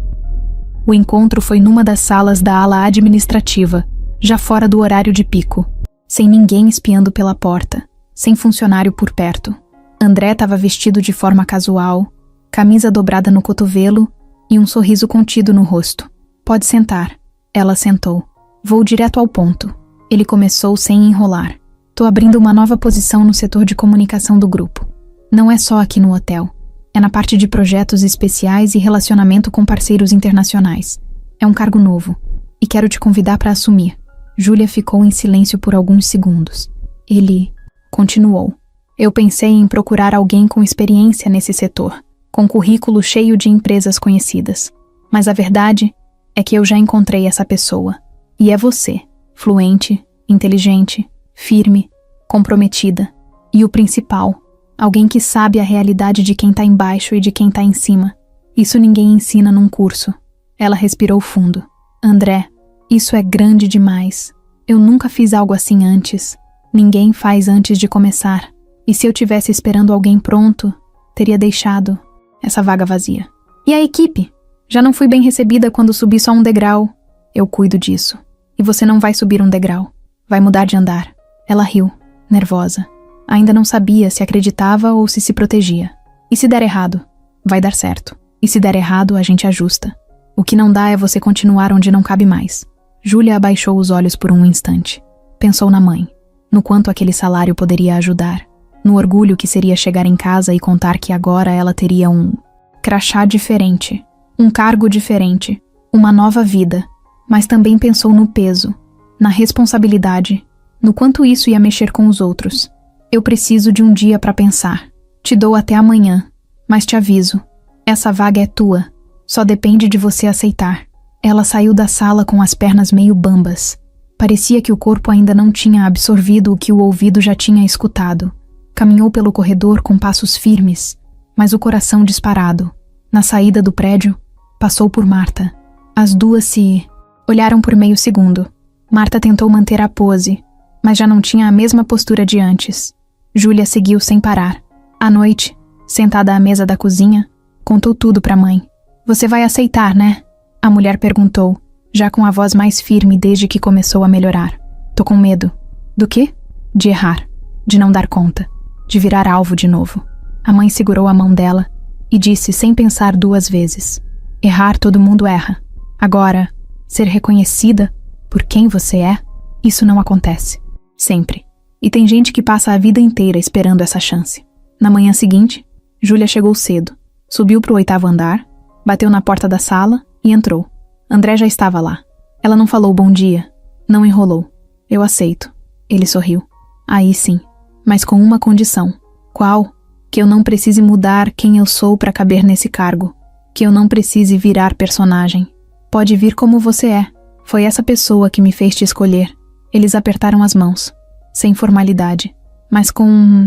O encontro foi numa das salas da ala administrativa, já fora do horário de pico, sem ninguém espiando pela porta, sem funcionário por perto. André estava vestido de forma casual, camisa dobrada no cotovelo e um sorriso contido no rosto. Pode sentar. Ela sentou. Vou direto ao ponto. Ele começou sem enrolar. Tô abrindo uma nova posição no setor de comunicação do grupo. Não é só aqui no hotel. É na parte de projetos especiais e relacionamento com parceiros internacionais. É um cargo novo. E quero te convidar para assumir. Júlia ficou em silêncio por alguns segundos. Ele continuou. Eu pensei em procurar alguém com experiência nesse setor, com currículo cheio de empresas conhecidas. Mas a verdade é que eu já encontrei essa pessoa. E é você. Fluente, inteligente, firme, comprometida. E o principal, alguém que sabe a realidade de quem tá embaixo e de quem tá em cima. Isso ninguém ensina num curso. Ela respirou fundo. André, isso é grande demais. Eu nunca fiz algo assim antes. Ninguém faz antes de começar. E se eu tivesse esperando alguém pronto, teria deixado essa vaga vazia. E a equipe? Já não fui bem recebida quando subi só um degrau. Eu cuido disso. E você não vai subir um degrau. Vai mudar de andar. Ela riu, nervosa. Ainda não sabia se acreditava ou se protegia. E se der errado? Vai dar certo. E se der errado, a gente ajusta. O que não dá é você continuar onde não cabe mais. Júlia abaixou os olhos por um instante. Pensou na mãe. No quanto aquele salário poderia ajudar. No orgulho que seria chegar em casa e contar que agora ela teria um crachá diferente. Um cargo diferente. Uma nova vida. Mas também pensou no peso. Na responsabilidade. No quanto isso ia mexer com os outros. Eu preciso de um dia para pensar. Te dou até amanhã. Mas te aviso, essa vaga é tua. Só depende de você aceitar. Ela saiu da sala com as pernas meio bambas. Parecia que o corpo ainda não tinha absorvido o que o ouvido já tinha escutado. Caminhou pelo corredor com passos firmes, mas o coração disparado. Na saída do prédio, passou por Marta. As duas se olharam por meio segundo. Marta tentou manter a pose, mas já não tinha a mesma postura de antes. Júlia seguiu sem parar. À noite, sentada à mesa da cozinha, contou tudo para a mãe. Você vai aceitar, né? A mulher perguntou, já com a voz mais firme desde que começou a melhorar. Tô com medo. Do quê? De errar, de não dar conta, de virar alvo de novo. A mãe segurou a mão dela e disse sem pensar duas vezes. Errar todo mundo erra. Agora, ser reconhecida por quem você é, isso não acontece. Sempre. E tem gente que passa a vida inteira esperando essa chance. Na manhã seguinte, Júlia chegou cedo, subiu pro 8º andar, bateu na porta da sala e entrou. André já estava lá. Ela não falou bom dia, não enrolou. Eu aceito. Ele sorriu. Aí sim, mas com uma condição. Qual? Que eu não precise mudar quem eu sou para caber nesse cargo. Que eu não precise virar personagem. Pode vir como você é. Foi essa pessoa que me fez te escolher. Eles apertaram as mãos, sem formalidade, mas com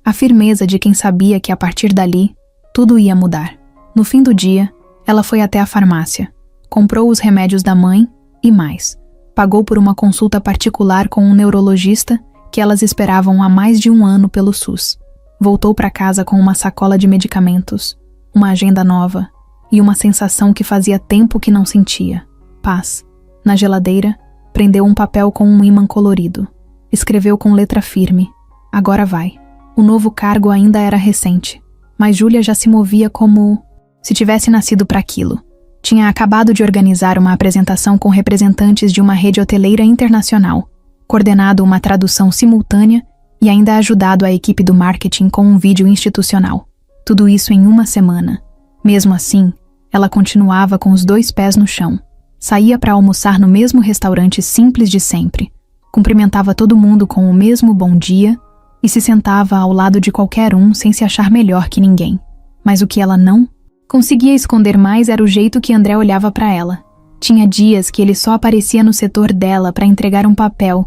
a firmeza de quem sabia que a partir dali, tudo ia mudar. No fim do dia, ela foi até a farmácia, comprou os remédios da mãe e mais. Pagou por uma consulta particular com um neurologista que elas esperavam há mais de 1 ano pelo SUS. Voltou para casa com uma sacola de medicamentos, uma agenda nova e uma sensação que fazia tempo que não sentia. Paz. Na geladeira, prendeu um papel com um ímã colorido. Escreveu com letra firme. Agora vai. O novo cargo ainda era recente, mas Júlia já se movia como se tivesse nascido para aquilo. Tinha acabado de organizar uma apresentação com representantes de uma rede hoteleira internacional, coordenado uma tradução simultânea e ainda ajudado a equipe do marketing com um vídeo institucional. Tudo isso em 1 semana. Mesmo assim, ela continuava com os 2 pés no chão. Saía para almoçar no mesmo restaurante simples de sempre, cumprimentava todo mundo com o mesmo bom dia e se sentava ao lado de qualquer um sem se achar melhor que ninguém. Mas o que ela não conseguia esconder mais era o jeito que André olhava para ela. Tinha dias que ele só aparecia no setor dela para entregar um papel,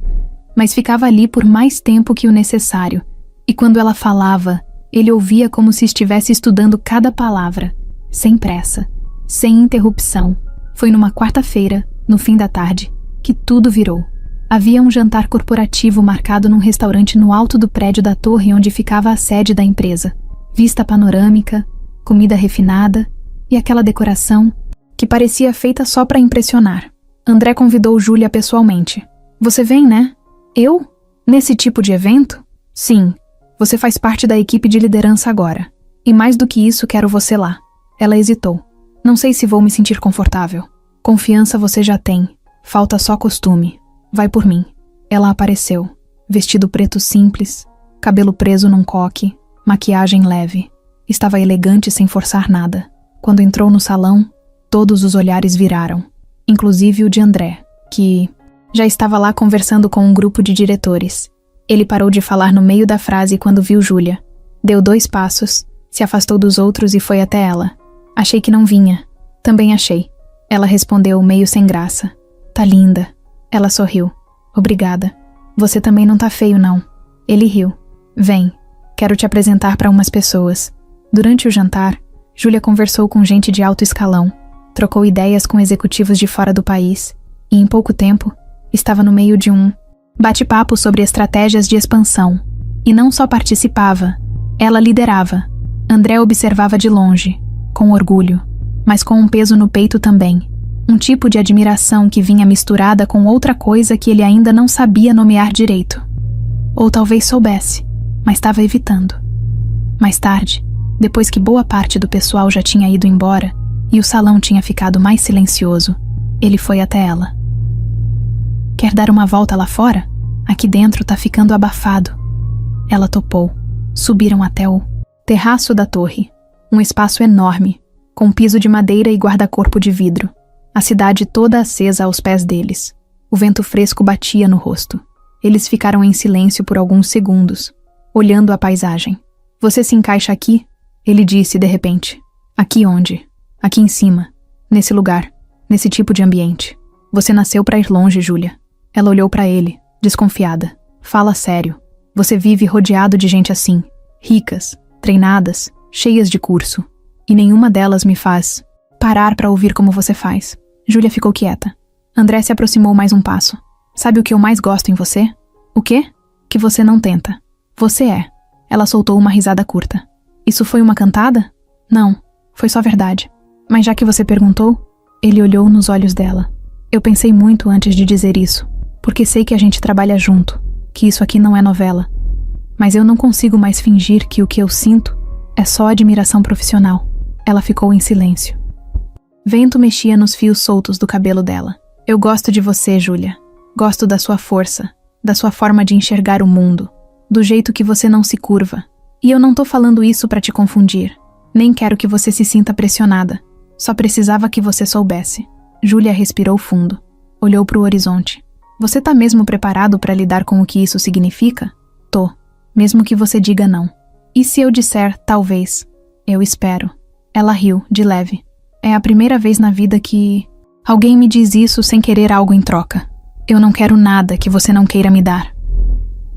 mas ficava ali por mais tempo que o necessário. E quando ela falava, ele ouvia como se estivesse estudando cada palavra, sem pressa, sem interrupção. Foi numa quarta-feira, no fim da tarde, que tudo virou. Havia um jantar corporativo marcado num restaurante no alto do prédio da torre onde ficava a sede da empresa. Vista panorâmica, comida refinada e aquela decoração que parecia feita só para impressionar. André convidou Júlia pessoalmente. Você vem, né? Eu? Nesse tipo de evento? Sim, você faz parte da equipe de liderança agora. E mais do que isso, quero você lá. Ela hesitou. Não sei se vou me sentir confortável. Confiança você já tem. Falta só costume. Vai por mim. Ela apareceu. Vestido preto simples, cabelo preso num coque, maquiagem leve. Estava elegante sem forçar nada. Quando entrou no salão, todos os olhares viraram. Inclusive o de André, que já estava lá conversando com um grupo de diretores. Ele parou de falar no meio da frase quando viu Júlia. Deu 2 passos, se afastou dos outros e foi até ela. Achei que não vinha. Também achei. Ela respondeu meio sem graça. Tá linda. Ela sorriu. Obrigada. Você também não tá feio, não. Ele riu. Vem. Quero te apresentar para umas pessoas. Durante o jantar, Júlia conversou com gente de alto escalão, trocou ideias com executivos de fora do país e, em pouco tempo, estava no meio de um bate-papo sobre estratégias de expansão. E não só participava, ela liderava. André observava de longe, com orgulho, mas com um peso no peito também. Um tipo de admiração que vinha misturada com outra coisa que ele ainda não sabia nomear direito. Ou talvez soubesse, mas estava evitando. Mais tarde, depois que boa parte do pessoal já tinha ido embora e o salão tinha ficado mais silencioso, ele foi até ela. Quer dar uma volta lá fora? Aqui dentro tá ficando abafado. Ela topou. Subiram até o terraço da torre. Um espaço enorme, com piso de madeira e guarda-corpo de vidro. A cidade toda acesa aos pés deles. O vento fresco batia no rosto. Eles ficaram em silêncio por alguns segundos, olhando a paisagem. Você se encaixa aqui? Ele disse de repente. Aqui onde? Aqui em cima. Nesse lugar. Nesse tipo de ambiente. Você nasceu pra ir longe, Júlia. Ela olhou pra ele, desconfiada. Fala sério. Você vive rodeado de gente assim. Ricas, treinadas, cheias de curso. E nenhuma delas me faz parar pra ouvir como você faz. Júlia ficou quieta. André se aproximou mais um passo. Sabe o que eu mais gosto em você? O quê? Que você não tenta. Você é. Ela soltou uma risada curta. Isso foi uma cantada? Não, foi só verdade. Mas já que você perguntou, ele olhou nos olhos dela. Eu pensei muito antes de dizer isso, porque sei que a gente trabalha junto, que isso aqui não é novela. Mas eu não consigo mais fingir que o que eu sinto é só admiração profissional. Ela ficou em silêncio. Vento mexia nos fios soltos do cabelo dela. Eu gosto de você, Júlia. Gosto da sua força, da sua forma de enxergar o mundo, do jeito que você não se curva. E eu não tô falando isso pra te confundir. Nem quero que você se sinta pressionada. Só precisava que você soubesse. Júlia respirou fundo. Olhou pro horizonte. Você tá mesmo preparado pra lidar com o que isso significa? Tô. Mesmo que você diga não. E se eu disser, talvez? Eu espero. Ela riu, de leve. É a primeira vez na vida que alguém me diz isso sem querer algo em troca. Eu não quero nada que você não queira me dar.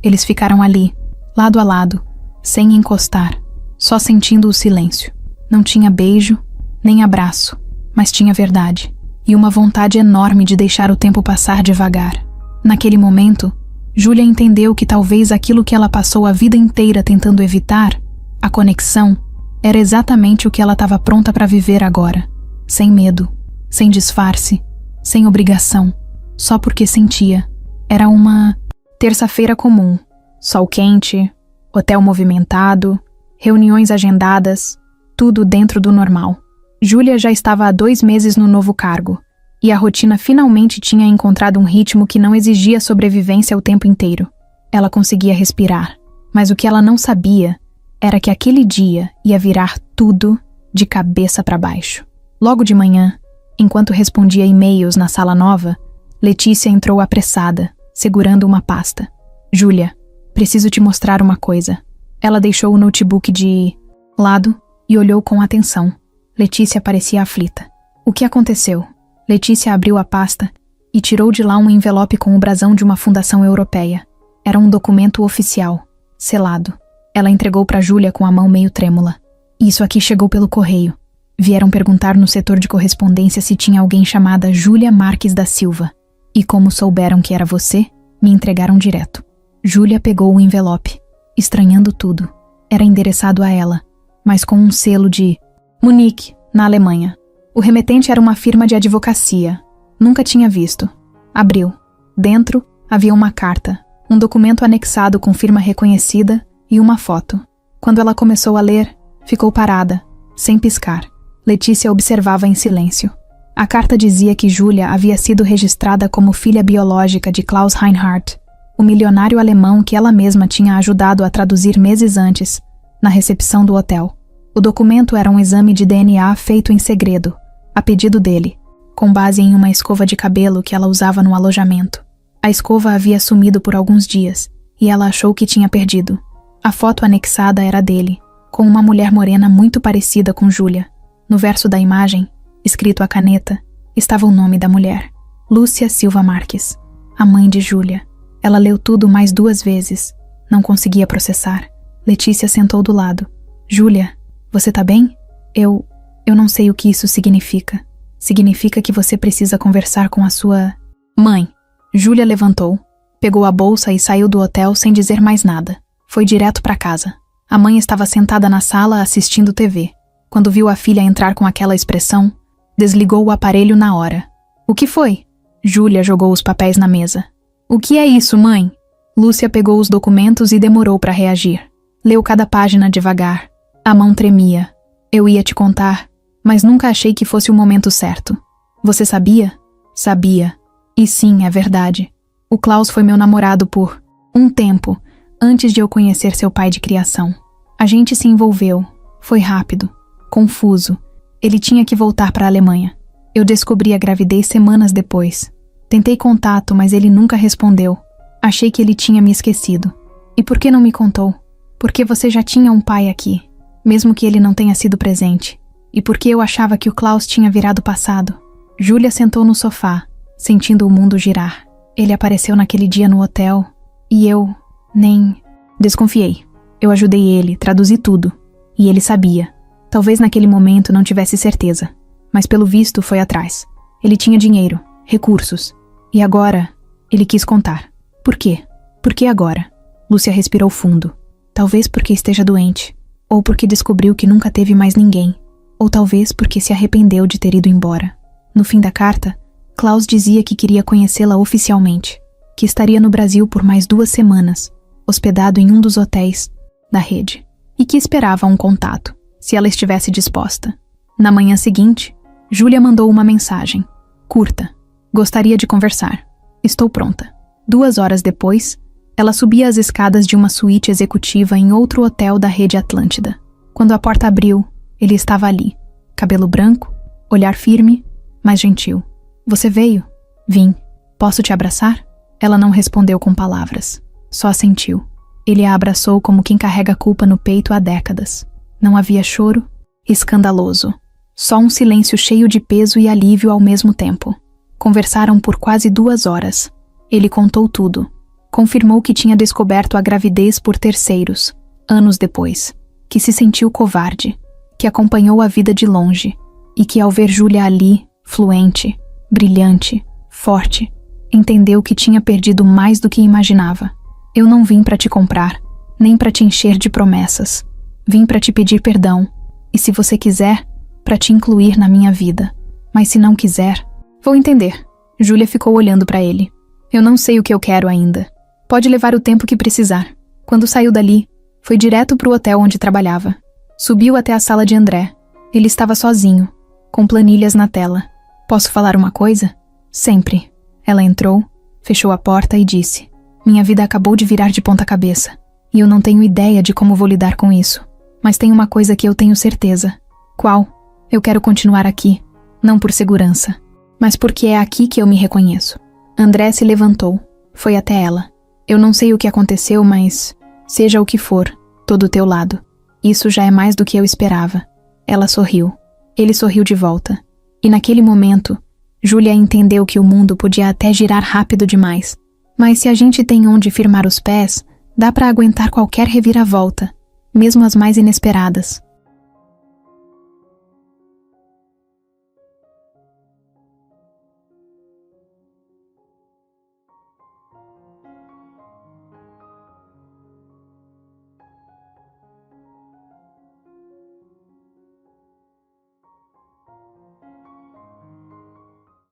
Eles ficaram ali, lado a lado, sem encostar, só sentindo o silêncio. Não tinha beijo, nem abraço, mas tinha verdade. E uma vontade enorme de deixar o tempo passar devagar. Naquele momento, Júlia entendeu que talvez aquilo que ela passou a vida inteira tentando evitar, a conexão, era exatamente o que ela estava pronta para viver agora. Sem medo, sem disfarce, sem obrigação, só porque sentia. Era uma terça-feira comum. Sol quente, hotel movimentado, reuniões agendadas, tudo dentro do normal. Júlia já estava há 2 meses no novo cargo, e a rotina finalmente tinha encontrado um ritmo que não exigia sobrevivência o tempo inteiro. Ela conseguia respirar, mas o que ela não sabia era que aquele dia ia virar tudo de cabeça para baixo. Logo de manhã, enquanto respondia e-mails na sala nova, Letícia entrou apressada, segurando uma pasta. Júlia, preciso te mostrar uma coisa. Ela deixou o notebook de lado e olhou com atenção. Letícia parecia aflita. O que aconteceu? Letícia abriu a pasta e tirou de lá um envelope com o brasão de uma fundação europeia. Era um documento oficial, selado. Ela entregou para Júlia com a mão meio trêmula. Isso aqui chegou pelo correio. Vieram perguntar no setor de correspondência se tinha alguém chamada Júlia Marques da Silva. E como souberam que era você, me entregaram direto. Júlia pegou o envelope, estranhando tudo. Era endereçado a ela, mas com um selo de Munique, na Alemanha. O remetente era uma firma de advocacia. Nunca tinha visto. Abriu. Dentro havia uma carta, um documento anexado com firma reconhecida e uma foto. Quando ela começou a ler, ficou parada, sem piscar. Letícia observava em silêncio. A carta dizia que Júlia havia sido registrada como filha biológica de Klaus Reinhardt, o milionário alemão que ela mesma tinha ajudado a traduzir meses antes, na recepção do hotel. O documento era um exame de DNA feito em segredo, a pedido dele, com base em uma escova de cabelo que ela usava no alojamento. A escova havia sumido por alguns dias, e ela achou que tinha perdido. A foto anexada era dele, com uma mulher morena muito parecida com Júlia. No verso da imagem, escrito à caneta, estava o nome da mulher, Lúcia Silva Marques, a mãe de Júlia. Ela leu tudo mais 2 vezes. Não conseguia processar. Letícia sentou do lado. Júlia, você tá bem? Eu não sei o que isso significa. Significa que você precisa conversar com a sua mãe. Júlia levantou, pegou a bolsa e saiu do hotel sem dizer mais nada. Foi direto para casa. A mãe estava sentada na sala assistindo TV. Quando viu a filha entrar com aquela expressão, desligou o aparelho na hora. O que foi? Júlia jogou os papéis na mesa. O que é isso, mãe? Lúcia pegou os documentos e demorou para reagir. Leu cada página devagar. A mão tremia. Eu ia te contar, mas nunca achei que fosse o momento certo. Você sabia? Sabia. E sim, é verdade. O Klaus foi meu namorado por um tempo, antes de eu conhecer seu pai de criação. A gente se envolveu. Foi rápido. Confuso. Ele tinha que voltar para a Alemanha. Eu descobri a gravidez semanas depois. Tentei contato, mas ele nunca respondeu. Achei que ele tinha me esquecido. E por que não me contou? Porque você já tinha um pai aqui. mesmo que ele não tenha sido presente. E porque eu achava que o Klaus tinha virado passado. Júlia sentou no sofá, sentindo o mundo girar. Ele apareceu naquele dia no hotel, e eu nem desconfiei. Eu ajudei ele, traduzi tudo. E ele sabia. Talvez naquele momento não tivesse certeza, mas pelo visto foi atrás. Ele tinha dinheiro, recursos. E agora, ele quis contar. Por quê? Por que agora? Lúcia respirou fundo. Talvez porque esteja doente, ou porque descobriu que nunca teve mais ninguém, ou talvez porque se arrependeu de ter ido embora. No fim da carta, Klaus dizia que queria conhecê-la oficialmente, que estaria no Brasil por mais 2 semanas, hospedado em um dos hotéis da rede, e que esperava um contato, se ela estivesse disposta. Na manhã seguinte, Júlia mandou uma mensagem, curta. Gostaria de conversar. Estou pronta. 2 horas depois, ela subia as escadas de uma suíte executiva em outro hotel da rede Atlântida. Quando a porta abriu, ele estava ali. Cabelo branco, olhar firme, mas gentil. Você veio? Vim. Posso te abraçar? Ela não respondeu com palavras. Só assentiu. Ele a abraçou como quem carrega a culpa no peito há décadas. Não havia choro, escandaloso. Só um silêncio cheio de peso e alívio ao mesmo tempo. Conversaram por quase 2 horas. Ele contou tudo. Confirmou que tinha descoberto a gravidez por terceiros, anos depois. Que se sentiu covarde. Que acompanhou a vida de longe. E que ao ver Júlia ali, fluente, brilhante, forte, entendeu que tinha perdido mais do que imaginava. Eu não vim para te comprar, nem para te encher de promessas. Vim para te pedir perdão. E se você quiser, para te incluir na minha vida. Mas se não quiser, vou entender. Júlia ficou olhando para ele. Eu não sei o que eu quero ainda. Pode levar o tempo que precisar. Quando saiu dali, foi direto pro hotel onde trabalhava. Subiu até a sala de André. Ele estava sozinho, com planilhas na tela. Posso falar uma coisa? Sempre. Ela entrou, fechou a porta e disse: minha vida acabou de virar de ponta cabeça. E eu não tenho ideia de como vou lidar com isso. Mas tem uma coisa que eu tenho certeza. Qual? Eu quero continuar aqui. Não por segurança, mas porque é aqui que eu me reconheço. André se levantou. Foi até ela. Eu não sei o que aconteceu, mas, seja o que for, tô do teu lado. Isso já é mais do que eu esperava. Ela sorriu. Ele sorriu de volta. E naquele momento, Júlia entendeu que o mundo podia até girar rápido demais. Mas se a gente tem onde firmar os pés, dá pra aguentar qualquer reviravolta, mesmo as mais inesperadas.